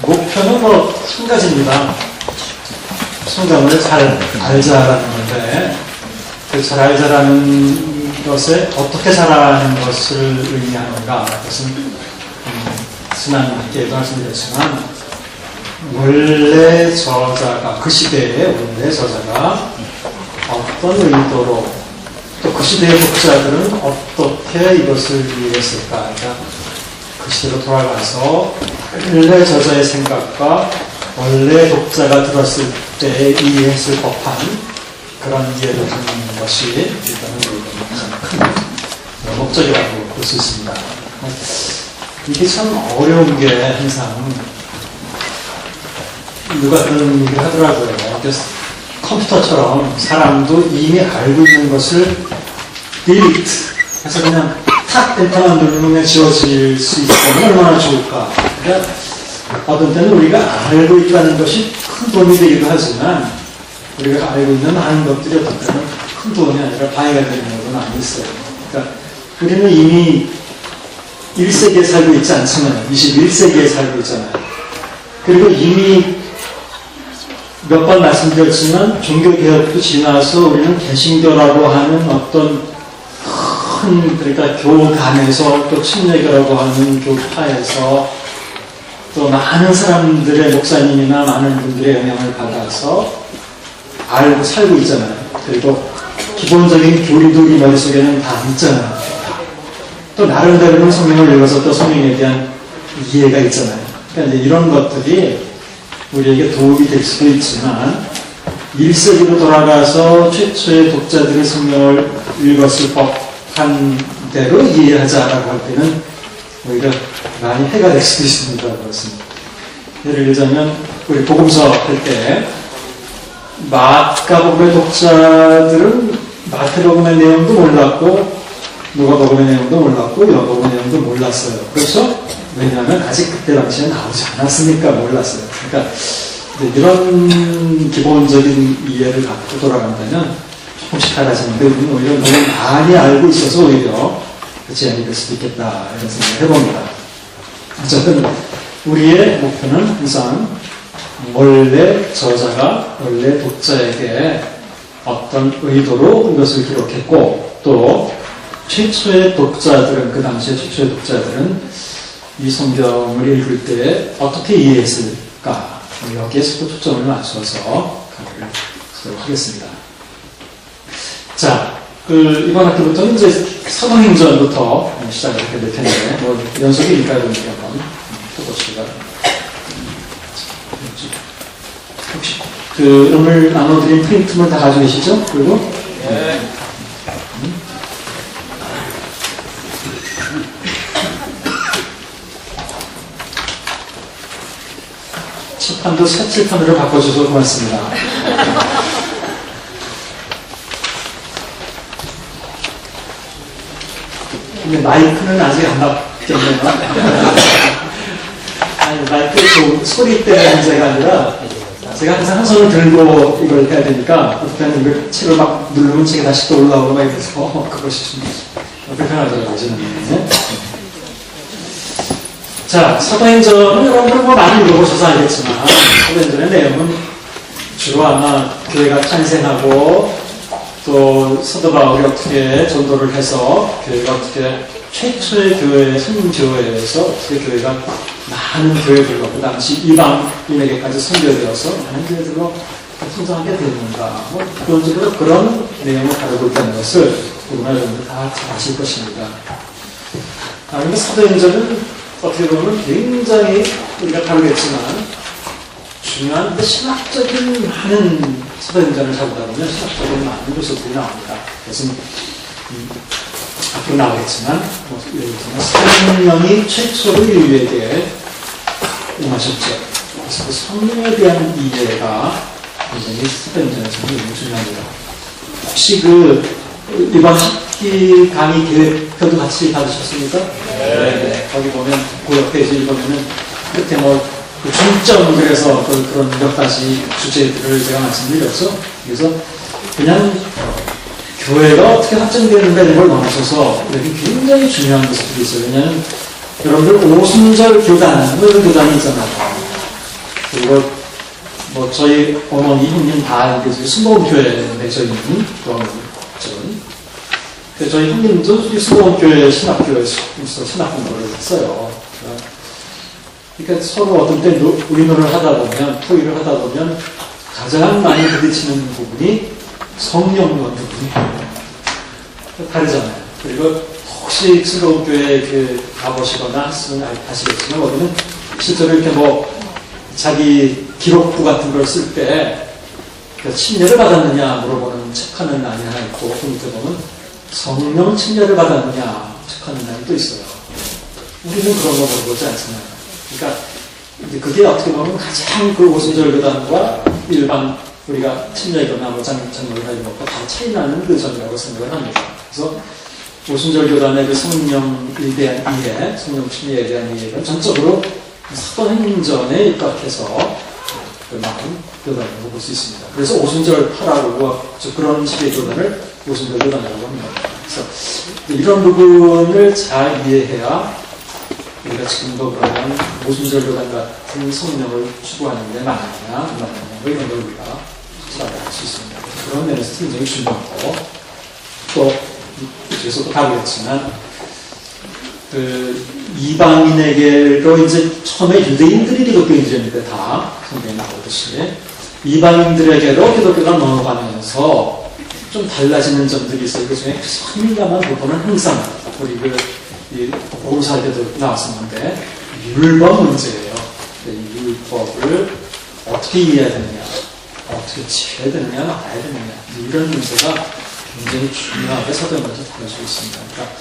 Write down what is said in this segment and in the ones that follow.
목표는 뭐 한 가지입니다. 성경을 잘 알자라는 건데, 그 잘 알자라는 것에 어떻게 잘하는 것을 의미하는가. 그것은 지난 학기에도 말씀드렸지만, 원래 저자가, 그 시대의 원래 저자가 어떤 의도로, 또 그 시대의 독자들은 어떻게 이것을 이해했을까. 그러니까 그 시대로 돌아가서 원래 저자의 생각과 원래 독자가 들었을 때 이해했을 법한 그런 이해를 하는 것이 일단은 큰 목적이라고 볼 수 있습니다. 이게 참 어려운 게 항상 누가 그런 얘기를 하더라고요. 컴퓨터처럼 사람도 이미 알고 있는 것을 delete 해서 그냥 탁 엔터만 누르면 그냥 지워질 수 있으면 얼마나 좋을까. 그러니까 어떤 때는 우리가 알고 있다는 것이 큰 도움이 되기도 하지만 우리가 알고 있는 많은 것들이 어떤 때는 큰 도움이 아니라 방해가 되는 경우도 많이 있어요. 그러니까 우리는 이미 1세기에 살고 있지 않지만 21세기에 살고 있잖아요. 그리고 이미 몇 번 말씀드렸지만 종교개혁도 지나서 우리는 개신교라고 하는 어떤 큰, 그러니까 교단에서 또 침례교라고 하는 교파에서 또 많은 사람들의 목사님이나 많은 분들의 영향을 받아서 알고 살고 있잖아요. 그리고 기본적인 교리도 우리 머릿속에는 다 있잖아요. 또 나름대로는 성경을 읽어서 또 성경에 대한 이해가 있잖아요. 그러니까 이제 이런 것들이 우리에게 도움이 될 수도 있지만 1세기로 돌아가서 최초의 독자들의 성경을 읽었을 법한 대로 이해하자라고 할 때는 오히려 많이 해가 될 수도 있습니다. 그렇습니다. 예를 들자면 우리 복음서 할 때 마가복음의 독자들은 마태복음의 내용도 몰랐고 누가복음의 내용도 몰랐고 요한복음의 내용도 몰랐어요. 그렇죠? 왜냐하면 아직 그때 당시에 나오지 않았으니까 몰랐어요. 그러니까 이런 기본적인 이해를 갖고 돌아간다면 조금씩 달라지는데 우리는 오히려 너무 많이 알고 있어서 오히려 제한이 될 수도 있겠다 이런 생각을 해봅니다. 어쨌든 우리의 목표는 항상 원래 저자가 원래 독자에게 어떤 의도로 이것을 기록했고 또 최초의 독자들은 그 당시에 최초의 독자들은 이 성경을 읽을 때 어떻게 이해했을까 여기에서도 초점을 맞춰서 강의를 하도록 하겠습니다. 자, 이번 학기부터는 이제 사도행전부터 시작을 하게 될 텐데 뭐 연속이니까요. 한번 해보시기가 혹시 오늘 나눠드린 프린트물 다 가지고 계시죠? 그리고 네. 칠판도 새 칠판으로 바꿔줘서 고맙습니다. 근데 마이크는 아직 안 바뀌었네요. 아니, 마이크 소리 때문에 문제가 아니라 제가 항상 한 손을 들고 이걸 해야 되니까 그때는 이걸 책을 막 누르면 책이 다시 또 올라오고 막 이래서 그것이 좀 불편하더라고요. 저는. 자, 사도행전은 여러분들 뭐 많이 읽어보셔서 알겠지만 사도행전의 내용은 주로 아마 교회가 탄생하고 또 사도 바울이 어떻게 전도를 해서 교회가 어떻게 최초의 교회, 선교회에서 어떻게 교회가 많은 교회들로 그 당시 이방인에게까지 선교되어서 많은 교회들로 성장하게 되는가 뭐 기본적으로 그런 내용을 다루고 있다는 것을 우리가 여러분들 다 잘 아실 것입니다. 그런데 사도행전은 어떻게 보면 굉장히 우리가 다루겠지만 중요한 신학적인 많은 사도행전을 잡다 보면 신학적인 많은 요소들이 나옵니다. 그래서 앞으로 나오겠지만 예를 들면 성령이 최초로 인류에게 임하셨죠. 그래서 그 성령에 대한 이해가 굉장히 사도행전에서는 너무 중요합니다. 혹시 이번 학기 강의 계획표도 같이 받으셨습니까? 네. 거기 보면 그 옆에 이제 보면은 끝에 그 중점 그래서 그런 몇 가지 주제들을 제가 말씀드렸죠. 그래서 그냥 교회가 어떻게 확장되는가 이런 걸 넘어서서 여기 굉장히 중요한 것들이 있어요. 왜냐하면 여러분들 오순절 교단, 이런 교단이 있잖아요. 그리고 뭐 저희 어머니, 형님 다 이게 순복음교회인데 저희는 저는 저희 형님도 순복음교회 신학교에서 신학공부를 했어요. 그러니까 서로 어떤 때 의논을 하다 보면, 토의를 하다 보면 가장 많이 부딪히는 부분이 성령론 부분이에요. 다르잖아요. 그리고 혹시 순복음교회 가보시거나 했으면 아시겠지만 거기는 실제로 이렇게 뭐 자기 기록부 같은 걸 쓸 때 침례를 받았느냐 물어보는 체크하는 란이 하나 있고 그 밑에 보면 성령 침례를 받았느냐 체크하는 란이 또 있어요. 우리는 그런 거 물어보지 않잖아요. 그러니까 이제 그게 어떻게 보면 가장 그 오순절교단과 일반 우리가 침례교나 뭐 장로나 이런 것과 다 차이 나는 그 점이라고 생각을 합니다. 그래서 오순절교단의 그 성령에 대한 이해, 성령 침례에 대한 이해는 전적으로 사도행전에 입각해서 그 많은 교단이라고 볼 수 있습니다. 그래서 오순절파라고 그런 식의 교단을 오순절교단이라고 합니다. 그래서 이런 부분을 잘 이해해야 우리가 지금도 그러면 오순절교단 같은 성령을 추구하는 데 맞느냐 안 맞느냐 뭐 이런 걸 우리가 확실하게 알 수 있습니다. 그런 면에서 굉장히 중요하고 또 뒤에서도 다루겠지만 그 이방인에게로 이제 처음에 유대인들이 기독교인들인데 다 성경에 나오듯이 이방인들에게로 기독교가 넘어가면서 좀 달라지는 점들이 있어요. 그 중에 선민감한 부분은 항상 우리 보고살 때도 나왔었는데 율법 문제예요. 이 율법을 어떻게 이해해야 되느냐, 어떻게 지켜야 되느냐, 알아야 되느냐 이런 문제가 굉장히 중요하게 사도행전에서 다뤄지고 있습니다. 그러니까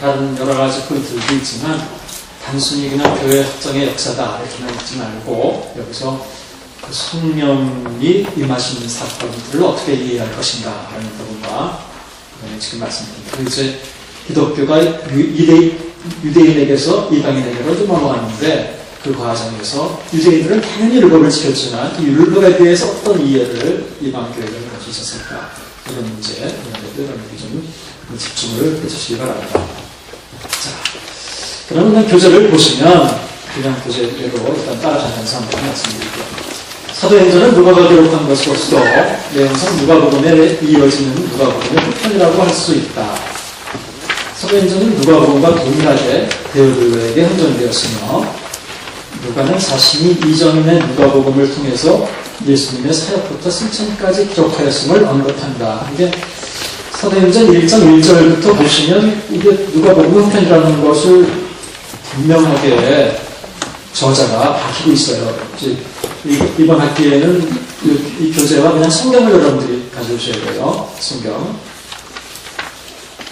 다른 여러 가지 포인트도 있지만 단순히 그냥 교회 확장의 역사다 이렇게만 읽지 말고 여기서 그 성령이 임하시는 사건들을 어떻게 이해할 것인가 하는 부분과 지금 말씀드린 이제 기독교가 유대인에게서 이방인에게로 좀 넘어갔는데 그 과정에서 유대인들은 당연히 율법을 지켰지만 이 율법에 대해서 어떤 이해를 이방교회가 가지고 있었을까 이런 문제 이런 것들 좀 집중을 해주시기 바랍니다. 자, 그러면 교재를 보시면 그냥 교재대로 일단 따라가면서 한번 말씀드릴게요. 사도행전은 누가가 기록한 것으로서 내용상 누가복음에 이어지는 누가복음의 후편이라고 할 수 있다. 사도행전은 누가복음과 동일하게 베드로에게 헌정되었으며 누가는 자신이 이전의 누가복음을 통해서 예수님의 사역부터 승천까지 기록하였음을 언급한다. 이게 사도행전 1장 1절부터 보시면 이게 누가복음 편이라는 것을 분명하게 저자가 밝히고 있어요. 이번 학기에는 이 교재와 그냥 성경을 여러분들이 가져오셔야 돼요. 성경.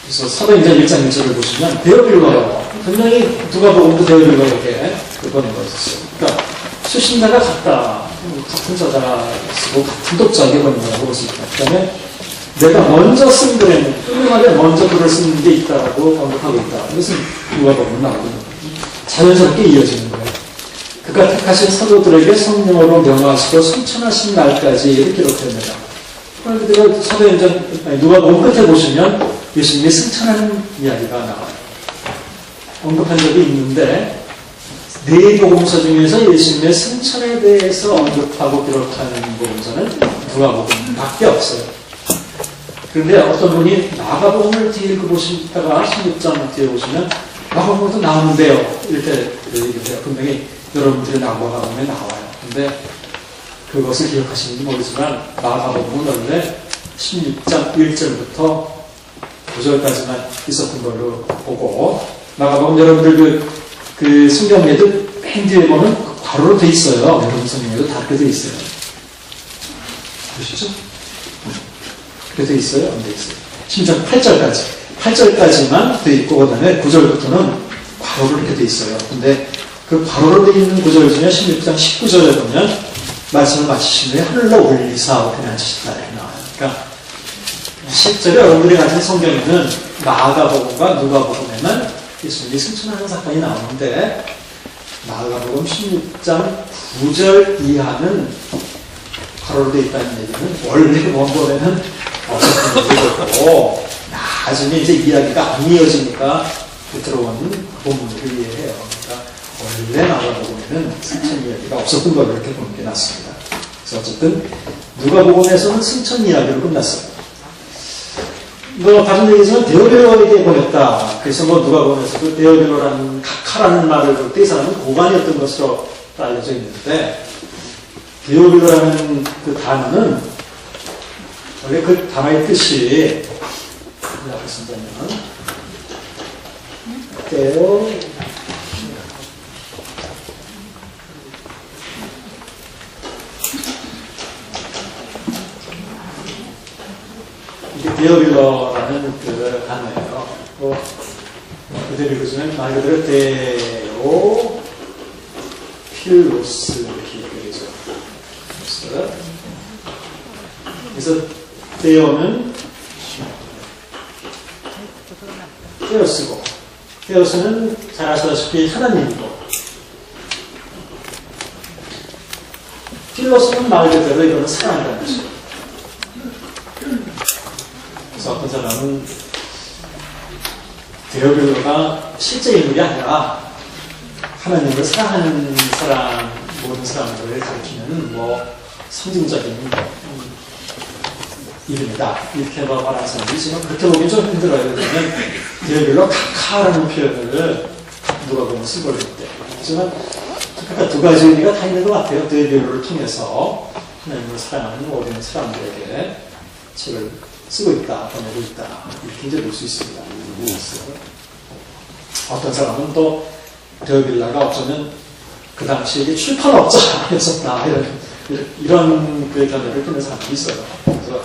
그래서 사도행전 1장 1절을 보시면 대어빌러요. 분명히 누가복음도 대어빌러 이렇게 그거는 거였어요. 그러니까 수신자가 같은 저자가 쓰고 같은 독자에게 보는 거라고 볼 수 있다. 그 다음에 내가 먼저 쓴 글에는 훌륭하게 먼저 글을 쓰는 게 있다라고 언급하고 있다. 이것은 누가복음은 나오거든요. 자연스럽게 이어지는 거예요. 그가 택하신 사도들에게 성령으로 명하시고 승천하신 날까지 이렇게 기록됩니다. 그런데 사도행전 누가복음 끝에 보시면 예수님이 승천하는 이야기가 나와요. 언급한 적이 있는데 네 복음서 중에서 예수님의 승천에 대해서 언급하고 기록하는 복음서는 누가복음밖에 없어요. 그런데 어떤 분이 마가복음을 뒤에 보시다가 16장 뒤에 보시면 마가복음도 나오는데요. 이렇게 얘기해요. 분명히 여러분들이 마가복음에 나와요. 근데 그것을 기억하시는지 모르지만 마가복음은 원래 16장 1절부터 9절까지만 있었던 걸로 보고 마가복음 여러분들 그 성경에도 맨 뒤에 보면 괄호로 돼 있어요. 여러분 성경에도 다 그렇게 돼 있어요. 보시죠? 그렇게 돼 있어요? 안 돼 있어요? 심지어 8절까지만 돼 있고 그 다음에 9절부터는 괄호로 이렇게 돼 있어요. 근데 그 괄호로 돼 있는 구절 중에 16장 19절에 보면 말씀을 마치신 후에 하늘로 올리사 그냥 하시다 이렇게 나와요. 그러니까 실제로 여러분들이 가진 성경에는 마가복음과 누가복음에만 예수님이 승천하는 사건이 나오는데 마가복음 16장 9절 이하는 괄호로 되어 있다는 얘기는 원래 원본에는 없었던 얘기고 나중에 이제 이야기가 안 이어지니까 들어오는 본문을 이해해요. 그러니까 원래 마가복음에 이야기는 승천 이야기가 없었던 걸로 이렇게 보는 게 낫습니다. 그래서 어쨌든 누가복음에서는 승천 이야기로 끝났어요. 뭐 다른 얘기지만 데오빌로에게 보냈다. 그래서 뭐 누가복음에서도 데오빌로라는 각하라는 말을 볼 때 이 사람은 고관이었던 것으로 알려져 있는데 데오빌로라는 그 단어는 원래 그 단어의 뜻이 뭐라고 쓴다면 이게 데오빌로라는 그 단어예요. 그대로 읽으시면 말 그대로 데오 필로스 이렇게 되죠. 그래서 데오는 데오스고 데오스는 잘 아시다시피 하나님이고 필로스는 말 그대로 이거는 사랑이라는 것이죠. 그래서 어떤 사람은 데오빌로가 실제 인물이 아니라 하나님을 사랑하는 사람, 모든 사람들을 가리키는 뭐 상징적인 이름이다. 이렇게 말하는 사람이 있지만 그렇게 보기 좀 힘들어요. 왜냐면 데오빌로 각하라는 표현을 누가복음에 쓰고 있을 때. 하지만 그러니까 두 가지 의미가 다 있는 것 같아요. 데오빌로를 통해서 하나님을 사랑하는 모든 사람들에게 책을 쓰고 있다, 보내고 있다. 이렇게 이제 볼 수 있습니다. 어떤 사람은 또 데오빌라가 어쩌면 그 당시에 이게 출판업자였었다. 이런 그 견해를 듣는 사람이 있어요. 그래서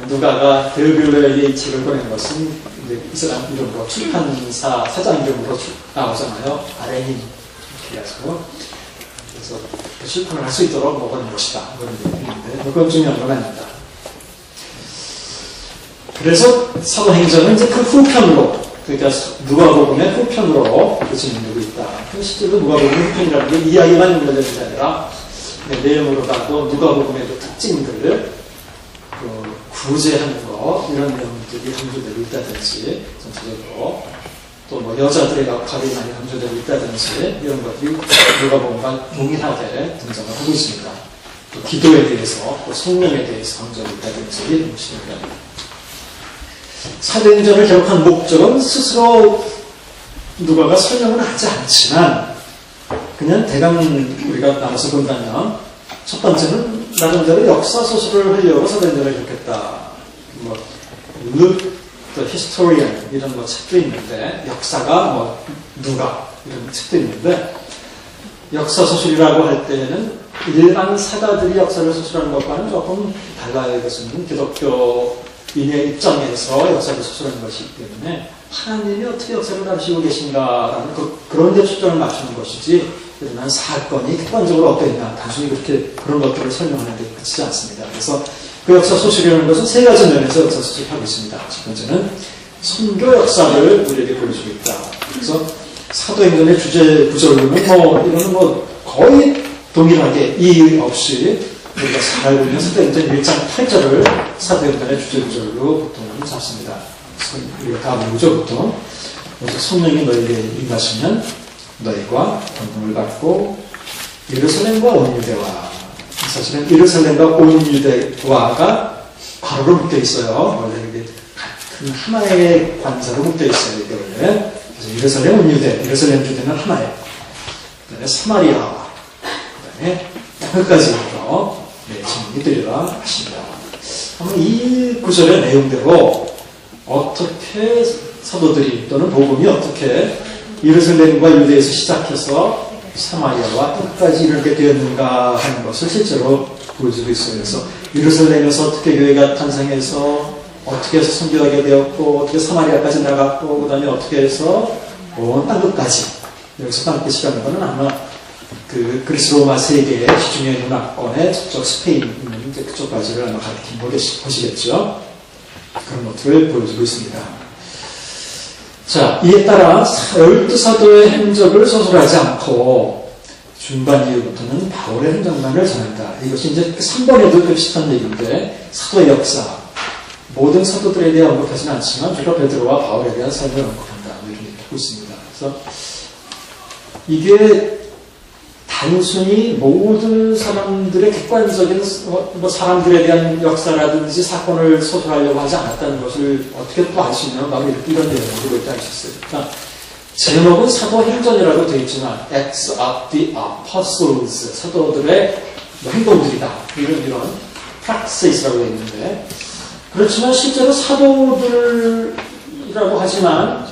누가가 데오빌라에게 이 책을 보낸 것은 이제 이 사람 이름으로 출판사 사장 이름으로 나오잖아요. 아레닌. 이렇게 해서 그래서 출판을 할 수 있도록 보낸 것이다. 그런 얘기인데 그건 중요한 건 아닙니다. 그래서 사도행전은 이제 그 후편으로, 그러니까 누가복음의 후편으로 진행되고 있다. 실제로 누가복음의 후편이라는 게 이야기만 연결되는 게 아니라 내용으로 봐도 누가복음의 그 특징들을 구제하는 거 이런 내용들이 강조되고 있다든지 전체적으로 또 뭐 여자들의 역할이 많이 강조되고 있다든지 이런 것들이 누가복음과 동일하게 등장을 하고 있습니다. 또 기도에 대해서 또 성령에 대해서 강조하고 있다든지 이런 것입니다. 사도행전을 기록한 목적은 스스로 누가가 설명은 하지 않지만 그냥 대강 우리가 나눠서 본다면 첫 번째는 나름대로 역사 소설을 하려고 사도행전을 기록했다. 뭐 Luke the Historian 이런 뭐 책도 있는데 역사가 뭐 누가 이런 책도 있는데 역사 소설이라고 할 때는 일반 사가들이 역사를 소설하는 것과는 조금 달라요. 이것은 기독교 인의 입장에서 역사를 소설하는 것이기 때문에 하나님이 어떻게 역사를 다루시고 계신가라는 그런 데 초점을 맞추는 것이지 일어난 사건이 객관적으로 어떠했나 단순히 그렇게 그런 것들을 설명하는 데 그치지 않습니다. 그래서 그 역사 소설이라는 것은 세 가지 면에서 역사 소설을 하고 있습니다. 첫 번째는 선교 역사를 우리에게 보여주고 있다. 그래서 사도행전의 주제 구절로는 이거는 거의 동일하게 이의 없이 우리가 잘 알고 있는 사도행전 1장 8절을 사도행전의 주제구절로 보통은 잡습니다. 우리가 다 모르죠, 보통. 그래서 성령이 너희에게 임하시면 너희가 권능을 받고 예루살렘과 온 유대와 사실은 예루살렘과 온 유대와가 바로로 묶여 있어요. 원래 이게 같은 하나의 관사로 묶여 있어요. 이게 원래. 그래서 예루살렘, 온 유대, 예루살렘 주대는 하나예요. 그 다음에 사마리아, 그 다음에 땅끝까지부터 증인이 되리라 하십니다. 이 구절의 내용대로 어떻게 사도들이 또는 복음이 어떻게 예루살렘과 유대에서 시작해서 사마리아와 끝까지 이르게 되었는가 하는 것을 실제로 보여주고 있어요. 그래서 예루살렘에서 어떻게 교회가 탄생해서 어떻게 해서 선교하게 되었고 어떻게 사마리아까지 나갔고 그 다음에 어떻게 해서 온 땅끝까지 여기서 땅끝이라는 것은 아마 그 그리스 로마 세계의 지중해 문화권의 저쪽 스페인 있는 그쪽까지를 아마 가리킨 보시겠죠. 그런 것들을 보여주고 있습니다. 자, 이에 따라 12사도의 행적을 소설하지 않고 중반 이후부터는 바울의 행적만을 전한다. 이것이 이제 3번에도 비슷한 얘기인데 사도의 역사 모든 사도들에 대해 언급하지는 않지만 주로 베드로와 바울에 대한 삶을 언급한다. 이렇게 하고 있습니다. 그래서 이게 단순히 모든 사람들의 객관적인 뭐 사람들에 대한 역사라든지 사건을 소설하려고 하지 않았다는 것을 어떻게 또 알 수 있냐면 바로 이런 내용으로 이렇게 알 수 있어요. 그러니까 제목은 사도행전이라고 되어 있지만 Acts of the Apostles, 사도들의 행동들이다. 이런 practices라고 되어 있는데, 그렇지만 실제로 사도들이라고 하지만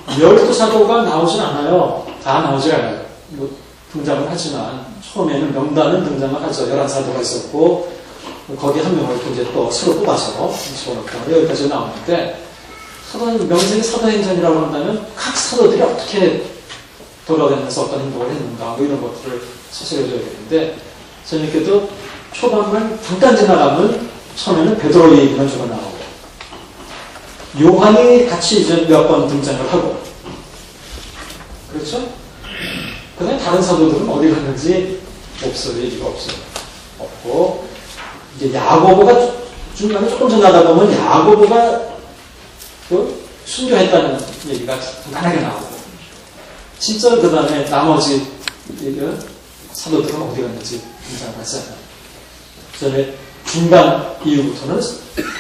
12사도가 나오진 않아요. 다 나오질 않아요. 뭐 등장을 하지만 처음에는 명단은 등장을 하죠. 11사도가 있었고 거기에 한 명을 또 이제 또 새로 뽑아서 집어넣고 여기까지 나오는데, 명색이 사도행전이라고 한다면 각 사도들이 어떻게 돌아다니면서 어떤 행동을 했는가 뭐 이런 것들을 서술해줘야 되는데, 재밌게도 초반만 잠깐 지나가면 처음에는 베드로 얘기만 주로 나오고 요한이 같이 이제 몇 번 등장을 하고, 그렇죠? 그 다음에 다른 사도들은 어디 갔는지 없어요. 얘기가 없어요. 없고, 이제 야고보가 중간에 조금 지나다 보면 야고보가 그 순교했다는 얘기가 간단하게 나오고, 진짜 그 다음에 나머지 사도들은 어디 갔는지 등장을 하지 않아요. 그 다음에 중간 이후부터는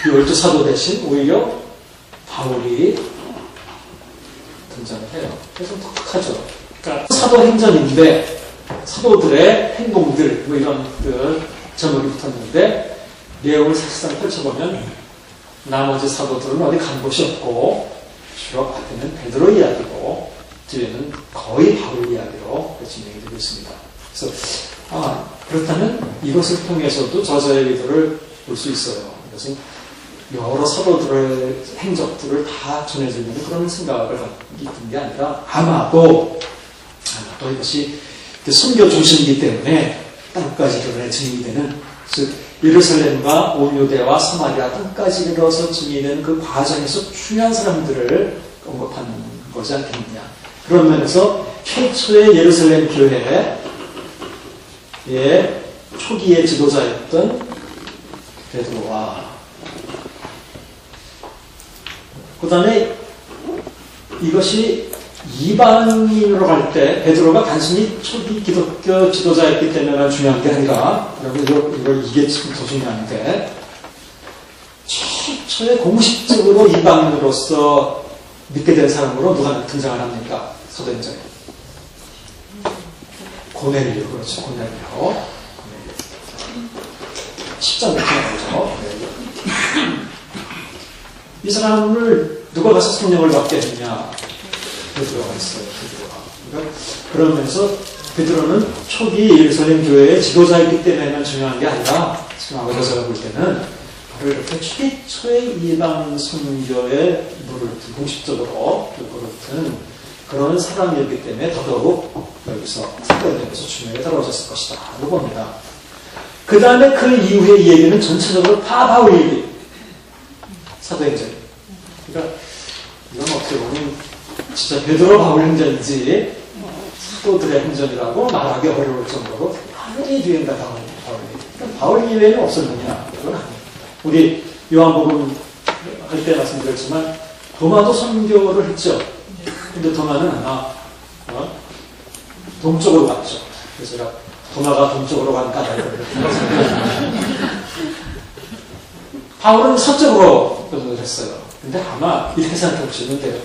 12사도 대신 오히려 바울이 등장을 해요. 그래서 독특하죠. 그러니까 사도행전인데 사도들의 행동들 뭐 이런 제목이 붙었는데, 내용을 사실상 펼쳐보면 나머지 사도들은 어디 간 곳이 없고 주로 앞에는 베드로 이야기고 뒤에는 거의 바울 이야기로 진행이 되고 있습니다. 그래서 그렇다면 이것을 통해서도 저자의 의도를 볼 수 있어요. 이것은 여러 사도들의 행적들을 다 전해주려는 그런 생각을 갖고 있던 게 아니라 아마도 이것이 선교 중심이기 때문에 땅까지 이르러 증인이 되는, 즉 예루살렘과 온 유대와 사마리아 땅까지 이르러서 증인이 되는 그 과정에서 중요한 사람들을 언급하는 거지 않겠느냐. 그런 면에서 최초의 예루살렘 교회의 초기의 지도자였던 베드로와, 그 다음에 이것이 이방인으로 갈 때 베드로가 단순히 초기 기독교 지도자였기 때문에 중요한 게 아니라, 여러분 이게 지금 더 중요한데, 최초의 공식적으로 이방인으로서 믿게 된 사람으로 누가 등장을 합니까? 사도행전에 고넬료, 그렇죠. 고넬료 10장 이렇게 나오죠. 이 사람을 누가 가서 성령을 받게 했냐? 베드로가 했어요. 그러니까 그러면서 베드로는 초기 예루살렘 교회의 지도자였기 때문에만 중요한 게 아니라, 지금 아버지가 볼 때는 바로 이렇게 최초의 이방 선교의 물을 공식적으로 끌어든 그런 사람이었기 때문에 더더욱 여기서 사건에서 중요하게 다뤄졌을 것이다 라고 봅니다. 그 다음에 그 이후의 이 얘기는 전체적으로 다 바울 얘기, 사도행전. 그러니까 이건 어떻게 보면 진짜 베드로 바울 행전인지 사도들의 행전이라고 말하기 어려울 정도로 바울이 뒤엔다. 바울 이외에는 없었느냐? 그건 아니에요. 우리 요한복음 할 때 말씀드렸지만 도마도 선교를 했죠. 근데 도마는 아마 동쪽으로 갔죠. 그래서 제가 도마가 동쪽으로 간다. 바울은 서쪽으로 변호를 했어요. 근데 아마 이렇게 생각해 보시면 돼요.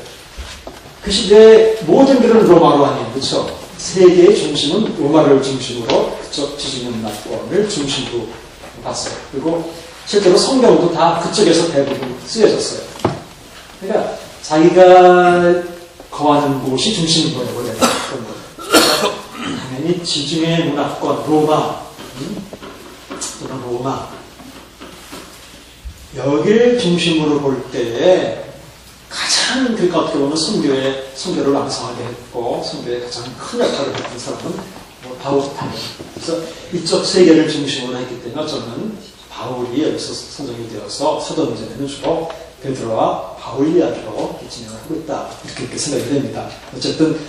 그 시대의 모든 길은 로마로 아니에요. 그렇죠? 세계의 중심은 로마를 중심으로 그쪽 지중해문화권을 중심으로 봤어요. 그리고 실제로 성경도 다 그쪽에서 대부분 쓰여졌어요. 그러니까 자기가 거하는 곳이 중심인 거예요. 원래 그런 거예요. 당연히 지중해 문화권 로마 또는 로마 여기를 중심으로 볼 때에 가장 그러니까 어떻게 보면 선교를 완성하게 했고 선교에 가장 큰 역할을 했던 사람은 바울이에요. 그래서 이쪽 세계를 중심으로 했기 때문에 저는 바울이 여기서 선정이 되어서 사도행전에는 주로 베드로와 바울 이야기로 진행을 하고 있다 이렇게 생각이 됩니다. 어쨌든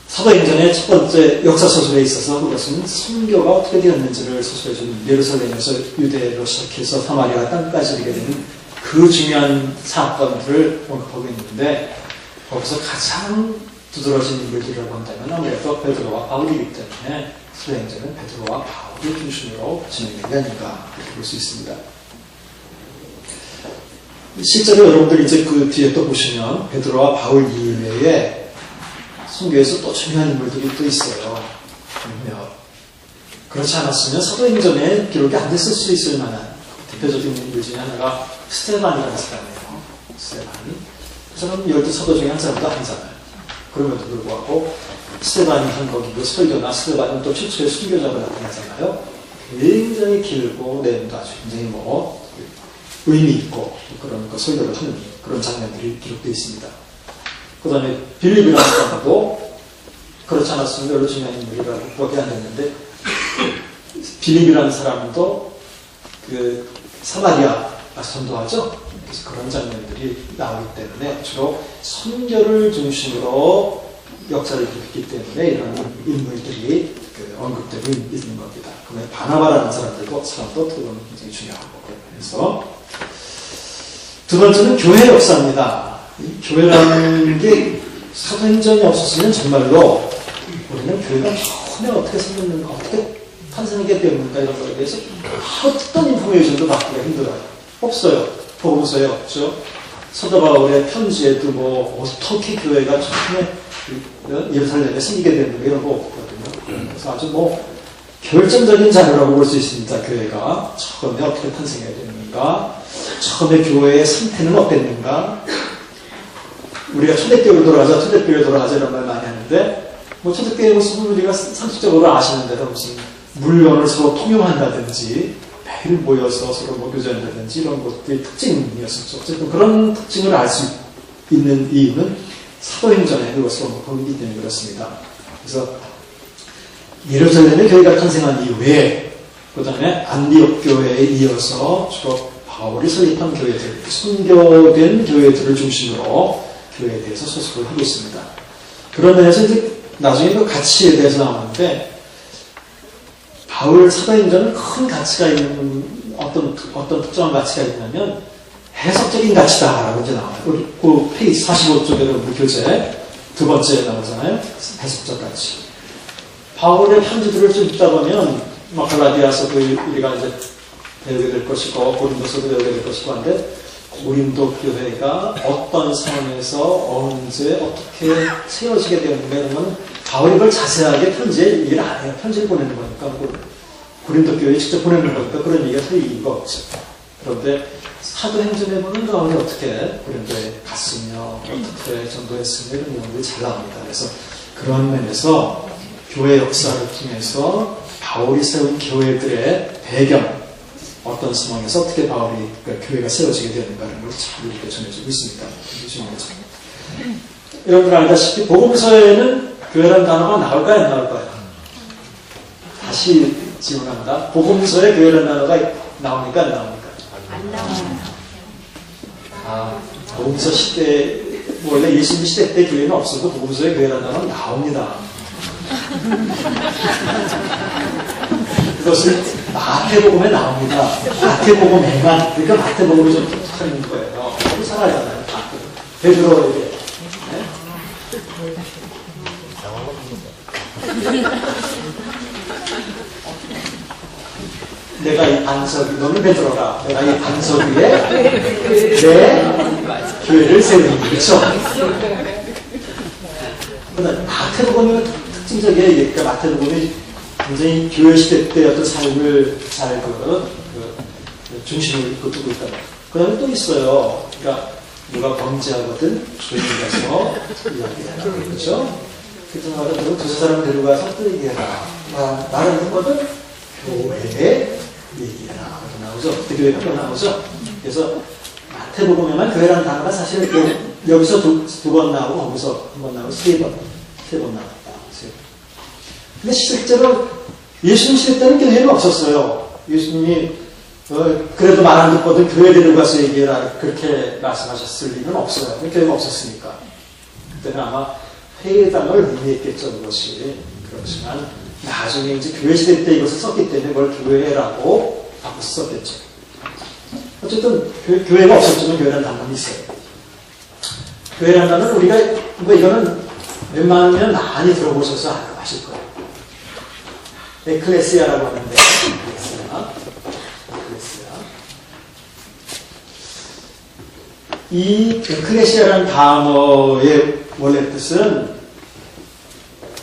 사도행전의 첫 번째 역사 소설에 있어서 그것은 선교가 어떻게 되었는지를 소설해주는 예루살렘에서 유대로 시작해서 사마리아 땅까지 이르게 되는 그 중요한 사건들을 언급하고 있는데 거기서 가장 두드러진 인물들이라고 한다면 아무래도 베드로와 바울이기 때문에 사도행전은 베드로와 바울을 중심으로 진행된 게 아닌가 볼 수 있습니다. 실제로 여러분들 이제 그 뒤에 또 보시면 베드로와 바울 이외에 성경에서 또 중요한 인물들이 또 있어요. 그렇지 않았으면 사도행전에 기록이 안 됐을 수 있을 만한 대표적인 인물 중에 하나가 스테반이라는 사람이에요. 스테반이. 그 사람은 12사도 중에 한 사람도 아니잖아요. 그럼에도 불구하고 스테반이 한 거기고 설교나 스테반은 또 최초의 순교자로 나타나잖아요. 굉장히 길고 내용도 아주 굉장히 의미 있고 그런 설교를 하는 그런 장면들이 기록되어 있습니다. 그 다음에 빌립이라는 사람도 그렇지 않았으면 별로 중요한 인물이라고 그렇게 안 됐는데 빌립이라는 사람도 그 사마리아 전도하죠. 그래서 그런 장면들이 나오기 때문에 주로 선교를 중심으로 역사를 기록했기 때문에 이런 인물들이 언급되고 있는 겁니다. 그러면 바나바라는 사람도 그건 굉장히 중요하고 그래서 두 번째는 교회 역사입니다. 교회라는 게 사도행전이 없었으면 정말로 우리는 교회가 처음에 어떻게 생겼는가, 어떻게 탄생하게 되었는가 이런 거에 대해서 어떤 인포메이션도 받기가 힘들어요. 없어요. 보고서에 없죠. 사도 바울의 편지에도 어떻게 교회가 처음에 예루살렘에 생기게 됐는가 이런 거 없거든요. 그래서 아주 결정적인 자료라고 볼 수 있습니다. 교회가 처음에 어떻게 탄생해야 되는가, 처음에 교회의 상태는 어땠는가. 우리가 초대교회로 돌아가자 이런 말 많이 하는데 초대교회 모습은 우리가 상식적으로 아시는데도 무슨 물건을 서로 통용한다든지 매일 모여서 서로 교제한다든지 이런 것들이 특징이었었죠. 어쨌든 그런 특징을 알 수 있는 이유는 사도행전에 그것을 언급하기 때문에 그렇습니다. 그래서 예루살렘의 교회가 탄생한 이후에 그 다음에 안디옥 교회에 이어서 주로 바울이 설립한 교회들, 순교된 교회들을 중심으로 교회에 대해서 소속을 하고 있습니다. 그런 면에서 이제 나중에 그 가치에 대해서 나오는데 바울 사도행전은 큰 가치가 있는 어떤 특정한 가치가 있냐면 해석적인 가치다라고 이제 나와요. 그 페이지 45쪽에 우리 교재 두 번째에 나오잖아요. 해석적 가치. 바울의 편지들을 좀 읽다 보면 갈라디아서도 우리가 이제 배우게 될 것이고 고린도서도 배우게 될 것이고 한데 고린도 교회가 어떤 상황에서 언제 어떻게 세워지게 되었는가 이런 건 바울이 그걸 자세하게 편지에 얘기를 안 해요. 편지를 보내는 거니까 고린도 교회에 직접 보내는 거니까 그런 얘기가 될 이유가 없죠. 그런데 사도행전에 보면 바울이 어떻게 고린도에 갔으며 어떻게 전도했으며 이런 내용들이 잘 나옵니다. 그래서 그런 면에서 교회 역사를 통해서 바울이 세운 교회들의 배경, 어떤 상황에서 어떻게 바울이 교회가 세워지게 되는가를 잘 이렇게 전해주고 있습니다. 여러분들 알다시피 복음서에는 교회라는 단어가 나올까요? 안 나올까요? 다시 질문합니다. 복음서에 교회라는 단어가 나옵니까? 안 나옵니까? 안 나와요. 복음서 시대, 원래 예수님 시대 때 교회는 없어도 복음서에 교회라는 단어가 나옵니다. 그것을 마태복음에 나옵니다. 마태복음에만, 그러니까 마태복음이 좀 독특한 거예요. 우리 잘 알잖아요. 베드로에게. 내가 이 반석, 너는 베드로가, 내가 이 반석 위에 내 교회를 세우는 거죠. 그러나 마태복음은 특징적이에요. 그러니까 마태복음이 굉장히 교회 시대 때 어떤 삶을 잘 중심을 두고 있다. 그 다음에 또 있어요. 그러니까 누가 범죄하거든 조용히 가서 이야기해라. 그렇죠? 그때마다 두세 사람 데려가서 또 얘기해라. 나를 했거든 교회에 얘기해라. 나오죠. 그때 교회가 또 나오죠. 그래서 마태복음에만 교회라는 단어가 사실 여기서 두 번 나오고 거기서 한 번 나오고 세 번 나왔다. 근데 실제로 예수님 시대 때는 교회는 없었어요. 예수님이 그래도 말 안 듣거든 교회 데려가서 얘기해라 그렇게 말씀하셨을 리는 없어요. 교회가 없었으니까. 그때는 아마 회당을 의미했겠죠. 그것이. 그렇지만 나중에 이제 교회 시대 때 이것을 썼기 때문에 그걸 교회라고 바꿔서 썼겠죠. 어쨌든 교회가 없었지만 교회라는 단어는 있어요. 교회라는 단어는 우리가 이거는 웬만하면 많이 들어보셔서 아실 거예요. 에클레시아라고 하는데, 에클레시아. 이 에클레시아라는 단어의 원래 뜻은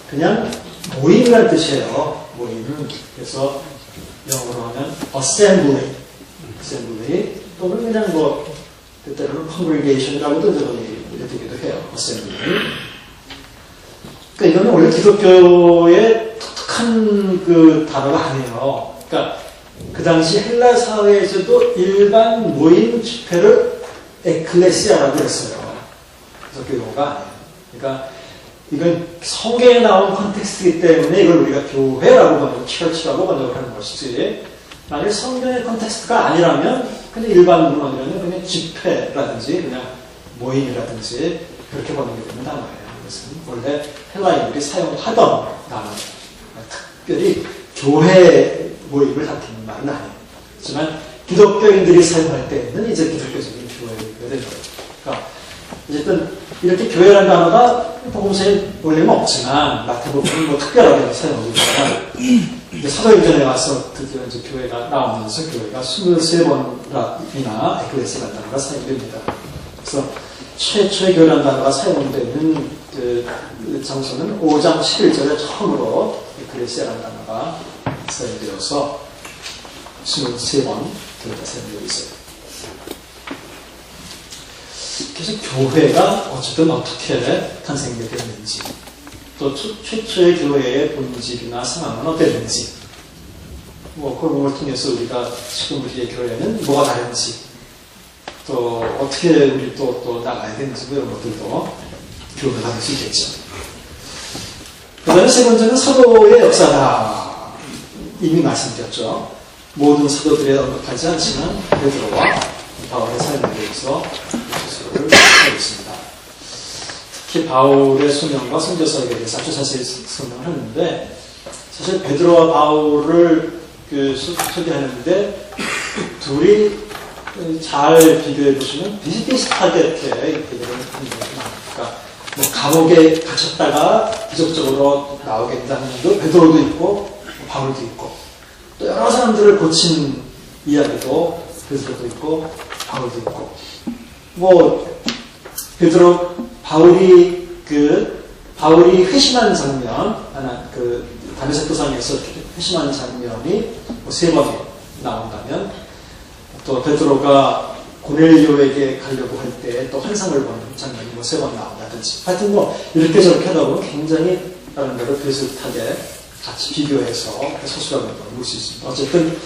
그냥 모임이라는 뜻이에요. 모임. 그래서 영어로 하면 assembly 또는 그냥 뭐 때때로는 congregation이라고도 되기도 해요. assembly. 그러니까 이거는 원래 기독교의 독특한 그 단어가 아니에요. 그러니까 그 당시 헬라 사회에서도 일반 모임 집회를 에클레시아라고 했어요. 그래서 그 용어가 아니에요. 그러니까 이건 성경에 나온 컨텍스트이기 때문에 이걸 우리가 교회라고 번역, 처치라고 번역을 하는 것이지, 만약 성경의 컨텍스트가 아니라면 그냥 일반 문헌이라면 그냥 집회라든지 그냥 모임이라든지 그렇게 번역이 되는 단어예요. 그것은 원래 헬라인들이 사용하던 단어, 특별히 교회 모임을 가리키는 말은 아니에요. 하지만 기독교인들이 사용할 때는 이제 기독교적인 교회가 되는 거예요. 그러니까 어쨌든 이렇게 교회라는 단어가 복음서에 원래는 없지만 마태복음은 뭐 특별하게 사용하고 있지만 이제 사도행전에 와서 드디어 이제 교회가 나오면서 교회가 23번이나 에클레시아라는 단어가 사용됩니다. 그래서 최초의 교회라는 단어가 사용되는 그 장소는 5장 11절에 처음으로 에클레시아라는 단어가 사용되어서 23번 교회가 사용되고 있어요. 그래서 교회가 어쨌든 어떻게 탄생되게 됐는지, 또 최초의 교회의 본질이나 상황은 어땠는지, 뭐 그런 걸 통해서 우리가 지금 우리의 교회는 뭐가 다른지, 또 어떻게 우리 또 나가야 되는지 이런 것들도 교훈을 받을 수 있겠죠. 그 다음에 세 번째는 사도의 역사다. 이미 말씀드렸죠. 모든 사도들에 언급하지 않지만 베드로와 바울의 삶에 대해서 하고 있습니다. 특히 바울의 소명과 선교사역에 대해서 아주 자세히 설명을 했는데, 사실 베드로와 바울을 소개하는데 둘이 잘 비교해 보시면 비슷비슷하게 이렇게 비교를 합니다. 그러니까 뭐 감옥에 갇혔다가 기적적으로 나오게 된다는 분도 베드로도 있고 바울도 있고, 또 여러 사람들을 고친 이야기도 베드로도 있고 바울도 있고, 뭐 베드로 바울이 회심한 장면, 다메섹 도상에서 회심하는 장면이 뭐 3번 나온다면, 또 베드로가 고넬료에게 가려고 할 때 또 환상을 보는 장면이 뭐 3번 나온다든지, 하여튼 뭐 이렇게 저렇게 하다 보면 굉장히 다른 데로 비슷하게 같이 비교해서 서술하는 걸 볼 수 있습니다. 어쨌든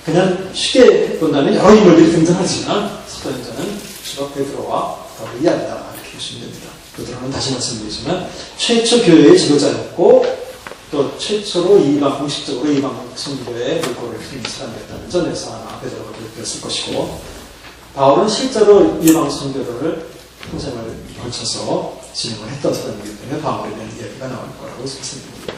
그냥 쉽게 본다면 여러 인물들이 등장하지만 사도행전은 주로 베드로와 바울의 이야기다 이렇게 보시면 됩니다. 베드로는 다시 말씀드리지만 최초 교회의 지도자였고, 또 최초로 공식적으로 이방 선교회의 물꼬를 핀 사람이었다는 점에서 아마 베드로가 기록되었을 것이고, 바울은 실제로 이방 선교를 평생을 걸쳐서 진행을 했던 사람이기 때문에 바울에 대한 이야기가 나올 거라고 생각됩니다.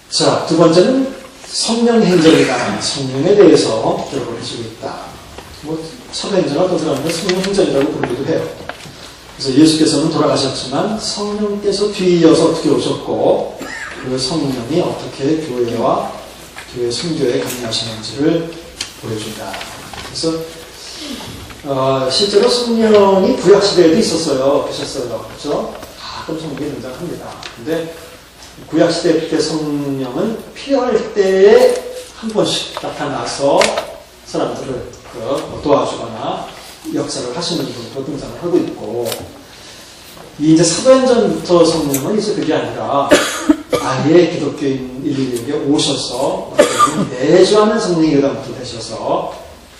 자, 두 번째는 성령 행전이다. 성령에 대해서 기록을 해주고 있다. 뭐 사도행전과 또 들어가면 성령 행전이라고 부르기도 해요. 그래서 예수께서는 돌아가셨지만 성령께서 뒤이어서 어떻게 오셨고, 그 성령이 어떻게 교회와 교회 선교에 관여하시는지를 보여준다. 그래서 실제로 성령이 구약시대에도 있었어요. 계셨어요. 그렇죠? 가끔 성령이 등장합니다. 근데 구약시대 때 성령은 필요할 때에 한 번씩 나타나서 사람들을 도와주거나 역사를 하시는 분으로 등장을 하고 있고, 이제 사도행전부터 성령은 이제 그게 아니라 아예 기독교인 인류에게 오셔서 내주하는 성령이 그다음부터 되셔서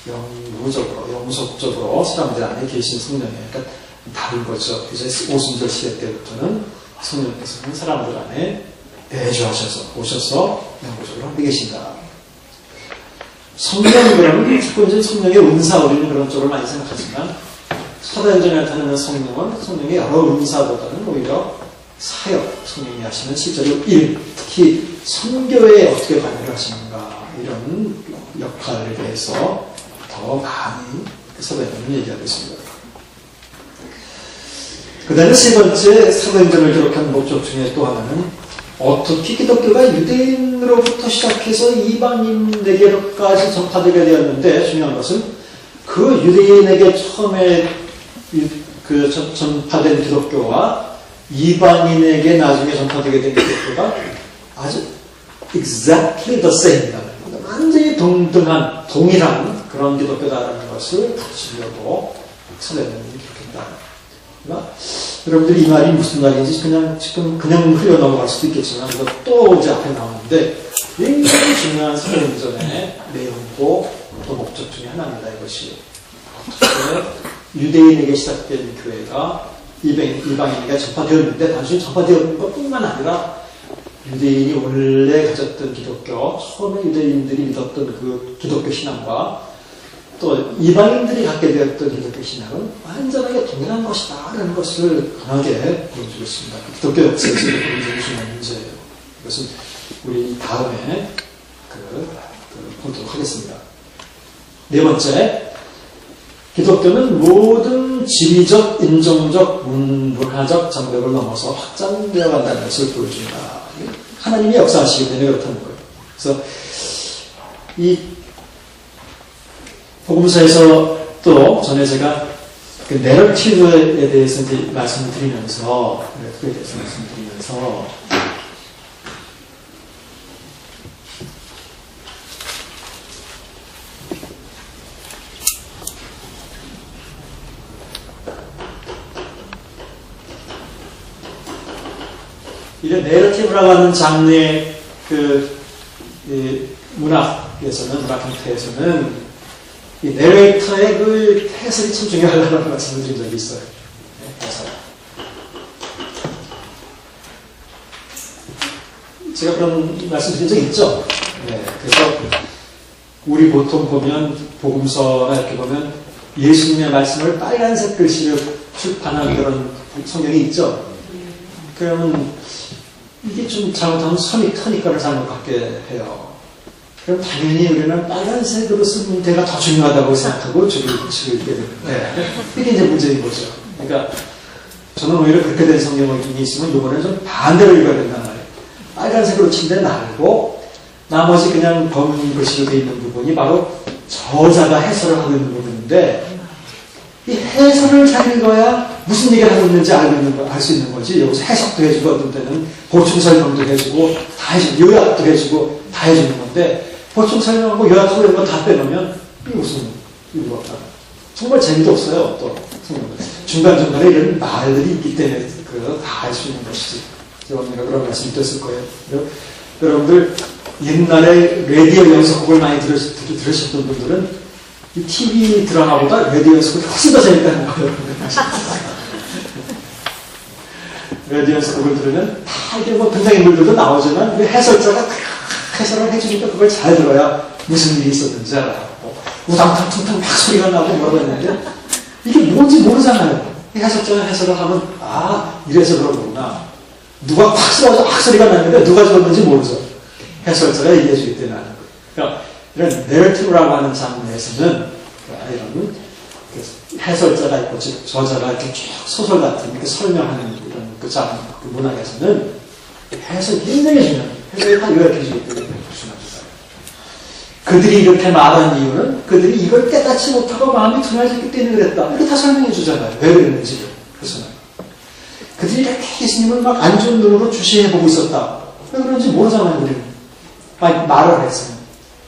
영속적으로 사람들 안에 계신 성령이에요. 그러니까 다른 거죠. 이제 오순절 시대 때부터는 성령께서는 사람들 안에 내주하셔서 오셔서 영구적으로 함께 계신다. 성령이 그러면 자꾸 이제 성령의 은사, 우리는 그런 쪽을 많이 생각하지만, 사도행전에 나타나는 성령은 성령의 여러 은사보다는 오히려 사역, 성령이 하시는 실제로 일, 특히 선교에 어떻게 관여를 하시는가, 이런 역할에 대해서 더 많이 사도행전은 얘기하고 있습니다. 그 다음에 세 번째 사도행전을 기록한 목적 중에 또 하나는 어떻게 기독교가 유대인으로부터 시작해서 이방인에게까지 전파되게 되었는데 중요한 것은 그 유대인에게 처음에 전파된 기독교와 이방인에게 나중에 전파되게 된 기독교가 아주 exactly the same, 완전히 동등한, 동일한 그런 기독교다라는 것을 보시려고 사도행전을 기록했다. 그러니까 여러분들이 이 말이 무슨 말인지 지금 그냥 흘려 넘어갈 수도 있겠지만 또 이제 앞에 나오는데 굉장히 중요한 사도행전의 내용도 또 목적 중에 하나입니다. 이것이 유대인에게 시작된 교회가 이방인에게 전파되었는데 단순히 전파되었던 것뿐만 아니라 유대인이 원래 가졌던 기독교, 처음에 유대인들이 믿었던 그 기독교 신앙과 또 이방인들이 갖게 되었던 기독교 신앙은 완전하게 동일한 것이다 라는 것을 강하게 보여주고 있습니다. 기독교 역사에서 굉장히 중요한 문제예요. 이것은 우리 다음에 보도록 하겠습니다. 네 번째, 기독교는 모든 지리적, 인종적, 문화적 장벽을 넘어서 확장되어 간다는 것을 보여줍니다. 하나님이 역사하시기 때문에 그렇다는 거예요. 그래서 이 복음서에서 또 전에 제가 그 내러티브에 대해서 이제 말씀드리면서 이런 내러티브라고 하는 장르의 문학 형태에서는 이 내레이터의 그 해석이 참 중요하다는 말씀을 드린 적이 있어요. 해석. 제가 그런 말씀 드린 적이 있죠. 네, 그래서 우리 보통 보면 복음서나 이렇게 보면 예수님의 말씀을 빨간색 글씨로 출판한 그런 성경이 있죠. 그러면 이게 좀 잘못하면 선입선입관을 잘못 갖게 해요. 그럼 당연히 우리는 빨간색으로 쓴 문제가 더 중요하다고 생각하고 줄을 읽게 되는데 이게 이제 문제인 거죠. 그러니까 저는 오히려 그렇게 된 성경이 있으면 이번에는 좀 반대로 읽어야 된단 말이에요. 빨간색으로 친 데는 알고 나머지 그냥 검은 글씨로 되어 있는 부분이 바로 저자가 해설을 하고 있는 부분인데 이 해설을 잘 읽어야 무슨 얘기를 하고 있는지 알 수 있는 거지. 여기서 해석도 해주고 어떤 때는 보충 설명도 해주고 다 해주고 요약도 해주고 다 해주는 건데 보충 설명하고 요약하고 이런 거 다 빼놓으면 이게 무슨 이유가 없다. 정말 재미도 없어요. 또 중간중간에 이런 말들이 있기 때문에 다 알 수 있는 것이지. 여러분들가 그런 말씀이 됐을 거예요. 여러분들 옛날에 라디오 연속곡을 많이 들으셨던 분들은 이 TV 드라마보다 라디오 연속곡이 훨씬 더 재밌다는 거예요. 라디오 연속곡을 들으면 다 이게 뭐 등장인물들도 나오지만 해설자가 해설을 해주니까 그걸 잘 들어야 무슨 일이 있었는지 알아요. 우당탕탕탕 막 소리가 나고 뭐라고 했는데 이게 뭔지 모르잖아요. 해설자가 해설을 하면 이래서 그런 거구나. 누가 확 소리가 나는데 누가 죽었는지 모르죠. 해설자가 얘기해주기 때문에 아는 거예요. 그러니까 이런 내러티브라고 하는 장르에서는 이런 해설자가 있고 즉 저자가 이렇게 쭉 소설 같은 이렇게 설명하는 이런 그 문학에서는 해석이 굉장히 중요해요. 해석이 다 요약해주기 때문에 중요합니다. 그들이 이렇게 말한 이유는 그들이 이걸 깨닫지 못하고 마음이 둔해졌기 때문에 그랬다. 이렇게 다 설명해 주잖아요. 왜 그랬는지를. 그래서는 그들이 이렇게 예수님을 막 안 좋은 눈으로 주시해보고 있었다. 왜 그런지 모르잖아요. 우리는 말을 했어요.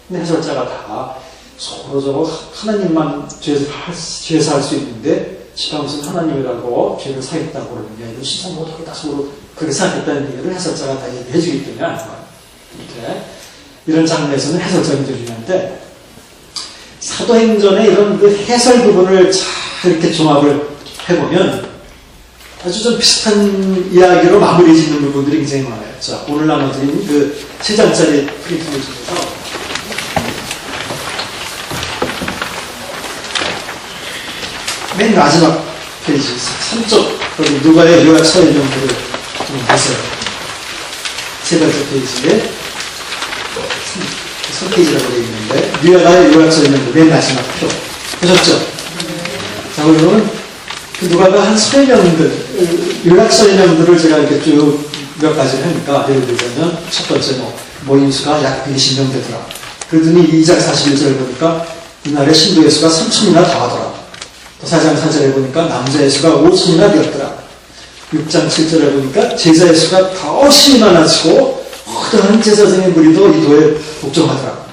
근데 해설자가 다 서로 하나님만 죄에서 할 수 있는데 지금 무슨 하나님이라고 죄를 사했다고 그러는 게 이런 시선 못하게 다 서로 그렇게 생각했다는 얘기를 해설자가 다 얘기해주기 때문에 아는 거예요. 이렇게 이런 장면에서는 해설자가 굉장히 중요한데 사도행전의 이런 그 해설 부분을 잘 이렇게 종합을 해보면 아주 좀 비슷한 이야기로 마무리 짓는 부분들이 굉장히 많아요. 자, 오늘 나눠드린 그 3장짜리 프린트 중에서 맨 마지막 페이지 3쪽 거기 누가의 요약 설명들을 좀 보세요. 세 번째 페이지에 3페이지라고 되어 있는데 누가의 요약 설명들 맨 마지막 표 보셨죠? 자, 그러면 그 누가가 한 설명들 연락처 이름들을 제가 이렇게 쭉 몇 가지를 하니까 예를 들자면 첫 번째 모인 수가 약 120명 되더라. 그러더니 2장 41절을 보니까 이날에 신부의 수가 3천이나 더하더라. 또 4장 4절에 보니까 남자의 수가 5천이나 되었더라. 6장 7절에 보니까 제자의 수가 더 훨씬 많아지고 허다한 제사장의 무리도 이도에 복종하더라.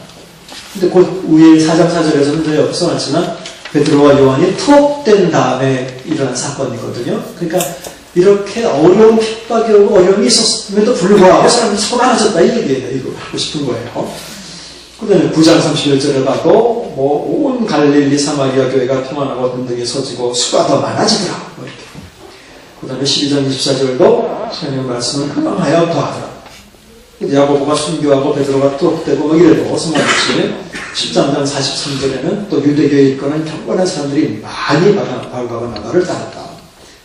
근데 곧 위에 4장 4절에서는 저희 옆에 써놨지만 베드로와 요한이 투옥된 다음에 일어난 사건이거든요. 그러니까 이렇게 어려운 핍박이 오고 어려움이 있었음에도 불구하고 사람들이 서로 안아졌다 이 얘기예요. 이거 하고 싶은 거예요. 그 다음에 9장 31절에 봐도 온 갈릴리 사마리아 교회가 평안하고 등등이 서지고 수가 더 많아지더라. 이렇게. 그 다음에 12장 24절도 하나님의 말씀은 흥망하여 더하더라. 야고보가 순교하고 베드로가 투옥되고 이래도 성경같이 13장 43절에는 또 유대교에 있거나 경건한 사람들이 많이 바울과 바나바를 따랐다.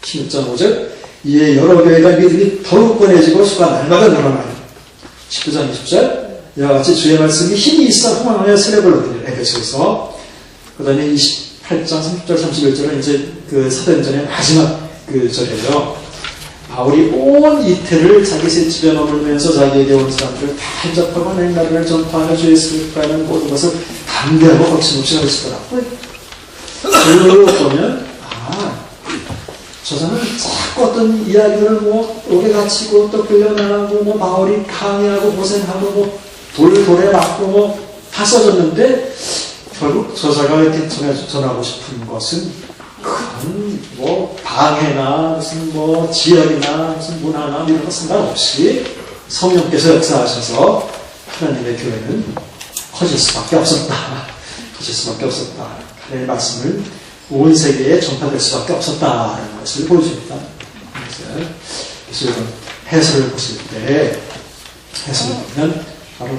16장 5절 이에 여러 교회가 믿음이 더욱 권해지고 수가 날마다 늘어나요. 19장 20절 이와 같이 주의 말씀이 힘이 있어 흥망하여 세력을 얻으리라. 에베소에서. 그 다음에 28장 30절 31절은 이제 그 사도행전의 마지막 그 절이에요. 바울이 온 이태를 자기 집에 머물면서 자기에게 온 사람들을 다 인접하고 하나님 나라를 전파하며 주의 예수를 구하는 모든 것을 담대하고 거침없이 하시더라. 그걸 보면 저 사람은 자꾸 어떤 이야기를 오래 갇히고 또 끌려나가고 바울이 강의하고 고생하고 돌에 맞고 다 써졌는데 결국 저자가 이렇게 전하고 싶은 것은 큰 방해나 무슨 지역이나 무슨 문화나 이런 거 상관없이 성령께서 역사하셔서 하나님의 교회는 커질 수밖에 없었다. 커질 수밖에 없었다. 하나님의 말씀을 온 세계에 전파될 수밖에 없었다라는 것을 보여줍니다. 그래서 이런 해설을 보실 때 해설을 보면 바로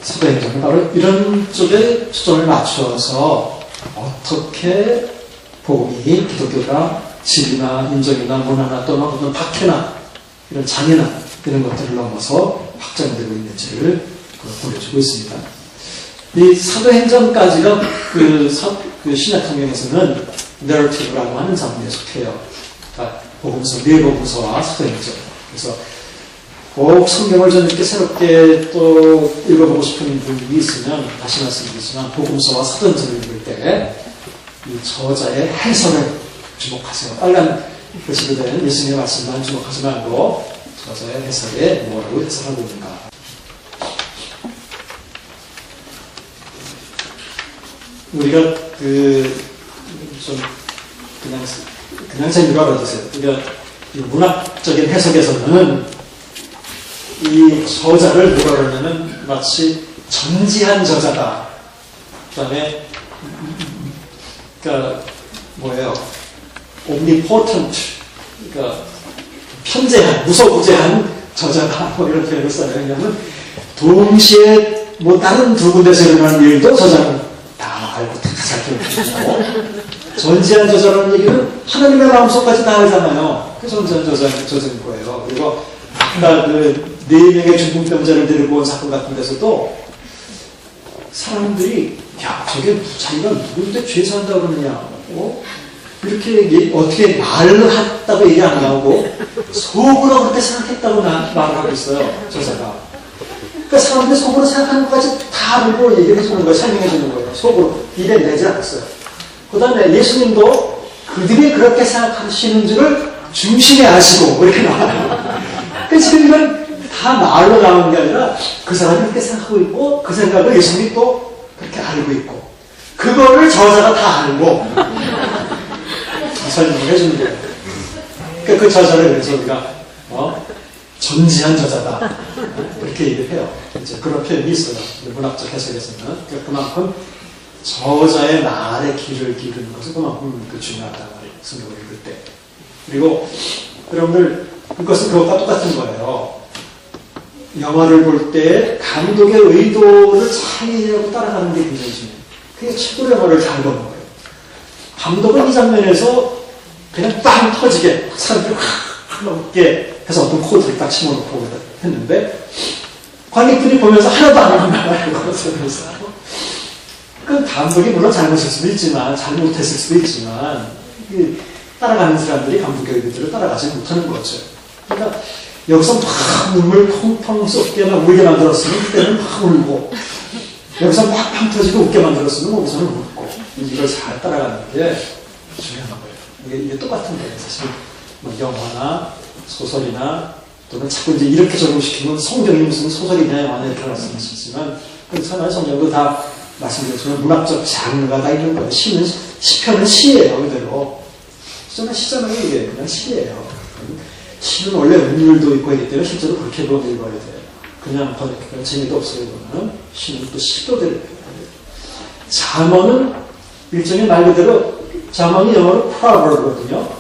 사도행전은 바로 이런 쪽에 초점을 맞춰서 어떻게 복음이 기독교가 진리나 인정이나 문화나 또는 어떤 박해나 이런 장애나 이런 것들을 넘어서 확장되고 있는지를 보여주고 있습니다. 이 사도행전까지가 그 신약성경에서는 내러티브라고 하는 장르에 속해요. 그러니까 복음서, 뇌복음서와 사도행전. 그래서 꼭 성경을 좀 이렇게 새롭게 또 읽어보고 싶은 분이 있으면 다시 말씀드리지만 복음서와 사도행전을 읽을 때 이 저자의 해설을 주목하세요. 빨간 글씨로 된 예수님의 말씀만 주목하지 말고 저자의 해설에 뭐라고 해석하고 있는가. 우리가 그냥 재미로 알아두세요. 그러니까 문학적인 해석에서는 이 저자를 뭐라 그러냐면 마치 전지한 저자다. 그 다음에 그러니까 omnipotent, 그러니까 편재한, 무소부재한 저자다. 이런 표현을 써요. 왜냐하면 동시에 다른 두 군데서 일어나는 일도 저자는 다 알고 다 살펴보고 전지한 저자라는 얘기는 하나님의 마음속까지 다 알잖아요. 그 전지한 저자인 거예요. 그리고 아까 그 4명의 중풍병자를 데리고 온 사건 같은 데서도 사람들이 저게 자기가 누군데 죄 산다고 그러느냐 이렇게 어떻게 말을 했다고 얘기 안 나오고 속으로 그렇게 생각했다고 말을 하고 있어요. 저자가. 그러니까 사람들이 속으로 생각하는 것까지 다 알고 얘기를 해주는 거예요. 설명해 주는 거예요. 속으로 입에 내지 않았어요. 그 다음에 예수님도 그들이 그렇게 생각하시는 줄을 중심에 아시고 이렇게 나와요. 그러니까 지금 이건 다 말로 나오는 게 아니라 그 사람이 그렇게 생각하고 있고 그 생각을 예수님이 또 그렇게 알고 있고 그거를 저자가 다 알고 설명을 해주는 거예요. 그러니까 그 저자를 그래서 우리가 전지한 저자다 이렇게 얘기를 해요. 이제 그런 표현이 있어요. 문학적 해석에서는. 그러니까 그만큼 저자의 말에 귀를 기르는 것은 그만큼 중요하다는 말이에요. 성경을 읽을 때. 그리고 여러분들 그것은 그것과 똑같은 거예요. 영화를 볼 때 감독의 의도를 잘 이해하고 따라가는 게 굉장히 중요해요. 그게 최고로 영화를 잘 보는 거예요. 감독은 이 장면에서 그냥 빵 터지게 사람들이 확 넘게 해서 어떤 코드를 딱 심어놓고 했는데 관객들이 보면서 하나도 안 나와요. 그래서 그 감독이 물론 잘못했을 수도 있지만 잘못했을 수도 있지만 따라가는 사람들이 감독교회들을 따라가지 못하는 거죠. 그러니까 여기서 막 눈물 펑펑 쏟게 막 울게 만들었으면 그때는 막 울고, 여기서 막 팡 터지고 웃게 만들었으면 거기서는 웃고, 이걸 잘 따라가는 게 중요한 거예요. 이게 똑같은 거예요. 사실 뭐 영화나 소설이나 또는 자꾸 이제 이렇게 적용시키면 성경이 무슨 소설이냐 영화냐 이렇게 말씀하시지만, 그렇잖아요. 성경도 다 말씀드렸지만 문학적 장르가 다 있는 거예요. 시편은 시예요, 그대로. 시잖아요, 이게 그냥 시예요. 시는 원래 운율도 있고 하기 때문에 실제로 그렇게 읽어야 돼요. 그냥 번역하면 재미도 없어요, 이거는. 시는 또 시도 돼요. 잠언은 일종의 말 그대로, 잠언이 영어로 proverb거든요.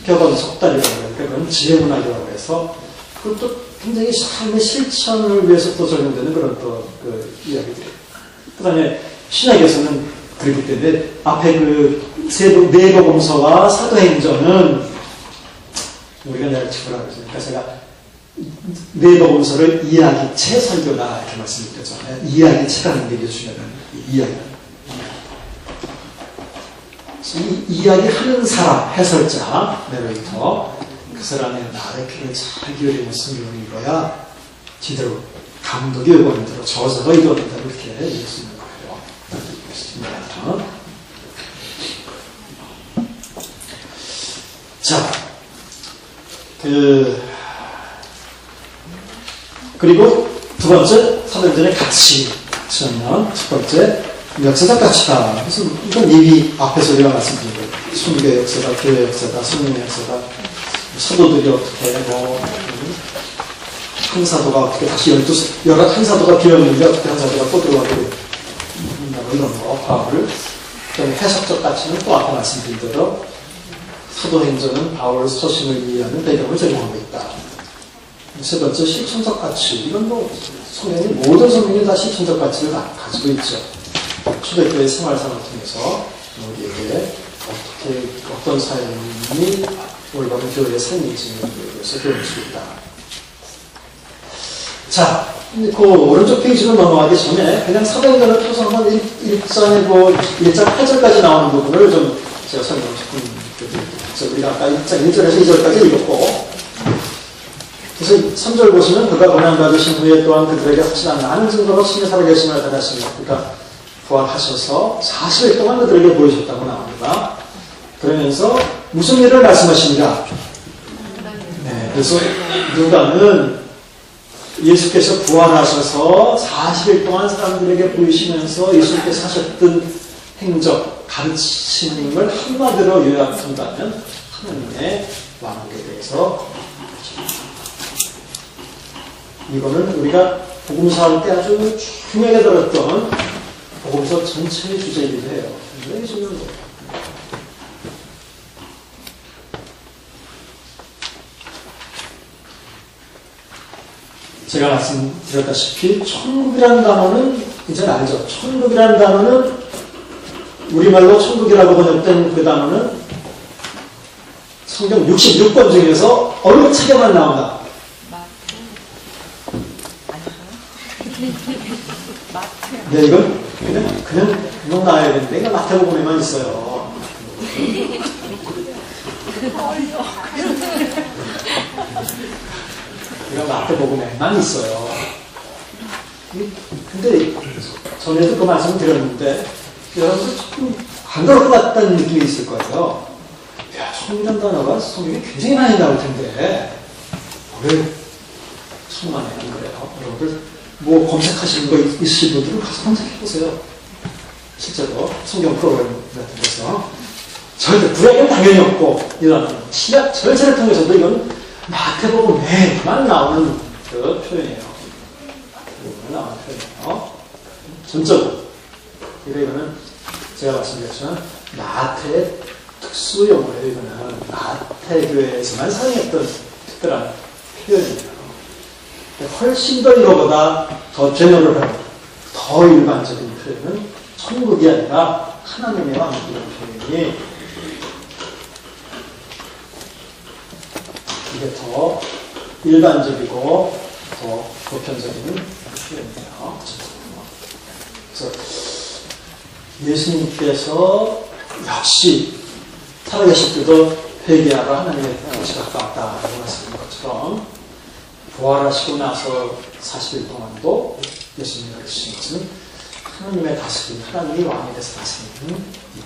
격언 속담이라고 해요. 그건 지혜문학이라고 해서, 그것도 굉장히 삶의 실천을 위해서 또 적용되는 그런 또 그 이야기들이에요. 그 다음에 신약에서는 그렇기 때문에 앞에 그 네복음서와 사도행전은 우리가 내가 çık으라고 했으니까 제가 네복음서를 이야기체 설교다 이렇게 말씀드렸죠. 이야기체라는 게 중요한 이야기. 이 이야기하는 사람, 해설자, 내로이터, 그 사람의 말의 귀를 잘 기울이는 성경을 읽어야 제대로 감독이 요구하는 대로 저자가 이루어진다 이렇게 읽을 수 있는 거예요. 자, 그리고 두 번째, 사도행전의 가치는 첫 번째, 역사적 가치다. 그래서 이건 이미 앞에서 우리가 말씀드린 거예요. 순교의 역사다, 교회 역사다, 성령의 역사다, 사도들이 어떻게, 한 사도가 어떻게 다시 한 사도가 비었는데 어떻게 한 사도가 또 들어가고, 이런 거, 파워를. 그다음에 해석적 가치는 또 앞에 말씀드린 대로 사도행전은 바울 서신을 이해하는 배경을 제공하고 있다. 세 번째, 실천적 가치. 이건 뭐, 모든 성경이 다 실천적 가치를 가지고 있죠. 초대교회 생활상을 통해서 우리에게 어떤 삶이 올바른 교회의 삶인지에 대해서 배울 수 있다. 자, 그 오른쪽 페이지로 넘어가기 전에 그냥 사도행전을 펴서 한번 1장에 1장 8절까지 나오는 부분을 좀 제가 설명을 조금 드릴게요. 우리가 아까 1장 1절에서 2절까지 읽었고, 그래서 3절 보시면 그가 고난받으신 후에 또한 그들에게 확실한 많은 증거로 신의 살아계심을 받았습니다. 그러니까 부활하셔서 40일 동안 그들에게 보여줬다고 나옵니다. 그러면서 무슨 일을 말씀하십니까? 네, 그래서 누가는 예수께서 부활하셔서 40일 동안 사람들에게 보이시면서 예수께서 하셨던 행적, 가르치심을 한마디로 요약한다면 하나님의 왕국에 대해서 이거는 우리가 복음서 할 때 아주 중요하게 들었던 복음서 전체의 주제이기도 해요. 굉장히 중요한 거예요. 제가 말씀드렸다시피 천국이라는 단어는 이제 알죠. 천국이라는 단어는 우리말로 천국이라고 번역된 그 단어는 성경 66권 중에서 어느 책에만 나온다. 네, 이건 그냥 나와야 되는데, 이거 마태복음에만 있어요. 이거 마태복음에만 있어요. 근데 전에도 그 말씀을 드렸는데, 여러분들 조금 반가울 것 같다는 느낌이 있을 거예요. 야, 천국이라는 단어가 성경에 굉장히 많이 나올 텐데, 왜 천만에 안 그래요? 여러분들 뭐 검색하시는 거 있으신 분들은 가서 검색해보세요. 실제로 성경 프로그램 같은 데서 절대 불행은 당연히 없고 이런 신약 절차를 통해서도 이건 마태복음에만 나오는 그 표현이에요. 나오는 표현이에요. 전적으로. 이거는 제가 말씀드렸지만 마태의 특수 용어예요. 이거는 마태교회에서만 사용했던 특별한 표현이에요. 훨씬 더 이거보다 더 제너럴하고 더 일반적인 표현은 천국이 아니라 하나님의 왕국이라는 표현이 이게 더 일반적이고 더 보편적인 표현이에요. 그래서 예수님께서 역시 살아계실 때도 회개하러 하나님의 뜻이 가까웠다라고 말씀드린 것처럼 부활하시고 나서 40일 동안도 예수님이 가르치신 것은 하나님의 다스림, 하나님이 왕이 돼서 다스리는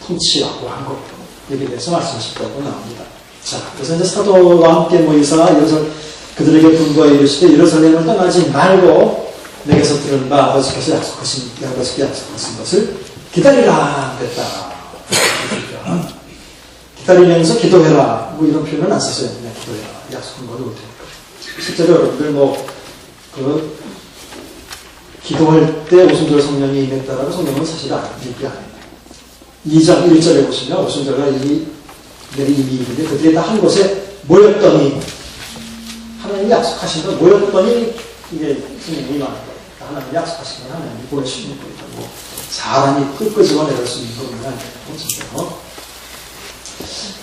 통치라고 한 것, 여기에 대해서 말씀하셨다고 나옵니다. 자, 그래서 이제 사도와 함께 모이사 그들에게 분부하여 이르시되 예루살렘을 떠나지 말고 내게서 들은 바 아버지께서 약속하신 것을 기다리라 그랬다. 기다리면서 기도해라. 뭐 이런 표현은 안 썼어요. 그냥 기도해라. 약속한 건 못해요. 실제로 여러분들 기도할 때 오순절 성령이 임했다라고 성령은 사실 얘기 안 해요. 2장 1절에 보시면 오순절과 이미 있는데 그들이 다 한 곳에 모였더니 하나님이 약속하신 건 모였더니 이게 성령이 임하는 거예요. 하나님이 약속하신 건 하나님이 보여주시는 거고 사람이 끄집어 내릴 수 있는 겁니다.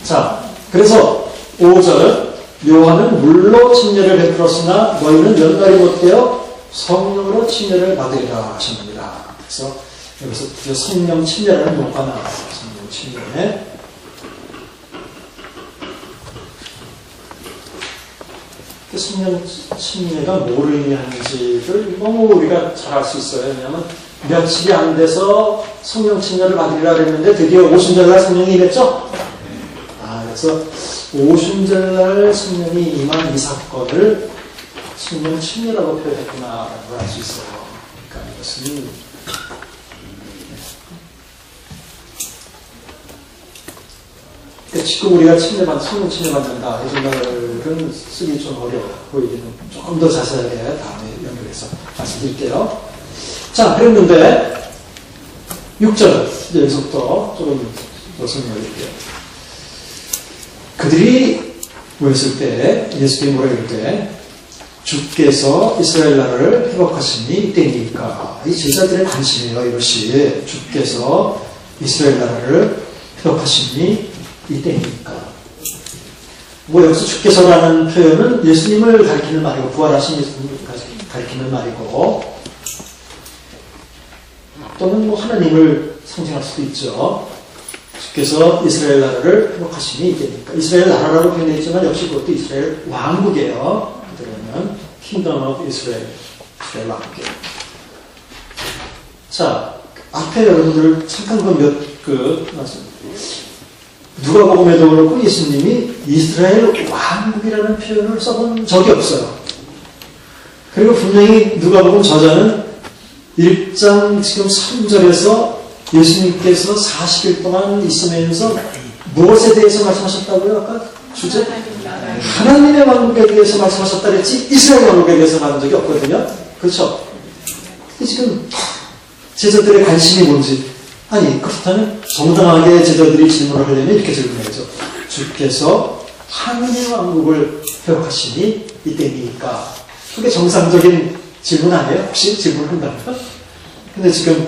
자, 그래서 5절 요한은 물로 침례를 베풀었으나 너희는 연달이 못되어 성령으로 침례를 받으리라 하셨습니다. 그래서 여기서 성령 침례라는 용어가 나왔어요. 성령 침례. 성령 침례가 뭐를 의미하는지를 너무 우리가 잘 알 수 있어요. 왜냐하면 며칠이 안 돼서 성령 침례를 받으리라 그랬는데 드디어 오순절날 성령이 임했죠? 그래서 오순절날 성령이 임한 이 사건을 성령 침례라고 표현했구나라는 걸 알 수 있어요. 그러니까 이것은 지금 우리가 성령 침례받는다 이런 말은 쓰기 좀 어려워 보이기는 조금 더 자세하게 다음에 연결해서 말씀드릴게요. 자, 그랬는데 6절 여기서부터 조금 더 설명해드릴게요. 그들이 모였을 때 예수님이 뭐라 그럴 때 주께서 이스라엘 나라를 회복하시니 이때니까 이 제자들의 관심이에요. 이것이 주께서 이스라엘 나라를 회복하시니 이때니까 뭐 여기서 주께서라는 표현은 예수님을 가리키는 말이고 부활하신 예수님을 가리키는 말이고 또는 뭐 하나님을 상징할 수도 있죠. 주께서 이스라엘 나라를 회복하시니 이때니까 이스라엘 나라라고 표현되어 있지만 역시 그것도 이스라엘 왕국이에요. 그러면 Kingdom of Israel, 이스라엘 왕국이에요. 자, 앞에 여러분들 잠깐 누가복음에도 그렇고 예수님이 이스라엘 왕국이라는 표현을 써본 적이 없어요. 그리고 분명히 누가복음 저자는 1장 지금 3절에서 예수님께서 40일 동안 있으면서 무엇에 대해서 말씀하셨다고요? 아까 주제? 하나님의 왕국에 대해서 말씀하셨다 그랬지 이스라엘 왕국에 대해서 말한 적이 없거든요. 그렇죠? 지금 제자들의 관심이 뭔지 아니 그렇다면 정당하게 제자들이 질문을 하려면 이렇게 질문해야죠. 주께서 하나님의 왕국을 회복하시니 이때니까 그게 정상적인 질문 아니에요? 혹시 질문한다면? 근데 지금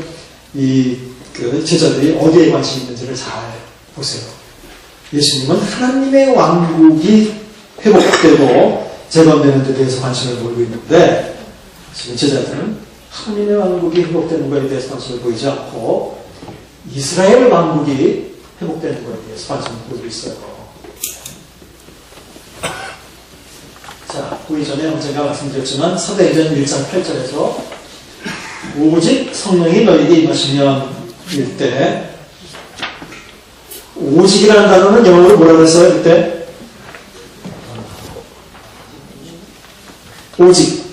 제자들이 어디에 관심이 있는지를 잘 보세요. 예수님은 하나님의 왕국이 회복되고 재건되는 데 대해서 관심을 보이고 있는데 지금 제자들은 하나님의 왕국이 회복되는 것에 대해서 관심을 보이지 않고 이스라엘 왕국이 회복되는 것에 대해서 관심을 보이고 있어요. 자, 보기 전에 언젠가 말씀드렸지만 사도행전 1장 8절에서 오직 성령이 너희에게 임하시면 일 때 오직이라는 단어는 영어로 뭐라고 했어요? 그때 오직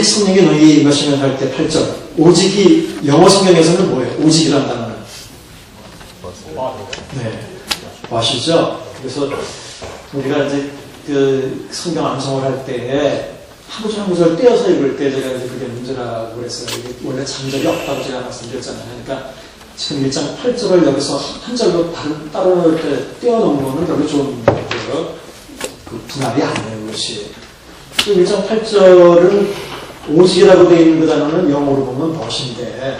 성령이 너희에게 임하시면 할 때 8절 오직이 영어 성경에서는 뭐예요? 오직이라는 단어는 네, 아시죠? 그래서 우리가 이제 성경 암송을 할 때에 한 구절 한 구절 떼어서 읽을 때 제가 이제 그게 문제라고 그랬어요. 이게 원래 장절이 없다고 제가 말씀드렸잖아요. 그러니까 지금 1장 8절을 여기서 한 절로 따로 이렇게 떼어놓은 거는 별로 좋은 그 분할이 아니에요. 그것이. 1장 8절은 오직이라고 되어 있는 그 단어는 영어로 보면 벗인데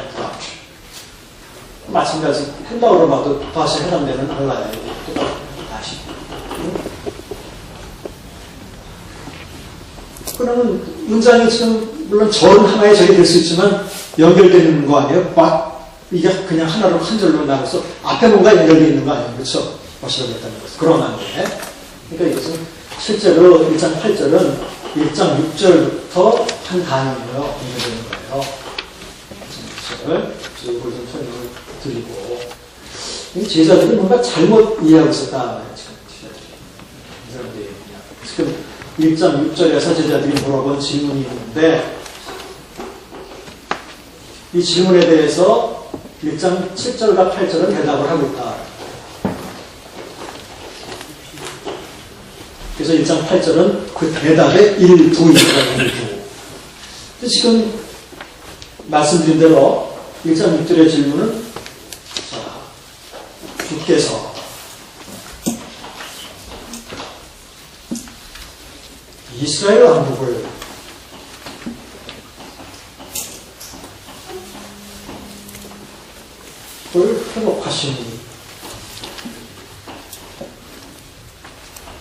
마찬가지 헬라어로 봐도 다시 해당되는 알라예요. 다시. 그러면 문장이 지금 물론 전 하나의 적이 될 수 있지만 연결되는 거 아니에요? 이게 그냥 하나로 한 절로 나눠서 앞에 뭔가 연결되어 있는 거 아니에요? 그렇죠? 것이라고 했다는 것을. 그러나인데, 그러니까 이것은 실제로 1장 8절은 1장 6절부터 한 단위로 연결되는 거예요. 1장 6절, 쭉 좀 설명을 드리고, 제자들이 뭔가 잘못 이해하고 있었다. 지금 1장 6절에서 제자들이 물어본 질문이 있는데, 이 질문에 대해서 1장 7절과 8절은 대답을 하고 있다. 그래서 1장 8절은 그 대답의 일부이라고 해요. 지금 말씀드린 대로 1장 6절의 질문은 주께서 이스라엘 왕국을 회복하시니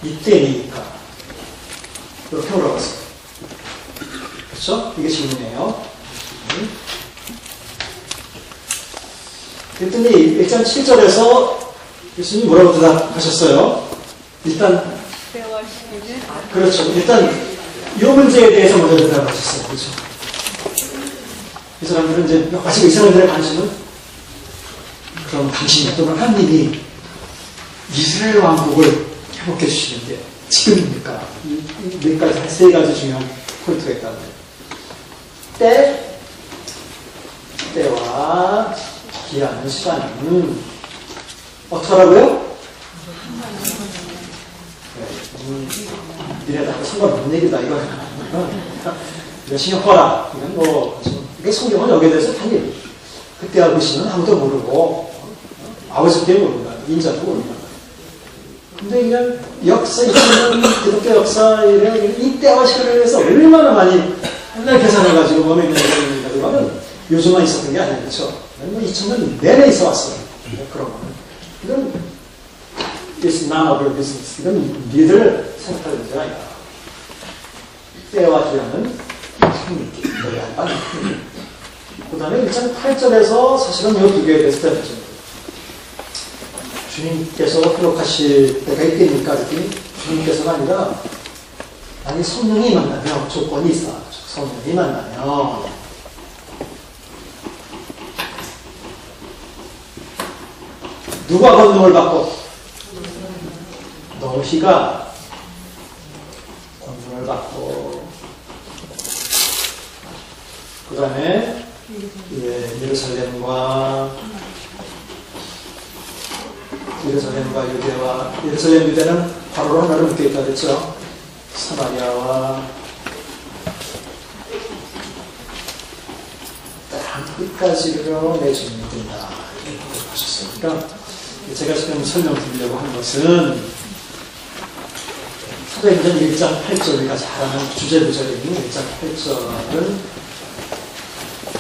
이때니까 이렇게 물어봤어요. 그렇죠? 이게 질문이에요. 그랬더니 1장 7절에서 예수님이 뭐라고 대답하셨어요? 일단 그렇죠. 일단 이 문제에 대해서 먼저 대답하셨어요. 그렇죠? 이 사람들은 이제 마치 이 사람들의 관심은 그럼 당신이 또는 하나님이 이스라엘 왕국을 회복해 주시는 게 지금입니까? 몇 가지, 세 가지 중요한 포인트가 있다는데. 때와 기한은 시간은 어떻게 하라고요? 이래다 상관없는 얘기다 이거. 이거 신경 꺼라. 이건 뭐 이게 성경은 여기에 대해서 당연히 그때와 그 시는 아무도 모르고 아버지께 모른다. 인자도 모른다. 근데 그냥 역사, 기독교 역사에 이 때와 시간에 대해서 얼마나 많이 맨날 계산해가지고 몸에 있는 것을 가지고 하면 요즘만 있었던 게 아니에요. 그렇죠? 뭐 2000년 내내 있어 왔어요. 그런 거는. 이건 it's none of your business. 이건 니들 생각할 문제가 아니다. 때와 기간은 흥미있게 노래한 바는 그 다음에 1장 8절에서 사실은 이 두 개에 대해서 대답했습니다. 주님께서 회복하실 때가 있겠니까? 그랬더니 주님께서가 아니라 아니 성령이 만나면 조건이 있어. 성령이 만나면 누가 권능을 받고 너희가 권능을 받고 그 다음에 예루살렘과 유대와 예루살렘 유대는 바로로 하나를 묶여있다 그랬죠. 사마리아와 땅 끝까지로 내 주님이 된다 이렇게 하셨어요. 그러니까 제가 지금 설명드리려고 하는 것은 사도행전 1장 8절 우리가 잘 아는 주제구절에 있는 1장 8절은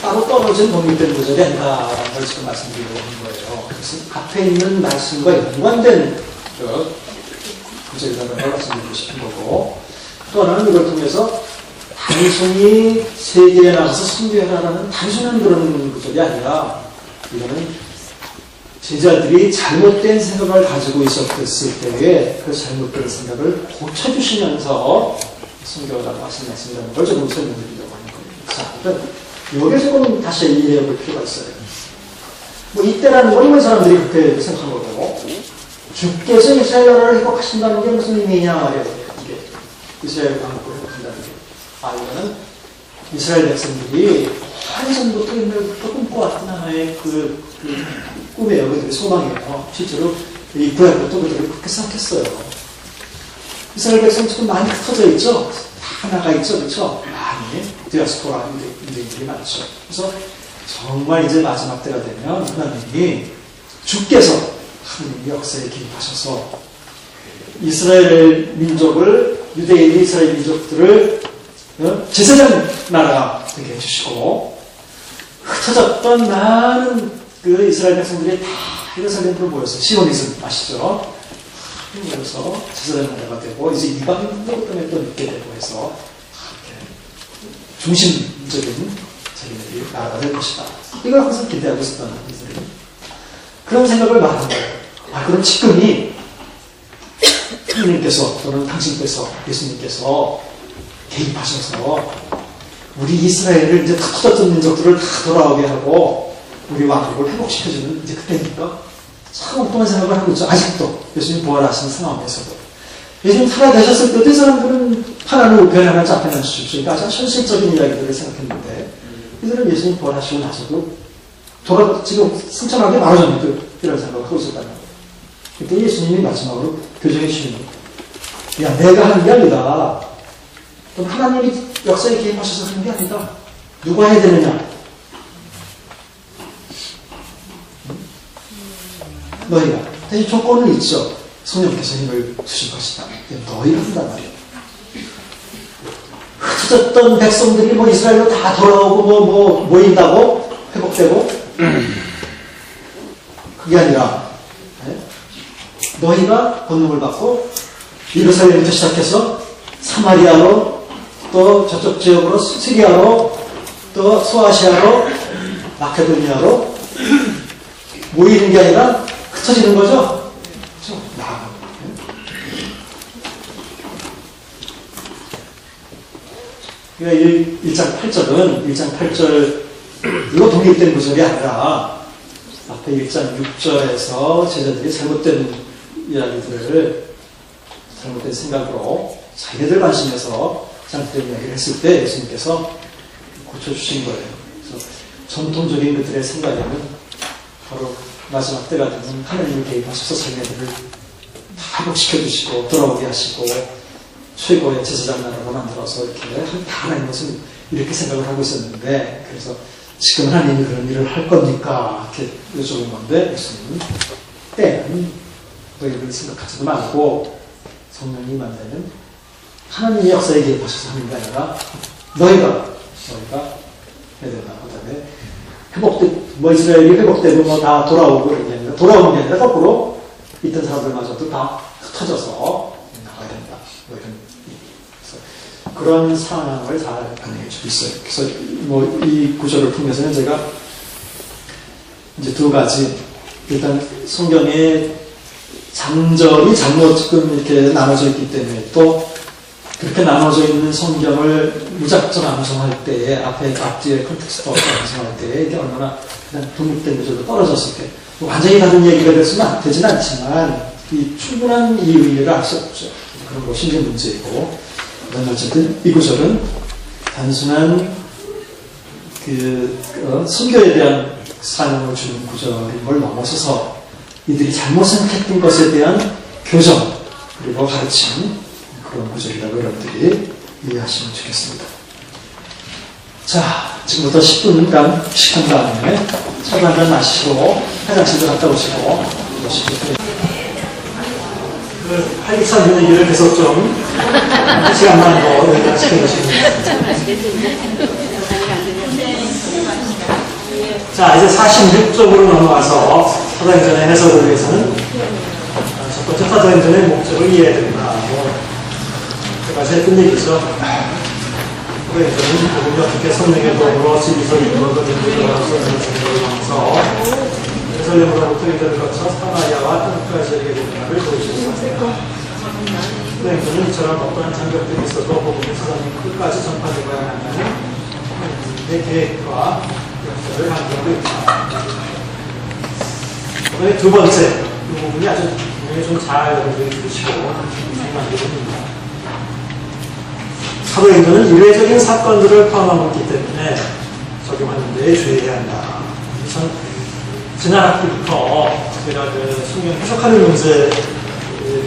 따로 떨어진 독립된 구절이 아니라는 걸 지금 말씀드리려고 하는 거예요. 그래서 앞에 있는 말씀과 연관된 구절이라는 걸 말씀드리고 싶은 거고, 또 하나는 이걸 통해서 단순히 세계에 나가서 선교해라라는 단순한 그런 구절이 아니라 이거는 제자들이 잘못된 생각을 가지고 있었을 때에 그 잘못된 생각을 고쳐주시면서 선교하라고 하신 말씀이라는 걸 조금 설명드리려고 하는 거예요. 자, 일단 여기에 조금 다시 이해해 볼 필요가 있어요. 뭐 이때라는 건 이런 사람들이 그렇게 생각한 거고, 주께서 이스라엘 나라를 회복하신다는 게 무슨 의미냐 말이에요. 이게 이스라엘 왕국을 회복한다는 게. 이거는 이스라엘 백성들이 한전부터 옛날부터 꿈꿔왔던 하나의 그 꿈이에요. 그들의 소망이에요. 실제로 이 구약부터 그들이 그렇게 생각했어요. 이스라엘 백성 지금 많이 흩어져 있죠? 다 나가 있죠? 그렇죠? 많이 디아스포라 인들이 많죠. 그래서 정말 이제 마지막 때가 되면 하나님이 주께서 하나님의 역사에 개입하셔서 이스라엘 민족을 유대인 이스라엘 민족들을 제사장 나라가 되게 해주시고 흩어졌던 많은 그 이스라엘 백성들이 다 예루살렘으로 모여서 시오니즘 아시죠? 모여서 제사장 나라가 되고 이제 이방인들도 또 있게 되고 해서 중심적인 자기들이 나라가 될 것이다. 이걸 항상 기대하고 있었던 이들이 그런 생각을 말한 거예요. 그럼 지금이 하나님께서 또는 당신께서 예수님께서 개입하셔서 우리 이스라엘을 이제 다 터졌던 민족들을 다 돌아오게 하고 우리 왕국을 회복시켜주는 이제 그때니까 참 엉뚱한 생각을 하고 있죠. 아직도 예수님 부활하신 상황에서도 예수님 살아계셨을 때도 이 사람들은 하나님 우편에 하나 잡혀난 주십시오. 그러니까 아주 현실적인 이야기들을 생각했는데 이들은 예수님 부활하시고 나서도 지금 승천하게 많아졌는데 이런 생각을 하고 있었다는 거예요. 그때 예수님이 마지막으로 교정해 주시는 거예요. 야, 내가 하는 게 아니다. 그럼 하나님이 역사에 개입하셔서 하는 게 아니다. 누가 해야 되느냐? 너희가. 대신 조건은 있죠. 성령께서 힘을 주실 것이다. 너희가 한단 말이에요. 흩어졌던 백성들이 뭐 이스라엘로 다 돌아오고 모인다고 회복되고 그게 아니라 너희가 권능을 받고 예루살렘부터 시작해서 사마리아로 또 저쪽 지역으로 시리아로 또 소아시아로 마케도니아로 모이는 게 아니라 흩어지는 거죠. 그렇죠? 그러니까 1장 8절은 독립된 구절이 아니라 앞에 1장 6절에서 제자들이 잘못된 이야기들을 잘못된 생각으로 자기네들 관심에서 잘못된 이야기를 했을 때 예수님께서 고쳐주신 거예요. 그래서 전통적인 그들의 생각에는 바로 마지막 때가 되면 하나님이 개입하셔서 자기네들을 다 회복시켜주시고 돌아오게 하시고 최고의 제사장 나라로 만들어서 이렇게 하나님은 이렇게 생각을 하고 있었는데 그래서 지금 하나님이 그런 일을 할 겁니까? 이렇게 여쭤본 건데 예수님은 때는 너희들 생각하지도 말고 성령이 임한다면 하나님의 역사에 개입하셔서 하는 게 아니라 너희가 해야 된다. 그다음에 이스라엘이 회복되고 다 돌아오고 그런 게 아니라 돌아오는 게 아니라 거꾸로 있던 사람들마저도 다 흩어져서 나가야 된다. 그런 상황을 잘 반영해 주고 있어요. 그래서 이 구절을 통해서는 제가 이제 두 가지 일단 성경의 장절이 잘못 이렇게 나눠져 있기 때문에 또 그렇게 나눠져 있는 성경을 무작정 암송할 때에 앞뒤에 컨텍스트 없이 암송할 때에 이게 얼마나 그냥 독립된 구절로 떨어졌을 때 완전히 다른 얘기가 되진 않지만 이 충분한 이 의미를 알 수 없죠. 그런 것이 이제 문제이고 그다음에 어쨌든 이 구절은 단순한 선교에 대한 사명을 주는 구절인 걸 넘어서서 이들이 잘못 생각했던 것에 대한 교정 그리고 가르침 그런 구절이라고 여러분들이 이해하시면 좋겠습니다. 자, 지금부터 10분간 식한 다음에 차도 한잔 마시고 화장실도 갔다 오시고 활기찬 얘기를 계속 좀 시간만 더 여기다 시켜주시면 자, 이제 46쪽으로 넘어가서 사도행전의 해석을 위해서는 첫 번째 사도행전의 목적을 이해해야 된다. 제가 했던 얘기죠. 사도행전은 복음이 어떻게 성령의 도움으로 지리서 이루어서 예루살렘으로부터 이들을 거쳐 사마리아와 땅까지 이르게 된다를 보여주셨습니다. 사도행전은 이처럼 어떠한 장벽들이 있어도 복음이 세상 끝까지 전파되어야 한다는 하나님의 계획과 역사를 강조하고 있다. 그다음에 두 번째, 이 부분이 아주 좀 잘 여러분들이 들으시고 생각하게 됩니다. 사도행전은 이례적인 사건들을 포함하고 있기 때문에 적용하는 데 주의해야 한다. 지난 학기부터 제가 성경 해석하는 문제에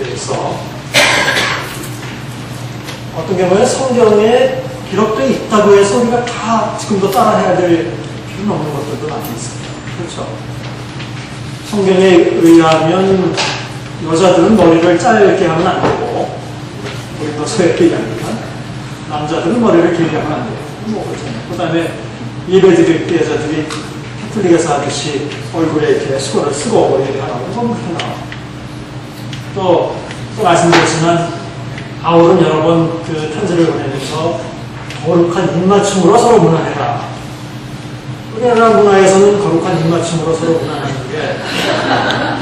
대해서 어떤 경우에는 성경에 기록되어 있다고 해서 우리가 다 지금도 따라해야 될 필요는 없는 것들도 많이 있습니다. 그렇죠? 성경에 의하면 여자들은 머리를 짧게 하면 안 되고 우리 더 소액 얘기하니까 남자들은 머리를 길게 하면 안 돼요. 뭐 그렇잖아요. 그 다음에 예배드릴 때 여자들이 캐톨릭에서 하듯이 얼굴에 이렇게 수건을 쓰고 머리를 하라고 하면 그렇게 나와요. 또 말씀드렸지만 바울은 여러 번 그 편지를 보내면서 거룩한 입맞춤으로 서로 문안해라. 우리나라 문화에서는 거룩한 입맞춤으로 서로 문안하는 게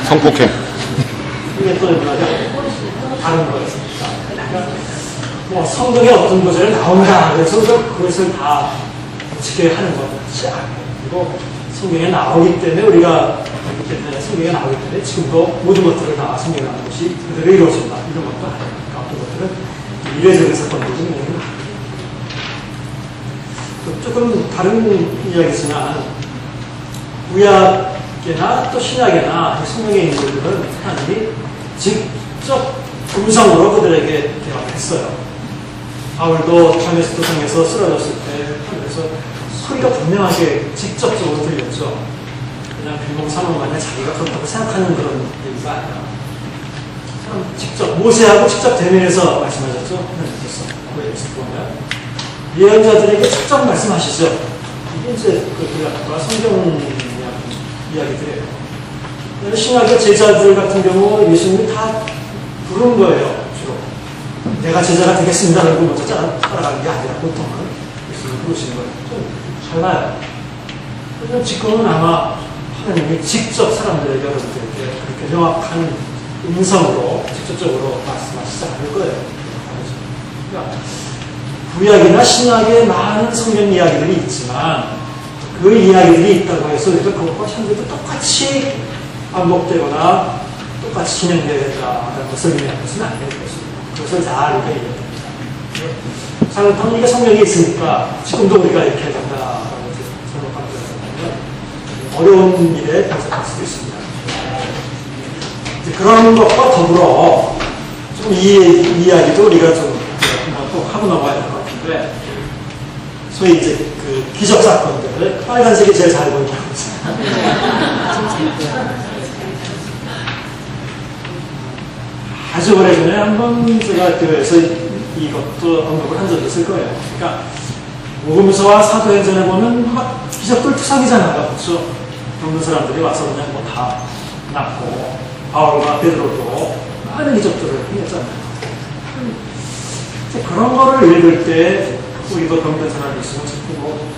성폭행. 이게 또 문화죠. 다른 거였습니다. 그러니까 뭐 성경에 어떤 구절이 나온다 그래서 그것을 다 지켜야 하는 것이 아니고 성경에 나오기 때문에 우리가 성경에 나오기 때문에 지금도 모든 것들을 다 성경에 나오는 것이 그대로 이루어진다 이런 것도 아니니까 어떤 것들은 이례적인 사건들이 있는 조금 다른 이야기지만 구약이나 또 신약이나 성경에 있는 것들은 하나님이 직접 음성으로 그들에게 대화했어요. 바울도 다메스코 성에서 쓰러졌을 때 하늘에서 소리가 분명하게 직접적으로 들렸죠. 그냥 빈공상황만에 자기가 그렇다고 생각하는 그런 얘기가 아니라 직접 모세하고 직접 대면해서 말씀하셨죠. 하나님께서 구약에서 보면 예언자들에게 직접 말씀하시죠. 이게 이제 그 구약과 성경 이야기들이에요. 신학의 제자들 같은 경우 예수님이 다 부른 거예요. 주로 내가 제자가 되겠습니다라고 먼저 따라가는 게 아니라 보통은 예수님이 부르시는 거예요. 좀 달라요. 그러면 지금은 아마 하나님이 직접 사람들에게 여러분들에게 그렇게 명확한 음성으로 직접적으로 말씀하시지 않을 거예요. 그러니까 구약이나 신약에 많은 성경 이야기들이 있지만 그 이야기들이 있다고 해서 우리가 그것과 현재도 똑같이 반복되거나 똑같이 진행되어야 된다는 것을 의미하는 것은 아닌 것입니다. 그것을 잘 우리가 이해해야 됩니다. 잘못하면 이게 성경에 있으니까 지금도 우리가 이렇게 해야 된다라고 생각하면 어려운 일에 발생할 수도 있습니다. 그런 것과 더불어 좀 이 이야기도 우리가 좀 꼭 하고 넘어가야 될 것 같은데 소위 이제 그 기적 사건들 빨간색이 제일 잘 보이고 아주 오래전에 한번 제가 교회에서 이것도 언급을 한 적이 있을 거예요. 그러니까 복음서와 사도행전에 보면 막 기적들 투성이잖아요. 그렇죠? 그런 사람들이 와서 그냥 뭐 다 낫고 바울과 베드로도 많은 기적들을 했잖아요. 그런 거를 읽을 때 우리도 병든 사람이 있으면 뭐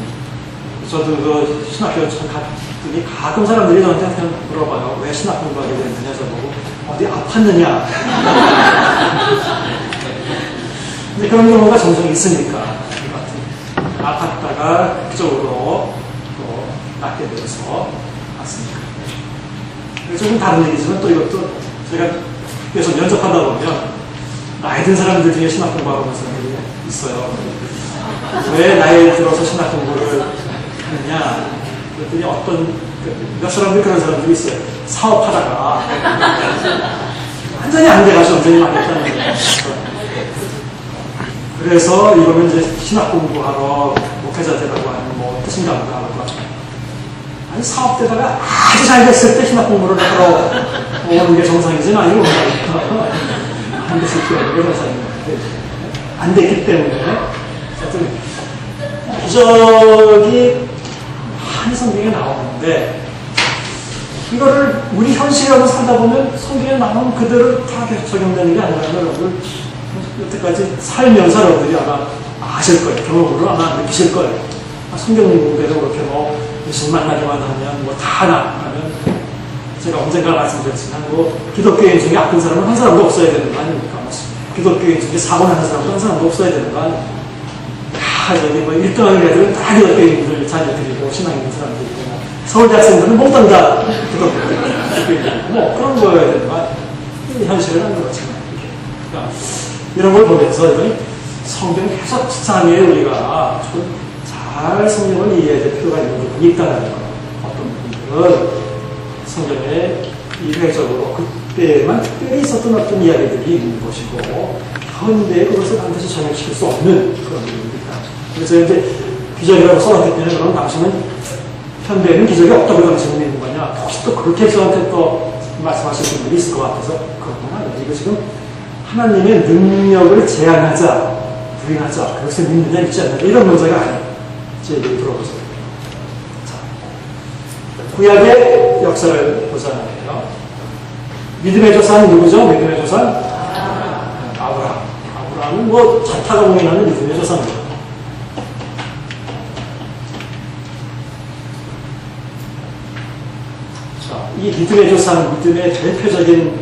저도 그 신학교 갔더니 가끔 사람들이 저한테 그냥 물어봐요. 왜 신학 공부하게 됐느냐 저보고 어디 아팠느냐. 근데 그런 경우가 종종 있으니까 아팠다가 그쪽으로 또 낫게 되어서 왔습니다. 조금 다른 얘기지만 또 이것도 제가 계속 면접하다 보면 나이 든 사람들 중에 신학 공부하고 있는 사람들이 있어요. 왜 나이 들어서 신학 공부를 하느냐? 그랬더니 몇 사람들이 그런 사람들이 있어요. 사업하다가 완전히 안 돼가지고 완전히 망했다는 거예요. 그래서 이거는 이제 신학 공부하러 목회자 되라고 하는 뭐 뜻인가 하고 아니 사업되다가 아주 잘 됐을 때 신학 공부를 하러 오는 게 정상이지는 아니고 안 됐을 때 오는 게 정상인데 안 됐기 때문에 어쨌든 기적이 많이 성경에 나오는데 이거를 우리 현실에서 살다 보면 성경에 나오는 그대로 다 적용되는 게 아니라 여러분 여태까지 살면서 여러분들이 아마 아실 거예요. 경험으로 아마 느끼실 거예요. 성경 공부에도 그렇게 뭐 예수님 만나기만 하면 뭐 다 나면 제가 언젠가 말씀드렸지만 뭐 기독교인 중에 아픈 사람은 한 사람도 없어야 되는 거 아닙니까? 기독교인 중에 사고 나는 사람도 한 사람도 없어야 되는 거 아닙니까? 저기 뭐 1등하는 애들은 다 기독교인들 자녀들이고 신앙 있는 사람들이고 뭐 서울대학생들은 몽땅 다 기독교인들이고 뭐 그런 거여야 되는 거 아닙니까? 현실은 안 그렇잖아요. 그러니까 이런 걸 보면서 성경 계속 상에 우리가 잘 성경을 이해해야 될 필요가 있는 부분이 있다는 거. 어떤 부분들은 성경에 이례적으로 그때만 특별히 있었던 어떤 이야기들이 있는 것이고 현대에 그것을 반드시 전염시킬 수 없는 그런 부분입니다. 그래서 이제 기적이라고 써놨기 때문에 그럼 당신은 현대에는 기적이 없다고 당신은 믿는 거냐? 혹시 또 그렇게 저한테 또 말씀하실 분들이 있을 것 같아서 그런 건 아니에요. 이거 지금 하나님의 능력을 제한하자, 부인하자, 그것을 믿느냐, 믿지 않느냐, 이런 문제가 아니에요. 제 얘기를 들어보세요. 자, 구약의 역사를 보자면, 믿음의 조상 누구죠? 믿음의 조상? 아브라함. 아브라함은 뭐, 자타가 공인하는 믿음의 조상입니다. 자, 이 믿음의 조상, 믿음의 대표적인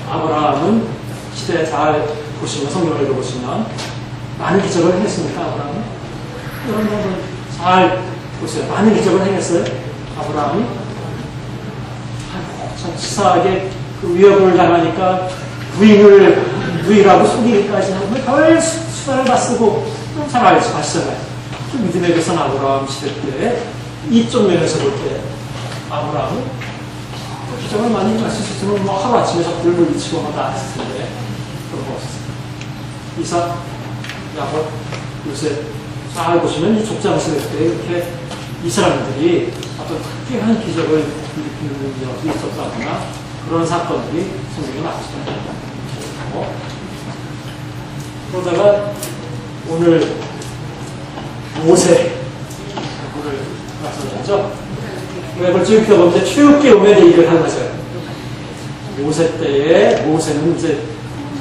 아브라함은 시대에 잘 보시면, 성경을 읽어보시면 많은 기적을 행했습니까, 아브라함은? 여러분 잘 보세요. 많은 기적을 행했어요, 아브라함이? 참 치사하게 그 위협을 당하니까 부인하고 속이기까지 하고 별 수단을 다 쓰고 잘 아시잖아요. 그 믿음의 교선 아브라함 시대 때 이쪽 면에서 볼 때 아브라함은 기적을 많이 할수 있으면 뭐 하루아침에 적들을 물리치고 다 했을 텐데 그런 거 없었어요. 이삭, 야곱, 요셉 잘 보시면 이 족장 시대 때 이렇게 이 사람들이 어떤 특별한 기적을 일으키는 능력이 있었다거나 그런 사건들이 성경에 나왔습니다. 그러다가 오늘 모세 오늘 말씀하셨죠? 그걸 쭉 펴보면 출애굽기 오면 얘기를 하는 거죠. 모세 때에 모세는 이제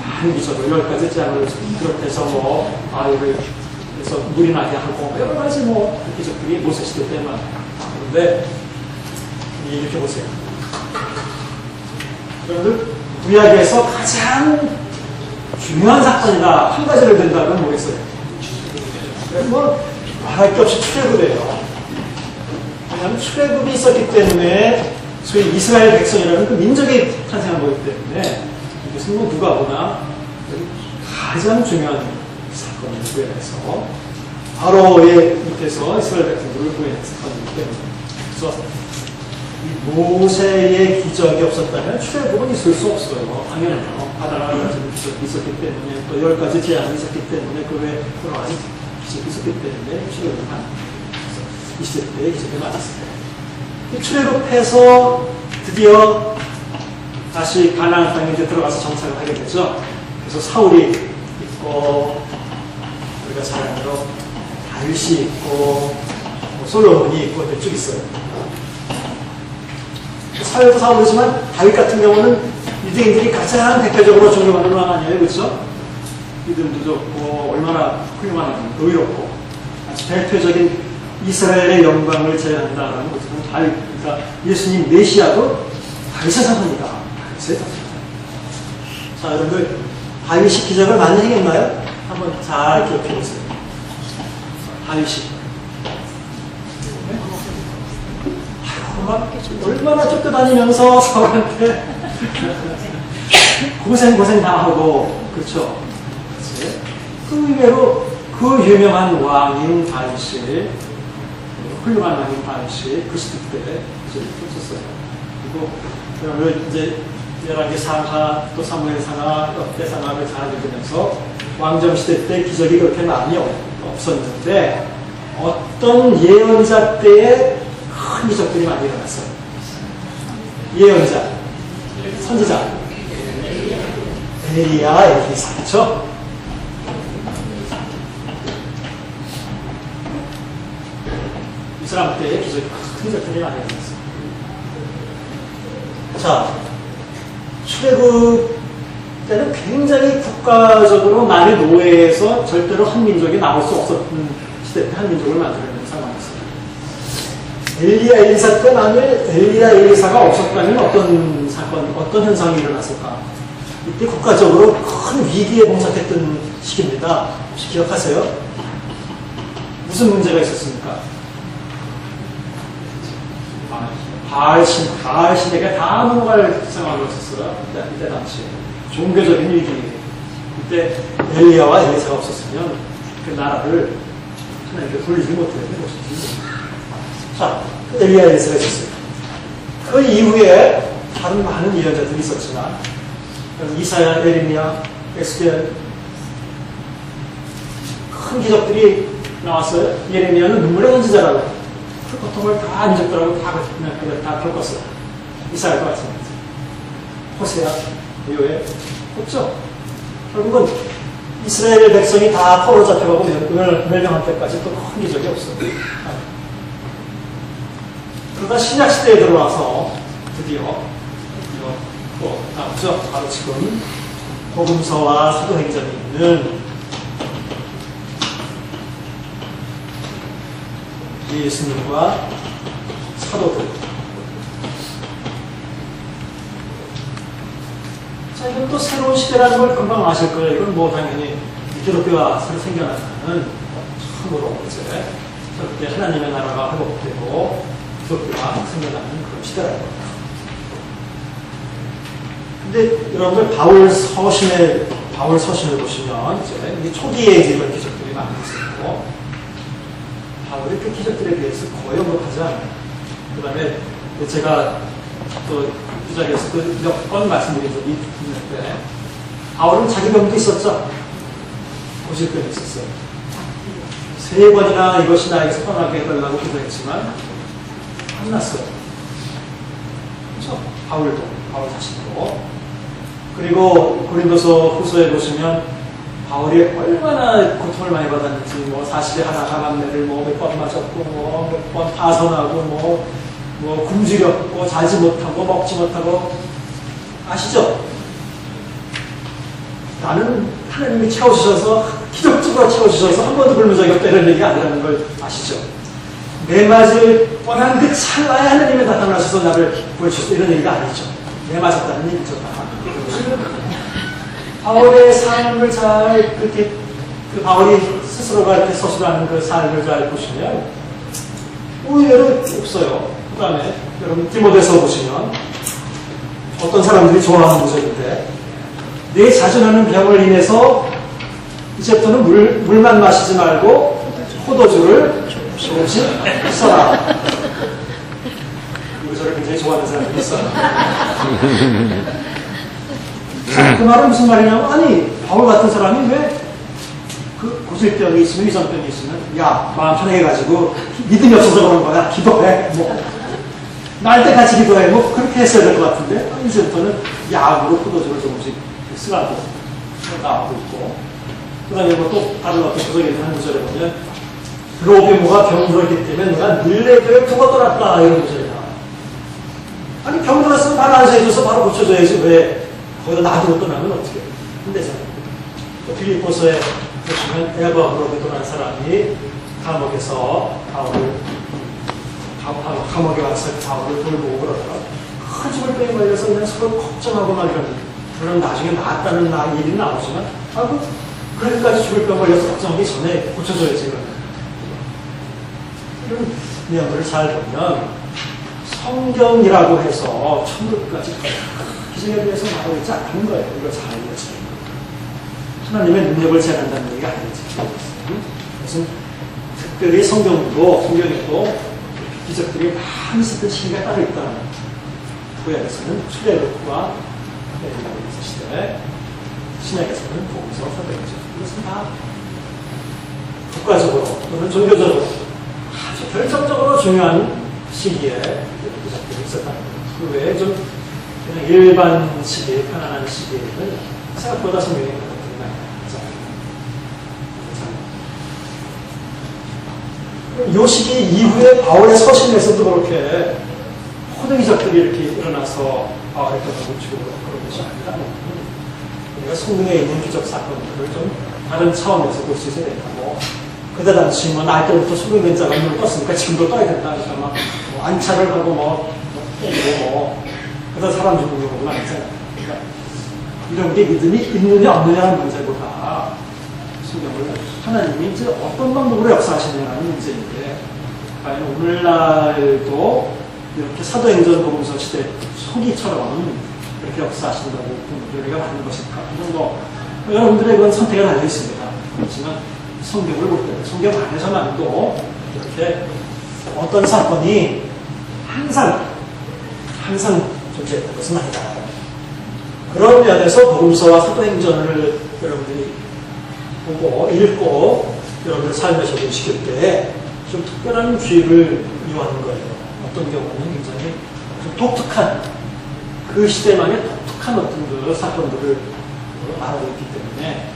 많은 기적을 10가지 짱을 비롯해서 뭐 아이를 그래서 물이 나게 하고 여러 가지 뭐 기적들이 모세 시대 때만 그런데 이렇게 보세요. 여러분들 구약에서 가장 중요한 사건이다 한 가지를 든다면 뭐겠어요? 뭐 말할 게 없이 출애굽이에요. 왜냐하면 출애굽이 있었기 때문에 소위 이스라엘 백성이라는 그 민족이 탄생한 거기 때문에 이것은 뭐 누가 보나 가장 중요한 사건을 구해내서 바로의 밑에서 이스라엘 백성들을 구해낸 사건이기 때문에 그래서 이 모세의 기적이 없었다면 출애굽은 있을 수 없어요. 당연하죠. 바다가 가진 기적이 있었기 때문에 또 10가지 재앙이 있었기 때문에 그 외에 여러 가지 기적이 있었기 때문에 출애굽은 이 시대 때의 기적이 맞았어요. 출애굽해서 드디어 다시 가나안 땅에 이제 들어가서 정착을 하게 되죠. 그래서 사울이 있고 우리가 잘 아는 대로 다윗이 있고 솔로몬이 있고 쭉 있어요. 사울도 사울이지만 다윗 같은 경우는 유대인들이 가장 대표적으로 존경하는 왕 아니에요, 그렇죠? 믿음도 좋고 얼마나 훌륭한 노이롭고 아주 대표적인 이스라엘의 영광을 제한한다는 것은 다윗, 그러니까 예수님 메시아도 다윗의 사건이다. 다윗의 사건. 자, 여러분들 다윗이 기적을 많이 행했나요? 한번 잘 기억해 보세요. 다윗이 얼마나 쫓겨다니면서 사울한테 고생 다 하고 그렇죠? 그 의외로 그 유명한 왕인 다윗이 훌륭한 왕인 다윗이 그 시대 때 있었어요. 그리고 그러면 이제 열왕기 상하 또 사무엘 상하 역대 상하를 잘 읽으면서 왕정 시대 때 기적이 그렇게 많이 없었는데 어떤 예언자 때에 큰 기적들이 많이 일어났어요. 예언자, 선지자, 엘리야, 엘리사, 그렇죠? 이 사람 때에 기적이 큰 기적들이 많이 일어났어요. 자, 출애굽 때는 굉장히 국가적으로 나의 노예에서 절대로 한 민족이 나올 수 없었던 시대 때 한 민족을 만들어내는 상황이었어요. 엘리야 엘리사 때 만일 엘리야 엘리사가 없었다면 어떤 사건, 어떤 현상이 일어났을까? 이때 국가적으로 큰 위기에 봉착했던 시기입니다. 혹시 기억하세요? 무슨 문제가 있었습니까? 바알 신에게 다 넘어갈 상황이 있었어요. 이때 당시에. 종교적인 위기. 그때 엘리야와 엘리사가 없었으면 그 나라를 하나님께 돌리지 못했는 것이지. 자, 엘리야 엘리사가 있었어요. 그 이후에 다른 많은 예언자들이 있었지만 이사야, 에레미야, 에스겔 큰 기적들이 나왔어요. 예레미야는 눈물의 선지자라고 그 고통을 다 민족들하고 다 겪었어요. 이사야도 마찬가지. 호세아, 요엘, 없죠? 결국은 이스라엘 백성이 다 포로 잡혀가고 멸망할 때까지 또 큰 기적이 없어요. 그러다 신약시대에 들어와서 드디어 또 나오죠. 바로 지금 복음서와 사도행전이 있는 예수님과 사도들. 자, 이건 또 새로운 시대라는 걸 금방 아실 거예요. 이건 뭐 당연히 기독교가 새로 생겨나는 처음으로 이제 저렇게 하나님의 나라가 회복되고 기독교가 생겨나는 그런 시대라는 겁니다. 근데 여러분들 바울 서신을 보시면 이제 이게 초기에 이제 이런 기적들이 많이 있었고 바울이 그 기적들에 대해서 거의 언급하지 않아요. 그 다음에 제가 또 이 자리에서 몇 번 말씀드린 적이 있는데 바울은 자기 병도 있었죠. 고질병이 있었어요. 3번이나 이것이 나에게서 떠나게 해달라고 기도했지만 안 났어요. 그렇죠? 바울 자신도. 그리고 고린도서 후서에 보시면 바울이 얼마나 고통을 많이 받았는지 뭐 40에 하나 감암내를 뭐 몇 번 맞았고 뭐 몇 번 파선하고 뭐 굶주렸고 자지 못하고 먹지 못하고 아시죠? 나는 하나님이 채워주셔서 기적적으로 채워주셔서 한 번도 굶은 적이 없다 이런 얘기가 아니라는 걸 아시죠? 내 맞을 뻔한 그 찰나에 하나님이 나타나셔서 나를 구해주셔서 이런 얘기가 아니죠. 내 맞았다는 얘기죠. 바울의 삶을 잘 그렇게 그 바울이 스스로가 이렇게 서술하는 그 삶을 잘 보시면 의외로 없어요. 그 다음에 여러분 디모데서 보시면 어떤 사람들이 좋아하는 구절인데 내 자주나는 병을 인해서 이제부터는 물만 마시지 말고 포도주를 조금씩 써라. 이 구절을 굉장히 좋아하는 사람들이 있어요. 그 말은 무슨 말이냐면 아니 바울 같은 사람이 왜 그 고질병이 있으면 위선병이 있으면 야 마음 편해가지고 믿음이 없어서 그런 거야 기도해 뭐 날 때 같이 기도해 뭐 그렇게 했어야 될 것 같은데 이제부터는 약으로 포도주를 조금씩 쓰라고 나오고 있고 그 다음에 또 다른 어떤 구절이 하는 구절에 보면 로베모가 병들었기 때문에 내가 늘레교에 두고 떠났다 이런 구절이다. 아니 병들었으면 바로 안수해줘서 바로 고쳐줘야지 왜 거기다 놔두고 떠나면 어떻게 해. 근데잖아요. 빌립보서에 보시면 에바브로에 떠난 사람이 감옥에서 감옥에 와서 바울을 돌보고 그러다가 큰 죽을병에 걸려서 그냥 서로 걱정하고 막 그런 나중에 나았다는 일이 나오지만 그렇게까지 죽을병 걸려서 걱정하기 전에 고쳐줘야지 이런 내용들을 잘 보면 성경이라고 해서 천국까지 기적에 대해서 말하고 있지 않는 거예요. 이거 잘 이해하시는 거예요. 하나님의 능력을 제한한다는 얘기가 아니지. 그래서 특별히 성경에도 기적들이 많이 있었던 시기가 따로 있다는 구약에서는 출애굽과 레위기 시대, 신약에서는 복음서 사도행전. 이것은 다 국가적으로 또는 종교적으로 아주 결정적으로 중요한 시기에 기적들이 있었다는 거예요. 그 외에 좀 그냥 일반 시기에 편안한 시기에는 생각보다 성경에 기적들이 많이 나왔잖아요. 이 시기 이후에 바울의 서신에서도 그렇게 모든 기적들이 이렇게 일어나서 바울의 뼈가 묻히고 그런 것이 아니라 우리가 성경에 있는 기적 사건들을 좀 다른 차원에서 볼 수 있어야 된다고. 그때 당시 날 때부터 소경된 자가 눈을 떴으니까 지금도 떠야 된다. 그러니까 뭐 안차를 하고 때리고 그러다 사람 죽는 거는 아니잖아요. 그러니까 이런 게 믿음이 있느냐 없느냐는 문제보다 성경을 하나님이 이제 어떤 방법으로 역사하시느냐는 문제인데 과연 오늘날도 이렇게 사도행전 복음서 시대 초기처럼 이렇게 역사하신다고 우리가 받는 것일까? 여러분들의 그건 선택에 달려 있습니다. 그렇지만 성경을 볼 때, 성경 안에서만도 이렇게 어떤 사건이 항상 존재했던 것은 아니다. 그런 면에서 복음서와 사도행전을 여러분들이 보고 읽고 여러분들 삶에 적용시킬 때 좀 특별한 주의를 요하는 거예요. 어떤 경우는 굉장히 좀 독특한 그 시대만의 독특한 어떤 그 사건들을 말하고 있기 때문에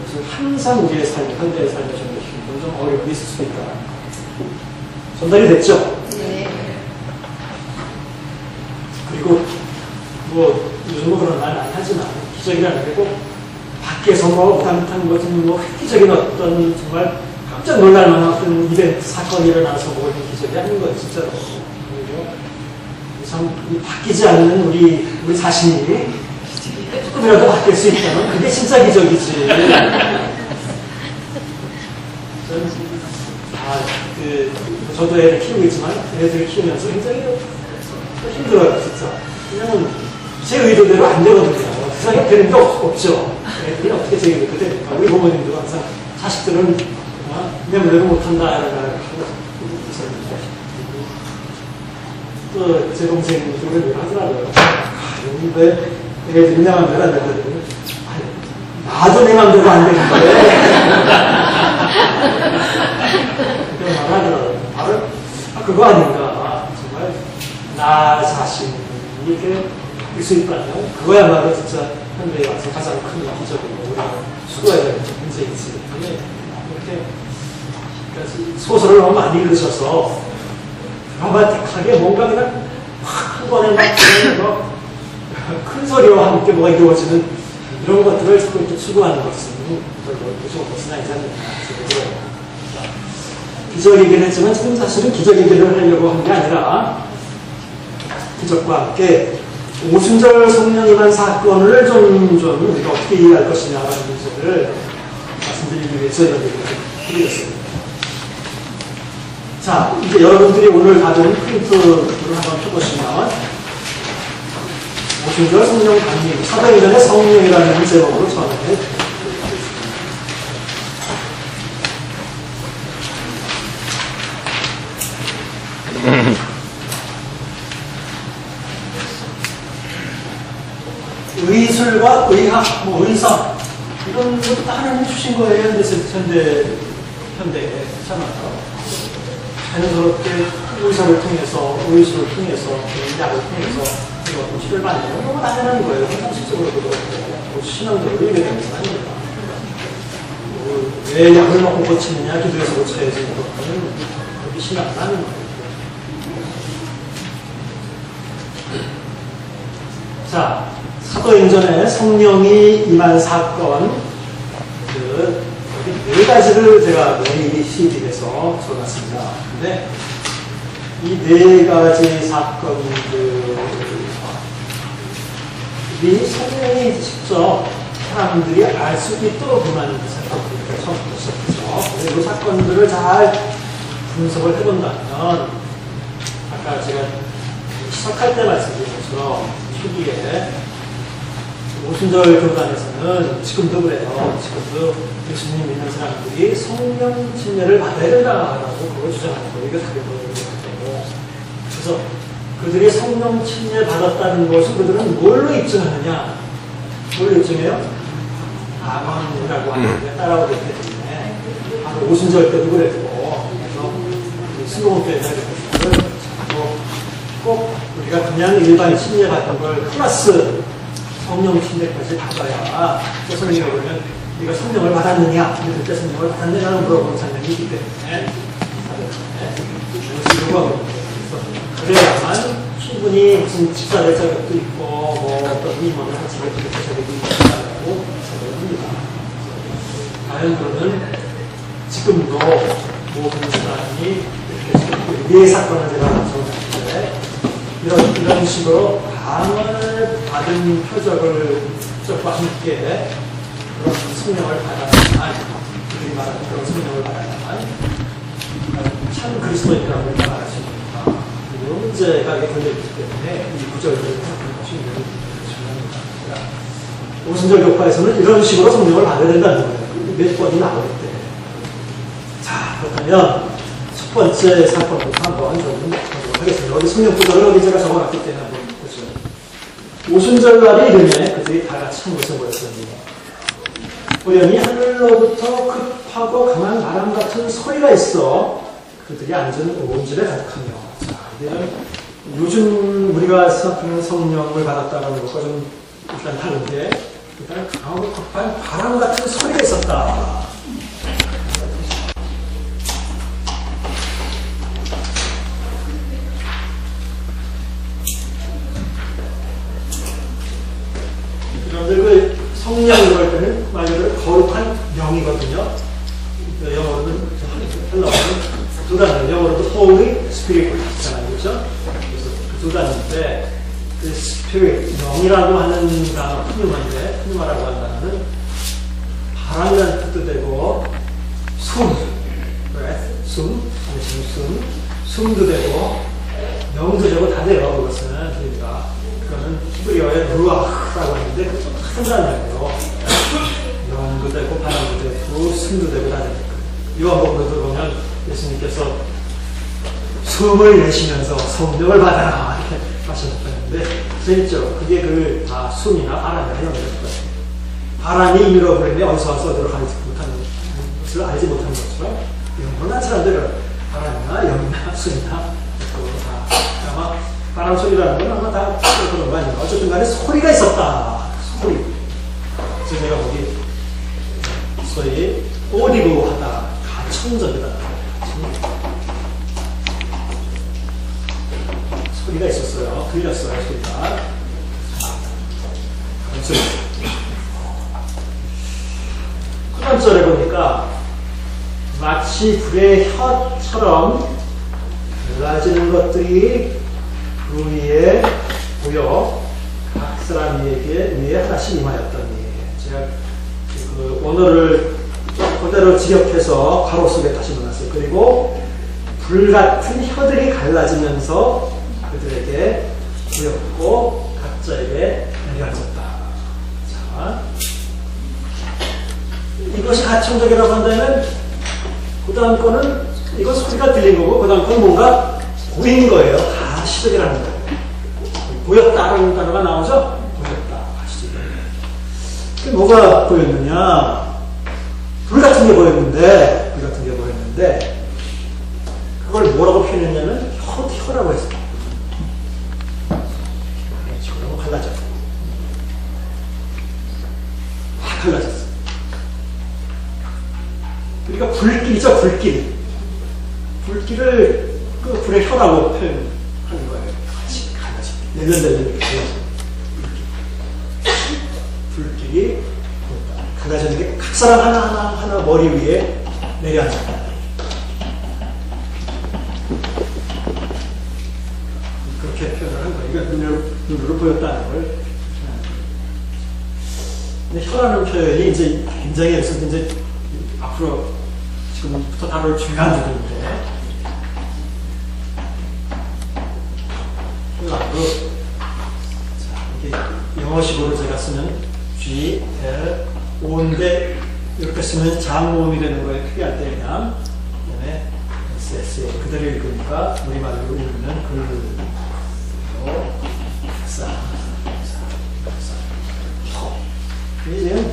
이것을 항상 우리의 삶, 현대의 삶에 적용시키는 건 좀 어려움이 있을 수 있다. 전달이 됐죠? 네. 그리고 요즘은 그런 말 많이 하지만 기적이라는 게 꼭 밖에서 우당탕 것은 획기적인 어떤 정말 깜짝 놀랄 만한 어떤 이벤트 사건이 일어나서 이런 기적이 아닌 거예요, 진짜로. 그리고 참 바뀌지 않는 우리 자신이 조금이라도 바뀔 수 있다면 그게 진짜 기적이지. 저도 애를 키우고 있지만 애들을 키우면서 굉장히 힘들어요, 진짜. 왜냐면 제 의도대로 안 되거든요. 세상에 되는 게 없죠. 애들이 어떻게 제 의도대로 됩니까? 우리 부모님도 항상 자식들은 내 말대로 못한다 이런 말 하고 또 제 동생이 그걸 하더라고요. 근데 애들이 내 맘대로 안 되거든요. 나도 내 맘대로 안 되는데 말하더라고요. 그거 아닌가. 정말 나 자신이 이렇게 될 수 있다면 그거야말로 진짜 현대에 와서 가장 큰 기적이고 우리가 수고해야 되는 문제이지. 이렇게 소설을 너무 많이 읽으셔서 드라마틱하게 뭔가 그냥 한 번에 막 큰 소리와 함께 뭐가 이루어지는 이런 것들을 자꾸 이렇게 추구하는 것은 별로 좋은 것은 아니지 않느냐. 기적이긴 했지만 지금 사실은 기적 얘기를 하려고 한 게 아니라 기적과 함께 오순절 성령 임한 사건을 좀 우리가 어떻게 이해할 것이냐라는 문제를 말씀드리기 위해서 이런 얘기를 드리겠습니다. 자, 이제 여러분들이 오늘 받은 프린트를 한번 펴보시면 오순절 성령 강림, 사도행전의 성령이라는 제목으로 처음에 의술과 의학, 의사 이런 것도 다 하나님 주신 거예요. 현대에 그렇잖아요. 자연스럽게 의사를 통해서, 의술을 통해서, 약을 통해서 어떤 치료를 받는 건 너무 당연한 거예요. 상식적으로도 그렇고 신앙적으로 이게 되는 건 아닙니다. 왜 약을 먹고 고치느냐, 기도해서 고쳐야지 그것은 그렇게 신앙은 아닌 거예요. 자, 사도행전에 성령이 임한 사건, 여기 네 가지를 제가 ABCD에서 적었습니다. 근데 이 네 가지 사건들이 성령이 직접 사람들이 알 수 있도록 임하는 사건들을 처음부터 시작해서 그리고 사건들을 잘 분석을 해본다면 아까 제가 시작할 때 말씀드린 것처럼 초기에 오순절 교단에서는 지금도 그래요. 지금도 예수님 믿는 사람들이 성령 침례를 받아야 된다라고 그걸 주장하는 거예요. 이게 다른 거예요. 그래서 그들이 성령 침례 받았다는 것을 그들은 뭘로 입증하느냐? 뭘로 입증해요? 암언이라고 하는데 따라오기 때문에 바로 오순절 때도 그랬고 그래서 신동교회나 이런 것들을 꼭 우리가 그냥 일반 침례 받은 걸 플러스 성령 침례까지 받아야 성령이 그러면 네가 성령을 받았느냐? 믿을 때 성령을 받았느냐는 물어보는 장면이 있기 때문에 그래야만 충분히 무슨 집사될 자격도 있고 어떤 임원을 할 자격도 있고 자격이 있다고 생각을 합니다. 다행으로는 지금도 모든 사람이 네 사건을 제가 적었는데 이런 식으로 강을 받은 표적과 함께 그런 성령을 받아야만 그들이 말하는 그런 성령을 받아야만 참 그리스도인이라고 말할 수 있습니다. 그리고 문제가 걸려있기 때문에 이 구절을 생각하는 것이 중요합니다. 오순절 교파에서는 이런 식으로 성령을 받아야 된다는 거예요. 몇 번이 나오기 때문에. 자, 그렇다면 첫 번째 사건부터 한번 좀 보도록 하겠습니다. 어디 성령 구절을 어디 제가 적어놨기 때문에 한번 보죠. 오순절날이 이르매 그들이 다 같이 한 곳에 모였습니다. 우연히 하늘로부터 급하고 강한 바람 같은 소리가 있어 그들이 앉은 온 집에 가득하며. 자, 이제는 요즘 우리가 생각하는 성령을 받았다는 것과 좀 일단 다른데 일단 강하고 급한 바람 같은 소리가 있었다. 여러분들 그 성령이라고 할 때는 말 그대로 거룩한 영이거든요. 영어로는 헬라어는 두 단어예요. 영어로도 Holy Spirit 있잖아요, 그렇죠? 그래서 그 두 단어인데 그 spirit, 영이라고 하는 단어, 푸뉴마인데, 푸뉴마라고 하는 단어는 바람이라는 뜻도 되고, 숨도 되고, 영도 되고 다 돼요. 그것은 그러니까 그거는 히브리어의 루아흐라고 하는데 그좀 한단어예요. 영도 되고 바람도 되고 숨도 되고 다 되니까. 요한복음에도 보면 예수님께서 숨을 내쉬면서 성령을 받아라 이렇게 하셨는데 재밌죠. 그게 그 다 숨이나 바람이나 이런 거예요. 바람이 임의로 부르는데 어디서 와서 어디로 가지 못하는 것을 알지 못하는 것처럼 영원한 사람들은 바람이나 영이나 숨이나 그거 다 아마 바람 소리라는 건 아마 다 그런 거 아니에요. 어쨌든 간에 소리가 있었다. 소리. 그래서 제가 거기 소위 오디고 하다. 가천적이다. 소리가 있었어요. 들렸어요. 소리가. 소리. 그 다음 절에 보니까 마치 불의 혀처럼 갈라지는 것들이 그 위에 보여 각 사람 위에 하나씩 임하였더니 제가 그 언어를 그대로 직역해서 가로 속에 다시 넣어놨어요. 그리고 불같은 혀들이 갈라지면서 그들에게 보였고 각자에게 내려앉았다. 자, 이것이 가천적이라고 한다면 그 다음 거는 이건 소리가 들린 거고 그 다음 건 뭔가 보인 거예요. 가시적이라는 거예요. 보였다라는 단어가 나오죠? 보였다. 가시적이라는 거예요. 그게 뭐가 보였느냐? 불 같은 게 보였는데 그걸 뭐라고 표현했냐면 혀라고 했어요. 혀라고 갈라졌어. 확 갈라졌어. 그러니까 불길이죠, 불길. 불길을 그 불의 혀라고 표현하는 거예요. 같이 갈라지고. 내면 이렇게 불길이 갈라지는 게 각 사람 하나 머리 위에 내려앉았다. 그렇게 표현을 한 거예요. 그러니까 눈으로 보였다는 걸. 근데 혀라는 표현이 이제 굉장히 이제 앞으로 지금부터 다룰 중요한 부분인데, 앞으로 이게 영어식으로 제가 쓰면 G, L, O인데 이렇게 쓰면 장모음이 되는 거에 크게 할 때 그냥 그다음에 S, 그대로 읽으니까 우리말로 읽으면 이제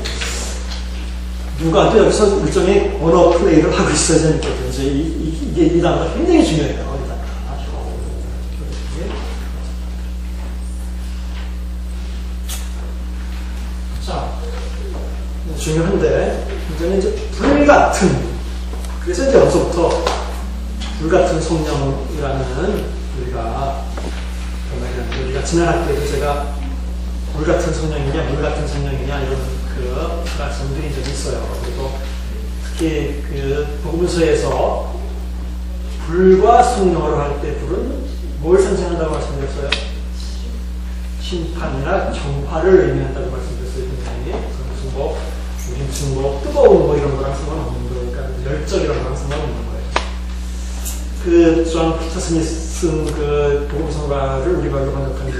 누가 또 여기서 일종의 언어 플레이를 하고 있어야 되니까 이제 이 단어가 굉장히 중요해요. 자, 중요한데 이제는 이제 불같은, 그래서 이제 여기서부터 불같은 성령이라는 우리가 지난 학기에도 제가 불같은 성령이냐 물같은 성령이냐 이런 그 말씀들이 좀 있어요. 그리고 특히 그 복음서에서 불과 성령으로 할 때 불은 뭘 상징한다고 말씀드렸어요? 심판이나 정화를 의미한다고 말씀드렸어요. 무슨 뜨거운 뭐 이런 거랑 상관없는 거니까 열정이랑 상관없는 거예요. 그 존 피터슨이 쓴 그 복음성가를 우리 말로 번역한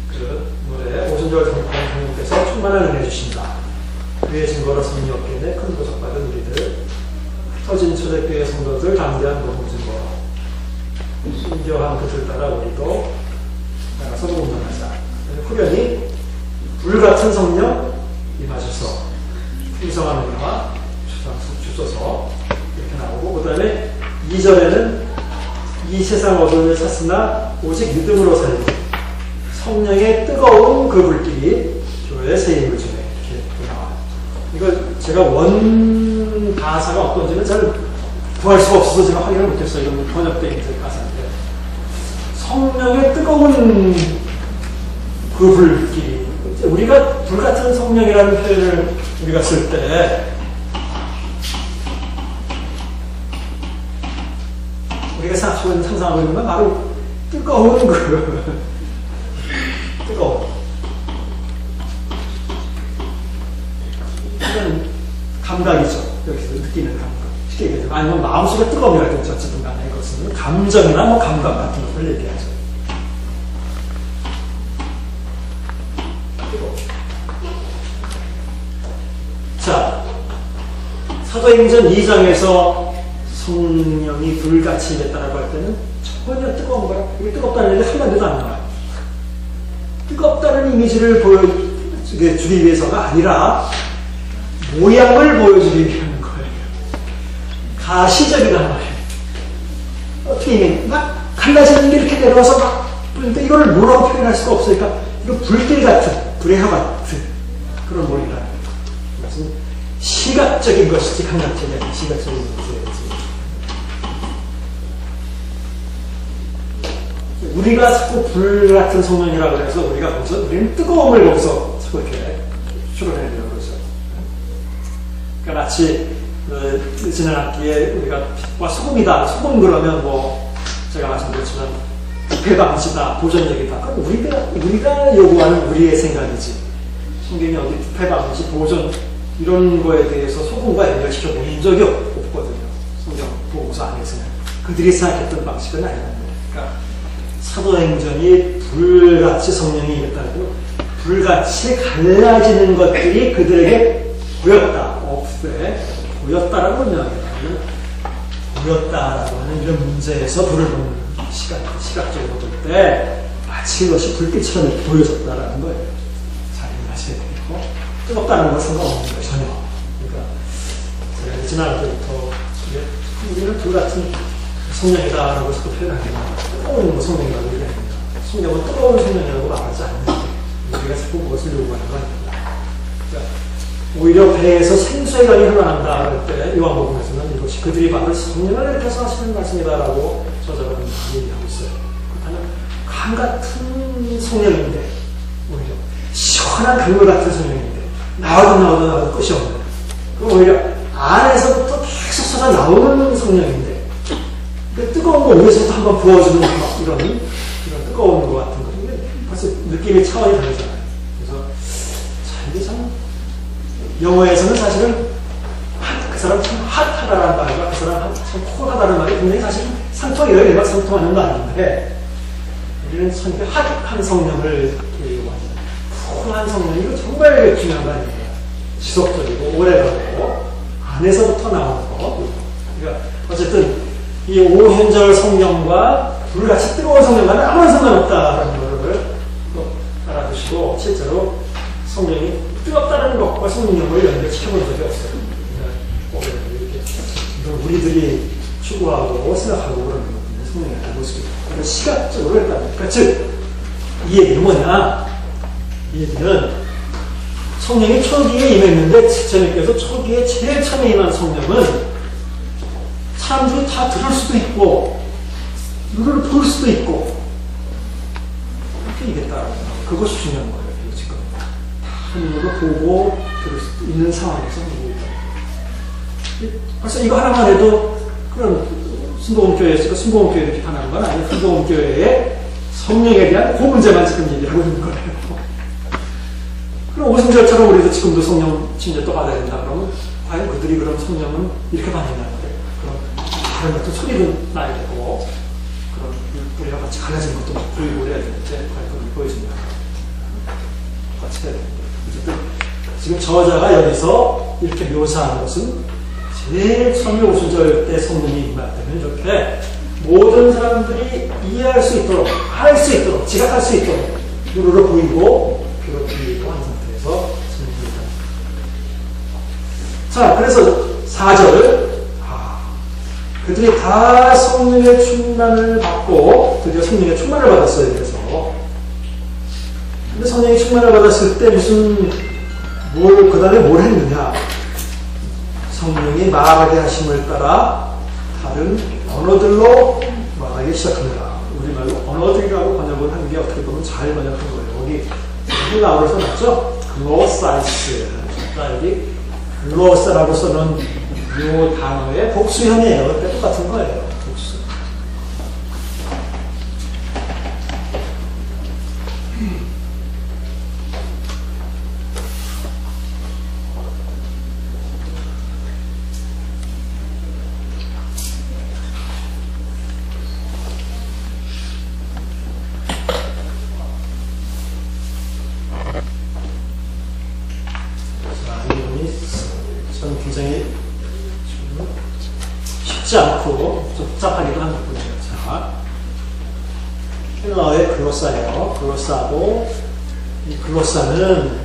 그 노래 오순절 성령께서 충만한 은혜 주신다. 그의 증거로 성이 없겠네 큰 도적받은 우리들 흩어진 초대교회 성도들 담대한 복음 증거 순교한 그들 따라 우리도 나가서 복음 전하자. 후련히 불같은 성령 임하셔서 풍성한 은혜와 주소서 이렇게 나오고, 그 다음에 2절에는 이 세상 어둠을 찼으나 오직 믿음으로 살고 성령의 뜨거운 그 불길이 교회의 새 힘을 주네 이렇게 나와요. 이거 제가 원 가사가 어떤지는 잘 구할 수가 없어서 제가 확인을 못했어요. 이건 번역된 가사인데 성령의 뜨거운 그 불길이, 우리가 불같은 성령이라는 표현을 우리가 쓸 때 우리가 상상하고 있는 건 바로 뜨거운 감각이죠. 여기서 느끼는 감각. 쉽게 얘기해서 아니면 마음속에 뜨거움이라든지 어쨌든 간에 이것은 감정이나 뭐 감각 같은 것을 얘기하죠. 자, 사도행전 2장에서 성령이 불같이 임했다라고 할 때는 전혀 뜨거운 거라. 이게 뜨겁다는 얘기 한마디도 안 나와요. 뜨겁다는 이미지를 보여주기 위해서가 아니라 모양을 보여주기 위한 거예요. 가시적이란 말이에요. 어떻게 막 갈라지는 게 이렇게 내려와서 막 그런데 이걸 뭐라고 표현할 수가 없으니까 이거 불길 같은 불의 화 같은 그런 모양이라는 거예요. 그것은 시각적인 것이지 감각적이 아닌 시각적인 것이지. 우리가 자꾸 불 같은 성령이라고 해서 우리가 거기서 우리는 뜨거움을 거기서 자꾸 이렇게 추론해내려고 그러죠. 그러니까 마치 지난 학기에 우리가 빛과 소금이다. 소금 그러면 뭐 제가 말씀드렸지만 부패 방지다, 보존력이다. 그건 우리가 요구하는 우리의 생각이지. 성경이 어디 부패 방지, 보존 이런 거에 대해서 소금과 연결시켜 본 적이 없거든요. 성경 보고서 안에서는 그들이 생각했던 방식은 아니라는 거예요. 그러니까 사도행전이 불같이 성령이 임했다고 불같이 갈라지는 것들이 그들에게 보였다. 보였다라고 명하겠다면 보였다라고 하는 이런 문제에서 불을 보는 시각적으로 볼 때 마치 이것이 불빛처럼 보여졌다라는 거예요. 잘 이해하셔야 되고 뜨겁다는 것은 상관없는 거예요. 전혀. 그러니까 제가 지난 때부터 우리는 불같은 성령이다라고 해서 표현하기는 뜨거운 성령이라고 얘기합니다. 성령은 뜨거운 성령이라고 말하지 않는데 우리가 자꾸 그것을 요구하는 거 아닙니다. 그러니까 오히려 배에서 생수의 강이 흘러난다 할 때 요한복음에서는 이것이 그들이 받을 성령을 일으켜서 하시는 말씀이다라고 저자가 얘기하고 있어요. 그렇다면 강 같은 성령인데 오히려 시원한 강물 같은 성령인데 나와도 끝이 없는 그럼 오히려 안에서부터 계속 쏟아 나오는 성령인데 그 뜨거운 거 위에서부터 한번 부어주는 이런 뜨거운 거 같은 거 벌써 느낌의 차원이 다르잖아요. 그래서 이게 참 영어에서는 사실은 그 사람 참 핫하다라는 말과 그 사람 참 콜하다는 말이 굉장히 사실 상통이에요. 내가 상통하는 거 아닌데 우리는 참 핫한 성령을 요구합니다. 콜한 성령 이거 정말 중요한 거 아닙니까? 지속적이고 오래가고 안에서부터 나오는 거. 그러니까 어쨌든 이 오현절 성령과 불같이 뜨거운 성령과는 아무런 상관없다라는 것을 알아두시고 실제로 성령이 뜨겁다는 것과 성령을 연결시켜본 적이 없어요. 이렇게 우리들이 추구하고 생각하고 그러는 것들은 성령의 모습이에요. 그걸 시각적으로 했다는 거예요. 그러니까 즉, 이 얘기는 뭐냐? 이 얘기는 성령이 초기에 임했는데 제자님께서 초기에 제일 처음에 임한 성령은 사람들이 다 들을 수도 있고 눈으로 볼 수도 있고 이렇게 얘기했다는 거예요. 그것이 중요한 거예요. 지금 눈으로 보고 들을 수 있는 상황에서 벌써 이거 하나만 해도 그런 순복음교회에서 순복음교회를 비판하는 건 아니에요. 순복음교회의 성령에 대한 그 문제만 지금 얘기하고 있는 거예요. 그럼 오순절처럼 우리도 지금도 성령 침례 또 받아야 된다 그러면 과연 그들이 그럼 성령은 이렇게 받는다는 거예요. 그럼 다른 같은 소리도 나야 되고 그런 우리가 같이 갈라진 것도 보이고 그래야 되는데 과연 그걸 보여준다. 같이 해야 되는데 어쨌든 지금 저자가 여기서 이렇게 묘사하는 것은 제일 처음에 오순절 때 성령이 임했다면 이렇게 모든 사람들이 이해할 수 있도록 알 수 있도록 지각할 수 있도록 눈으로 보이고 귀로 들리고 한 상태에서 성령이 자 그래서 4절 그들이 다 성령의 충만을 받고 드디어 성령의 충만을 받았어요. 그래서 근데 성령의 충만을 받았을 때 그 다음에 뭘 했느냐 성령이 말하게 하심을 따라 다른 언어들로 말하기 시작합니다. 우리말로 언어들이라고 번역을 한 게 어떻게 보면 잘 번역한 거예요. 여기 헬라어로 써놨죠? 글로사이스 여기 글로사라고 써놓은 이 단어의 복수형이에요. 그때 똑같은 거예요. 복수. 쉽지 않고 좀 복잡하기도 한 부분이에요. 자, 헬러의 글로사예요. 글로사고 이 글로사는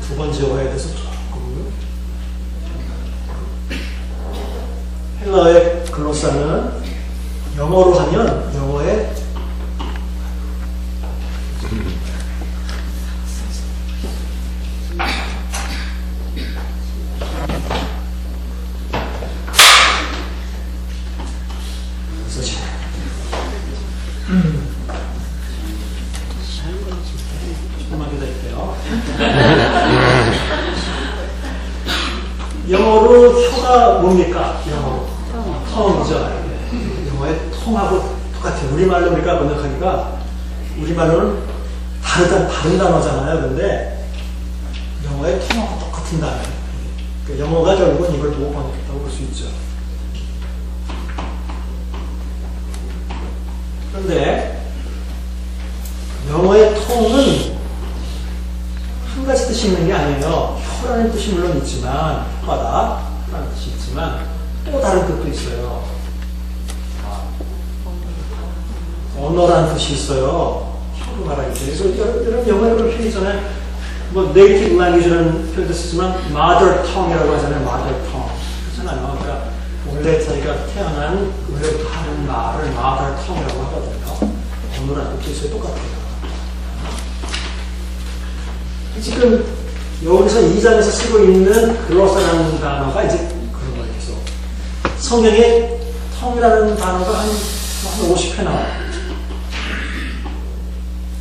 두 번 지어봐야 돼서 조금 헬러의 글로사는 영어로 하면 영어의 조금만 기다릴게요. 영어로 혀가 뭡니까? 영어로 텅이죠. 영어의 통하고 똑같아요. 우리말로 우리가 번역하기가 우리말로는 다른 단어잖아요. 근데 영어의 통하고 똑같은 단어. 그러니까 영어가 결국은 이걸 보고 번역했다고 볼 수 있죠. 그런데 영어의 통은 한 가지 뜻이 있는 게 아니에요. 혀라는 뜻이 물론 있지만, 혀다 라는 뜻이 있지만 또 다른 뜻도 있어요. 언어라는 뜻이 있어요. 혀로 말하기 때문에. 그래서 여러분 영어에 그런 표현 있잖아요. 뭐 네이티브 랭귀지라는 표현도 쓰지만 mother tongue이라고 하잖아요. mother tongue. 그렇잖아요. 그러니까 원래 자기가 태어난 의외로 다른 말을 mother tongue이라고 하거든요. 언어라는 뜻이 똑같아요. 지금 여기서 2장에서 쓰고 있는 글로사라는 단어가 이제 그런 거예요. 계속. 성경에 텅이라는 단어가 한 50회 나와요.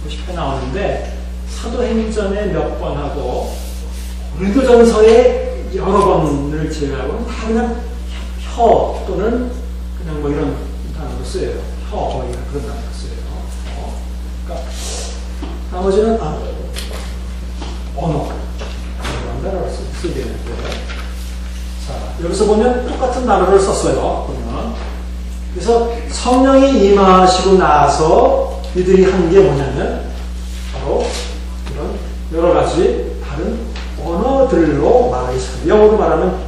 50회 나오는데 사도행전에 몇 번 하고 고린도전서에 여러 번을 제외하고 다 그냥 혀 또는 그냥 뭐 이런 단어로 쓰여요. 혀 뭐 이런 그런 단어로 쓰여요. 그러니까 나머지는 언어 이런 단어를 쓰게 되는데 자 여기서 보면 똑같은 단어를 썼어요. 보면 그래서 성령이 임하시고 나서 이들이 한 게 뭐냐면 바로 이런 여러 가지 다른 언어들로 말하기 시작합니다. 영어로 말하면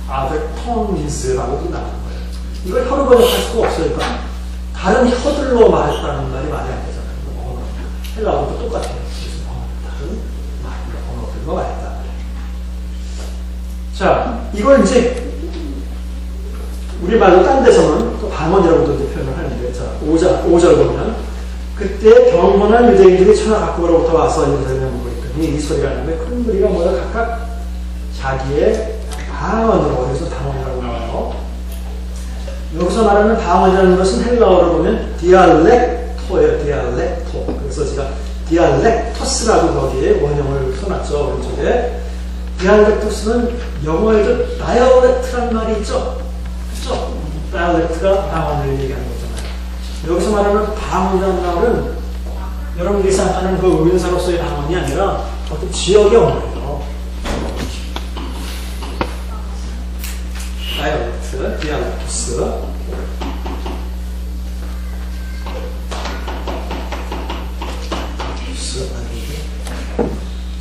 other tongues라고도 나오는 거예요. 이걸 혀로 번역할 수가 없어요. 그러니까 다른 혀들로 말했다는 말이 말이 안 되잖아요. 언어. 헬라어도 똑같아요. 그래서 다른 언어들로 말했다. 자, 이걸 이제 우리말로 딴 데서는 또 방언이라고도 이제 표현을 하는데, 자, 5절 보면, 그때 경건한 유대인들이 천하 각국으로부터 와서 예루살렘에 묵고 있더니 이 소리가 나는데 큰 무리가 모여 각각 자기의 방언으로, 그래서 방언이라고 나와요. 여기서 말하는 방언이라는 것은 헬라어로 보면 디알렉토예요, 디알렉토. 그래서 제가 디알렉토스라고 거기에 원형을 써놨죠, 왼쪽에. 디알렉토스는 영어에도 다이얼렉트란 말이 있죠. 그렇죠? 다이얼렉트가 방언을 얘기하는 거잖아요. 여기서 말하는 방언이라는 말은 여러분들이 생각하는 그 의문사로서의 방언이 아니라 어떤 지역의 언어예요. 다이얼렉트, 디알렉토스.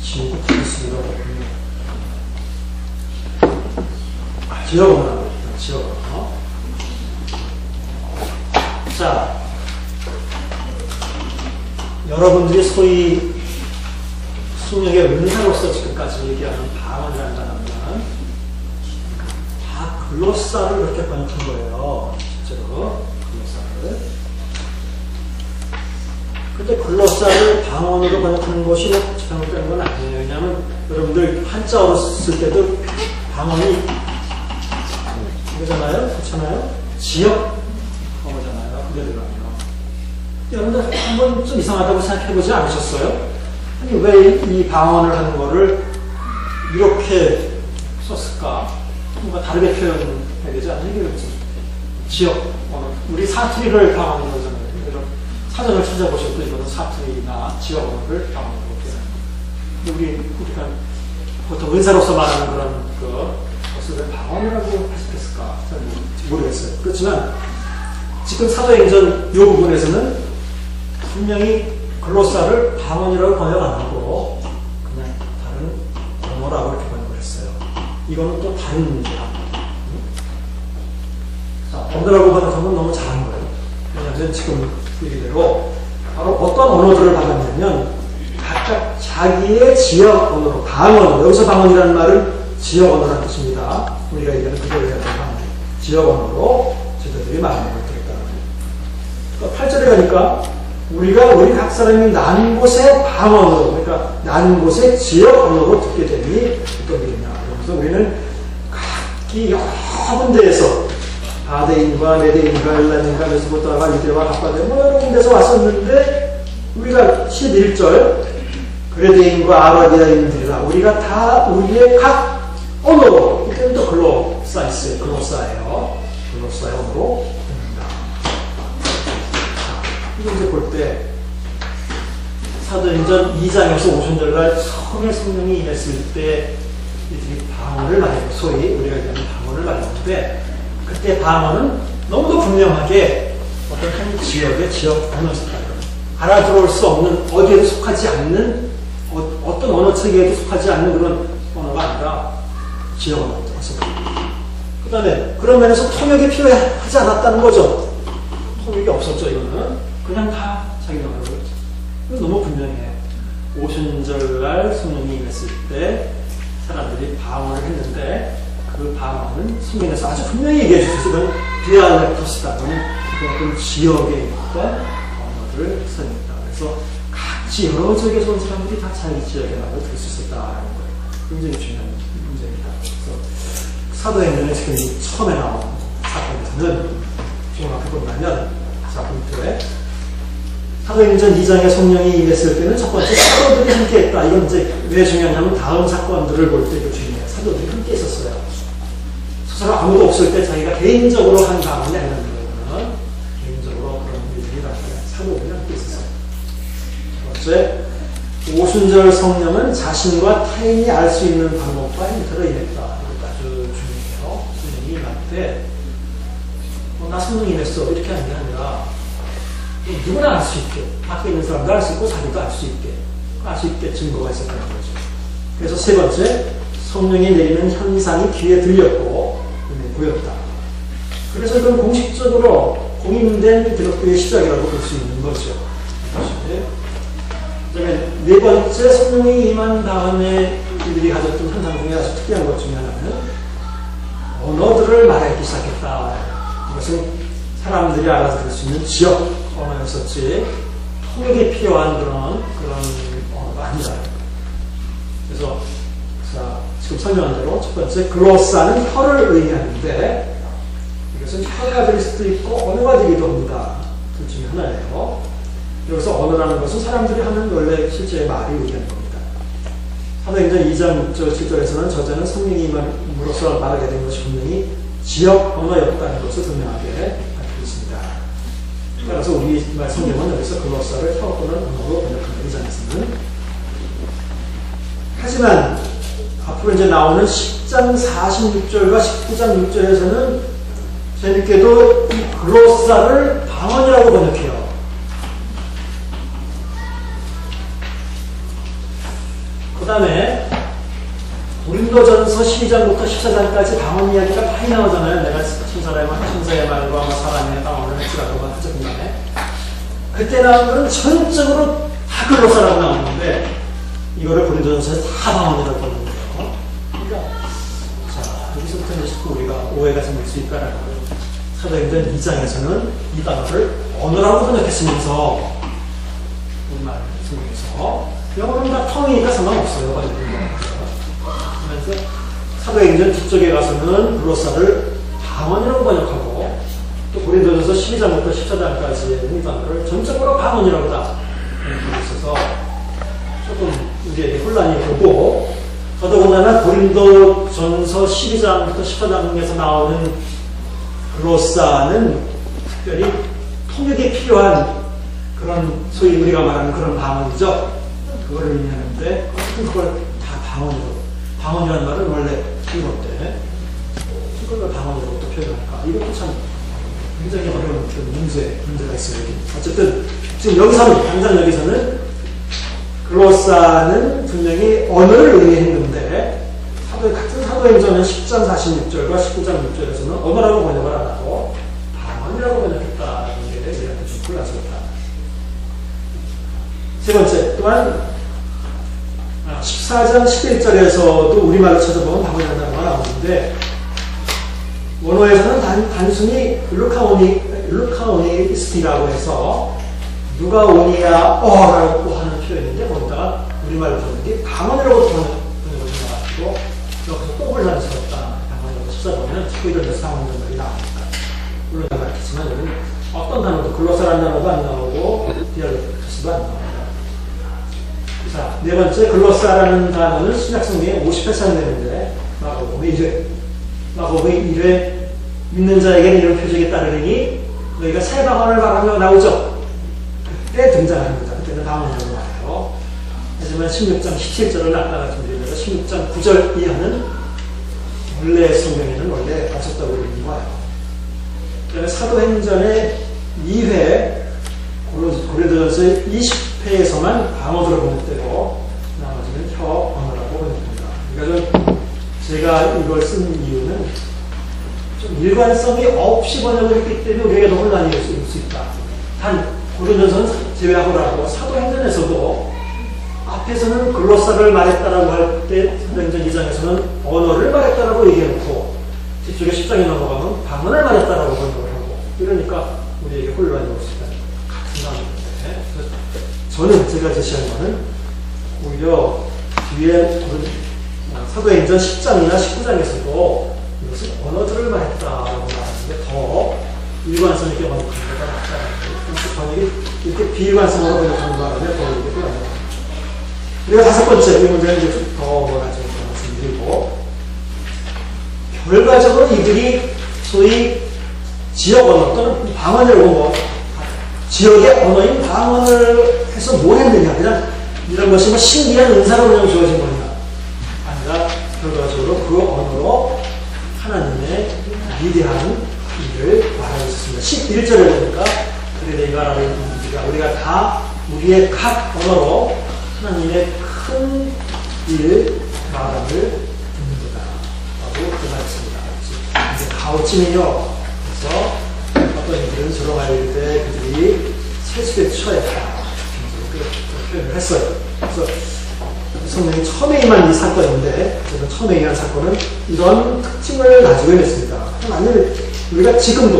지역을 다르스가 없군요. 지역 언어라고 지역 언어. 자, 여러분들이 소위 수명의 은사로서 지금까지 얘기하는 방언이라는 단어는 다 글로사를 이렇게 번역한 거예요. 실제로 글로사를. 근데 글로사를 방언으로 번역하는 것이 잘못되는 건 아니에요. 왜냐하면 여러분들 한자어로 쓸 때도 방언이 이거잖아요? 그렇잖아요? 지역 언어잖아요. 그대로 가면. 여러분들 한번 좀 이상하다고 생각해보지 않으셨어요? 아니, 왜 이 방언을 하는 거를 이렇게 썼을까? 뭔가 다르게 표현해야 되지 않나요? 지역 언어. 우리 사투리를 방언으로 하잖아요. 사전을 찾아보셔도 이거는 사투리나 지역 언어를 방언으로 표현합니다. 우리가 보통 은사로서 말하는 그런 것을 왜 방언이라고 해석했을까? 잘 모르겠어요. 그렇지만 지금 사도행전 이 부분에서는 분명히 글로사를 방언이라고 번역 안 하고 그냥 다른 언어라고 이렇게 번역을 했어요. 이거는 또 다른 문제야. 자, 언어라고 번역하면 너무 잘한 거예요. 왜냐하면 지금 얘기대로 바로 어떤 언어들을 받았냐면 각각 자기의 지역 언어로, 방언, 여기서 방언이라는 말은 지역 언어라는 뜻입니다. 우리가 얘기하는 그대로 해야 되는 지역 언어로 저들이 말하는 걸 들었다. 8절에 가니까 우리 각 사람이 난 곳의 방언으로, 그러니까 난 곳의 지역 언어로 듣게 되니 어떤 일이냐. 그래서 우리는 각기 여러 군데에서 아데인과 메데인과 엘란인과 메소포타미아, 유대와 갑바데 뭐 여러 군데서 왔었는데 우리가 11절 그레데인과 아라비아인들이라 우리가 다 우리의 각 언어로, 이때는 또 글로사이스예요. 글로사의 언어로 듣는다. 이거 이제 볼 때 사도행전 2장에서 오순절날 처음에 성령이 임했을 때 이들이 방언을 말해요. 소위 우리가 얘기하는 방언을 말하는데 그때 방언은 너무도 분명하게 어떤 한 지역의 지역 언어였다. 알아들어올 수 없는, 어디에도 속하지 않는, 어떤 언어 체계에도 속하지 않는 그런 언어가 아니라 지역 언어였다. 그 다음에 그런 면에서 통역이 필요하지 않았다는 거죠. 통역이 없었죠. 이거는 그냥 다 자기 언어로 그랬죠. 너무 분명해요. 오순절날 성령이 임했을 때 사람들이 방언을 했는데 그 방언은 성경에서 아주 분명히 얘기해 주셔서 그건 디알렉토스다. 그건 어떤 지역에 있던 언어를 쓰니까. 그래서 각지 여러 지역에서 온 사람들이 다 자기 지역의 말을 들을 수 있었다는 거예요. 굉장히 중요한 문제입니다. 그래서 사도행전에 지금 처음에 나온 사건에서는 지금 앞에 보면 자, 포인트에 사도행전 2장에 성령이 임했을 때는 첫 번째 사도들이 함께 했다. 이건 이제 왜 중요하냐면 다음 사건들을 볼 때 중요해요. 사도들이 함께 있었어요. 스스로 아무도 없을 때 자기가 개인적으로 한 방언이 아니라는 거예요. 개인적으로 그런 일들이 나타나요. 사도들이 함께 있었어요. 첫 번째, 오순절 성령은 자신과 타인이 알 수 있는 방법과 형태로 임했다. 이것도 아주 중요해요. 성령이 임할 때 나 성령이 임했어. 이렇게 하는 게 아니라 누구나 알 수 있게, 밖에 있는 사람도 알 수 있고 자기도 알 수 있게, 알 수 있게 증거가 있었다는 거죠. 그래서 세 번째, 성령이 내리는 현상이 귀에 들렸고 눈에 보였다. 그래서 이건 공식적으로 공인된 기독교의 시작이라고 볼 수 있는 거죠. 그다음에 네 번째, 성령이 임한 다음에 이들이 가졌던 현상 중에 아주 특이한 것 중에 하나는 언어들을 말하기 시작했다. 이것은 사람들이 알아들을 수 있는 지역 언어였었지 통역이 필요한 그런 언어가 아니다. 그래서 자, 지금 설명한 대로 첫 번째 글로사는 혀를 의미하는데 이것은 혀가 될 수도 있고 언어가 되기도 합니다. 둘 중에 하나예요. 여기서 언어라는 것은 사람들이 하는 원래 실제의 말이 의미하는 겁니다. 사도행전 2장 6절 7절에서는 저자는 성령이 임함으로써 말하게 된 것이 분명히 지역 언어였다는 것을 분명하게 밝히고 있습니다. 따라서 우리 성경은 여기서 글로사를 혀 또는 언어로 번역합니다. 이 장에서는. 하지만 앞으로 이제 나오는 10장 46절과 19장 6절에서는 재밌게도 이 글로사를 방언이라고 번역해요. 그 다음에 고린도전서 12장부터 14장까지 방언 이야기가 많이 나오잖아요. 내가 천사의 말과 사람의 방언을 했지라고 하죠. 그때 나온 건 전적으로 다 글로사라고 나오는데 이거를 고린도전서에 다 방언이라고 하는 거예요. 그러니까 자, 여기서부터 이제 자꾸 우리가 오해가 생길 수 있다라는 거예요. 사도행전 2장에서는 이 단어를 언어라고 번역했으면서 우리말 성경에서 영어는 다 텅이니까 상관없어요. 그래서 사도행전 뒤쪽에 가서는 글로사를 방언이라고 번역하고 또 고린도전서 12장부터 14장까지의 이 단어를 전적으로 방언이라고 다 번역하고 있어서 조금 우리에게 혼란이 오고 더더군다나 고린도전서 12장부터 14장에서 나오는 글로사는 특별히 통역이 필요한 그런 소위 우리가 말하는 그런 방언이죠. 그걸 의미하는데 그걸 다 방언으로, 방언이라는 말은 원래 이건데 이걸 방언으로 어떻게 표현할까? 이것도 참 굉장히 어려운 문제가 있어요. 어쨌든 지금 여기서는, 당장 여기서는 글로사는 분명히 언어를 의미했는데 사도행전은 10장 46절과 19장 6절에서는 언어라고 번역을 안 하고 방언이라고 번역했다는 게 우리한테 좀 곤란스럽다. 세 번째, 또한 14장 11절에서도 우리말로 찾아보면 방언이라는 단어가 나오는데 원어에서는 단순히 루카오니스티라고 해서 누가 오니야 어라고 하는 표현인데 거기다가 우리말로 보는 게 방언이라고 번역을 해가지고 여기서 또 혼란스럽다. 방언이라고 찾아보면 자꾸 이런 데서 방언이라는 말이 나옵니다. 물론 제가 말했지만 여기는 어떤 단어도 글로사라는 단어도 안 나오고 디알렉트스도 안 나옵니다. 자, 네 번째 글로사라는 단어는 신약성경에 50회 사용되는데 마가복음 1회 믿는 자에게는 이런 표적이 따르니 너희가 새 방언을 말하며 나오죠. 그때 등장합니다. 그때는 방언이라고 말해요. 하지만 16장 17절을 아까 말씀드린 대로 16장 9절 이하는 원래 성경에는 원래 없었다고 그러는 거예요. 그다음에 사도행전의 2회 고린도전서 20회에서만 방언으로 번역되고 나머지는 혀 언어라고 번역됩니다. 그러니까 제가 이걸 쓴 이유는 좀 일관성이 없이 번역을 했기 때문에 우리에게 더 혼란이 올 수 있다. 단 고린도전서는 제외하고라도 사도행전에서도 앞에서는 글로사를 말했다라고 할 때 사도행전 2장에서는 언어를 말했다라고 얘기해놓고 뒤쪽에 10장에 넘어가면 방언을 말했다라고 번역을 하고 이러니까 우리에게 혼란이 올 수 있다. 같은 단어인데 저는 제가 제시한 거는 오히려 뒤에 사도행전 10장이나 19장에서도 이것은 언어들을 말했다라고 말하는 게 더 일관성 있게 번역하는 것보다 낫다. 번역이 이렇게 비일관성으로 번역하는 바람에 더 이게 필요합니다. 그리고 다섯 번째, 이 문제는 이제 더 뭐라 좀 말씀드리고, 결과적으로 이들이 소위 지역 언어 또는 방언이라고 지역의 언어인 방언을 해서 뭘 했느냐. 그냥 이런 것이 뭐 신기한 은사로 그냥 주어진 거냐. 아니라 결과적으로 그 언어로 하나님의 위대한 일을 말하고 있었습니다. 11절에 보니까 그래 내가 라는 우리가 다 우리의 각 언어로 하나님의 큰 일 말함을 듣는 거다 라고 말했습니다. 이제 가오치면요. 그래서 어떤 이들은 조롱할 때 그들이 세습에 처했다. 그렇게 표현을 했어요. 그래서 성령이 처음에 임한 이 사건인데, 저는 처음에 임한 사건은 이런 특징을 가지고 있습니다. 만약에 우리가 지금도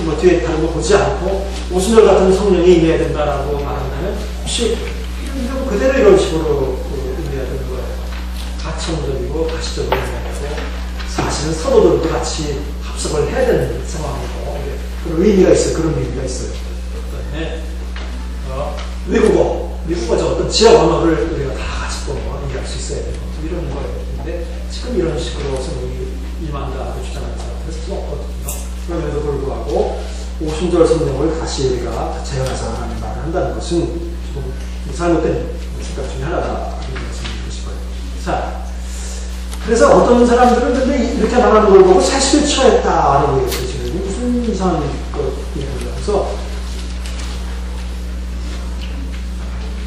뭐 뒤에 다른 거 보지 않고 오순절 같은 성령이 임해야 된다라고 말한다면 혹시 이런 그대로 이런 식으로 임해야 되는 거예요. 가청적이고 가시적으로 임해야 되고 사실은 사도들도 같이 합석을 해야 되는 상황이고 그런 의미가 있어요. 그런 의미가 있어요. 그다음에 미국어 저 어떤 지역 언어를 우리가 다 같이 또 연기할 수 있어야 되고 이런 거예요. 근데 지금 이런 식으로 성령이 임한다고 주장하는 사람들은 좀 없거든요. 그럼에도 불구하고 오순절 성령을 다시 우리가 재현해서 하는 말을 한다는 것은 좀 잘못된 생각 중에 하나다. 이런 말씀을 드리고 싶어요. 자, 그래서 어떤 사람들은 근데 이렇게 말하는 걸 보고 사실 처했다라고 얘기해요. 지금 무슨 이상한 얘기입니다. 그래서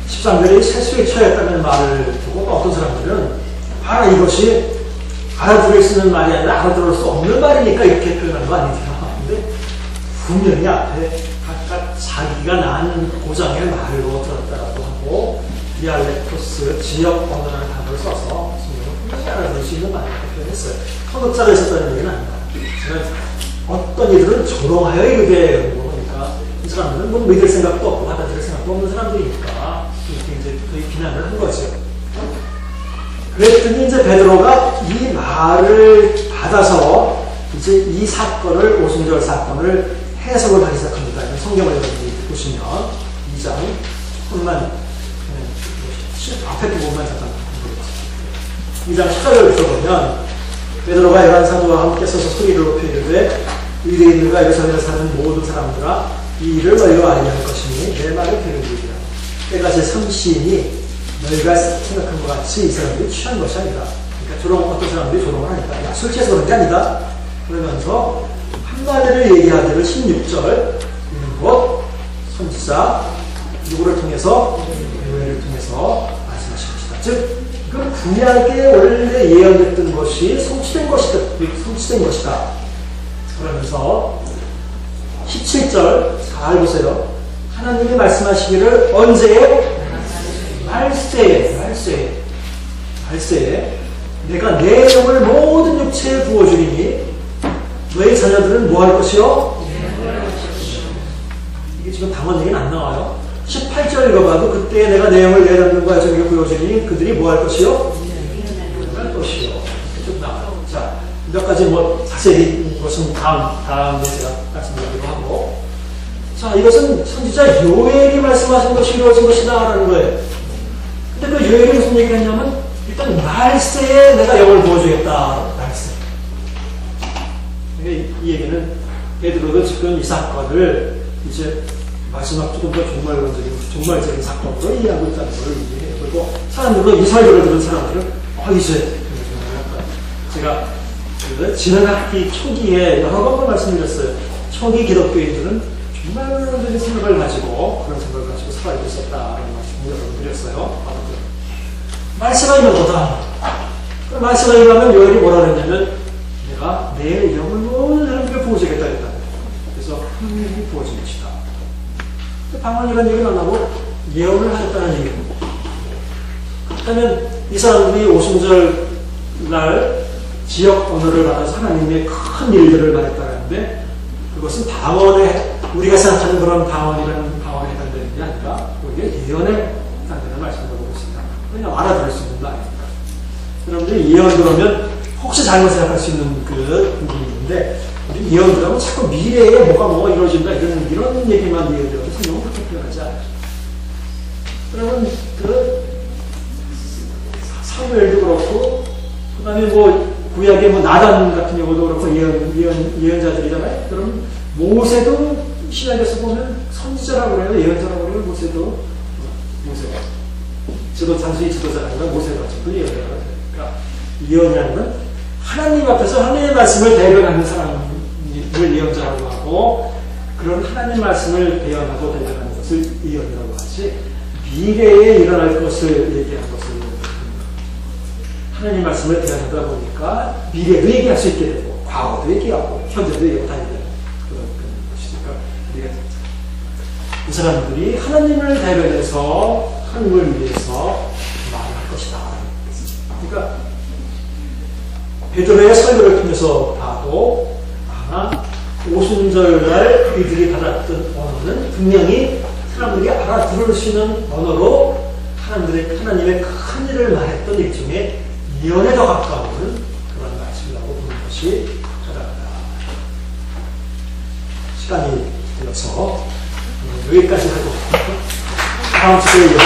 13절이 세수에 처했다는 말을 보고 또 어떤 사람들은 이것이 알아들을 수 있는 말이 아니라 알아들을 수 없는 말이니까 이렇게 표현하는 거 아니냐. 근데 분명히 앞에 각각 자기가 난 고장의 말로 들었다라고 하고 디알렉토스, 지역 언어라는 단어를 써서 분명히 알아들을 수 있는 말이라고 표현했어요. 통역자가 있었다는 얘기는 아니다. 어떤 이들은 조롱하여 이르되 그러니까 이 사람들은 뭐 믿을 생각도 없고 받아들일 생각도 없는 사람들이니까 이렇게 이제 거의 비난을 한 거죠. 그랬더니 이제 베드로가 이 말을 받아서 이제 이 사건을 오순절 사건을 해석을 하기 시작합니다. 성경을 여러분이 보시면 2장 조금만 앞에 부분만 잠깐 보겠습니다. 2장 14절부터 보면 베드로가 열한 사도와 함께 서서 소리를 높여 이르되 유대인들과 예루살렘에 사는 모든 사람들아 이 일을 너희가 알게 할 것이니 내 말을 들으리라. 때가 제3시이니 너희가 생각한 것 같이 이 사람들이 취한 것이 아니다. 그러니까 어떤 사람들이 조롱을 하니까 야, 술 취해서 그런 게 아니다. 그러면서 한마디를 얘기하기를 16절 곧 선지자 누구를 통해서 요엘을 통해서 말씀하신 것이다. 즉 그 구약에 원래 예언됐던 것이 성취 성취된 것이다. 그러면서 17절 잘 보세요. 하나님이 말씀하시기를 언제에? 말세에 내가 내 영을 모든 육체에 부어주리니 너의 자녀들은 뭐 할 것이요? 이게 지금 당원 얘기는 안 나와요. 18절 읽어봐도 그때 내가 내 영을 내 자녀들과 저에게 부어주리니 그들이 뭐 할 것이요? 할 것이요. 쭉 나와요. 자, 몇 가지 뭐 자세히 이것은 다음에 제가 말씀드리기로 하고, 자, 이것은 선지자 요엘이 말씀하신 것이 이루어진 것이다 라는 거예요. 근데 그 요엘이 무슨 얘기를 했냐면 일단 말세에 내가 영을 부어주겠다. 말세. 이 얘기는 베드로도 지금 이 사건을 이제 마지막 조금 더 종말적인 사건으로 이해하고 있다는 걸 이해해보고, 사람들도 이 설교를 들은 사람들은 이제 제가 지난 학기 초기에 여러 번 말씀드렸어요. 초기 기독교인들은 정말 원론적인 생각을 가지고 그런 생각을 가지고 살아가고 있었다라는 말씀을 드렸어요. 말씀가 임하거다. 말씀가 임하면 요엘이 뭐라 그랬냐면 내가 내 영을 모든 사람들에게 부어주겠다 했다. 그래서 하나님이 부어진 것이다. 방언 이런 얘기는 안 하고 예언을 하였다는 얘기입니다. 그렇다면 이 사람들이 오순절 날 지역 언어를 받아서 하나님의 큰 일들을 말했다는데 그것은 방언에 우리가 생각하는 그런 방언이라는 방언에 해당되는 게 아니라 그게 예언에 해당되는 말씀을 하고 있습니다. 그냥 알아들을 수 있는 말입니다. 여러분들이 예언 들으면 혹시 잘못 생각할 수 있는 그 부분이 있는데 우리 예언 들으면 자꾸 미래에 뭐가 이루어진다 이런 얘기만 예언 들으면 성경은 그렇게 표현하지 않아요. 그러면 사무엘도 그렇고 그 다음에 구약의 나단 같은 경우도 그렇고 예언자들이잖아요. 그럼 모세도 신약에서 보면 선지자라고 그래요. 예언자라고 그래요. 모세가 단순히 지도자가 아니라 모세가 지금 예언자라고 해요. 그러니까 예언이라는 건 하나님 앞에서 하나님의 말씀을 대변하는 사람을 예언자라고 하고 그런 하나님 말씀을 대변하고 대변하는 것을 예언이라고 하지 미래에 일어날 것을 얘기하는 것을 하나님 말씀을 대하다 보니까 미래도 얘기할 수 있게 되고 과거도 얘기하고 현재도 얘기하고 다 얘기하는 그런 것이니까 우리가 이 사람들이 하나님을 대변해서 하나님을 위해서 말할 것이다. 그러니까 베드로의 설교를 통해서 봐도 오순절날 그들이 받았던 언어는 분명히 사람들이 알아들을 수 있는 언어로 하나님의 큰 일을 말했던 일종의 예언에 더 가까운 그런 말씀이라고 보는 것이 하다하다. 시간이 되어서 여기까지 하고 다음 주에 이어서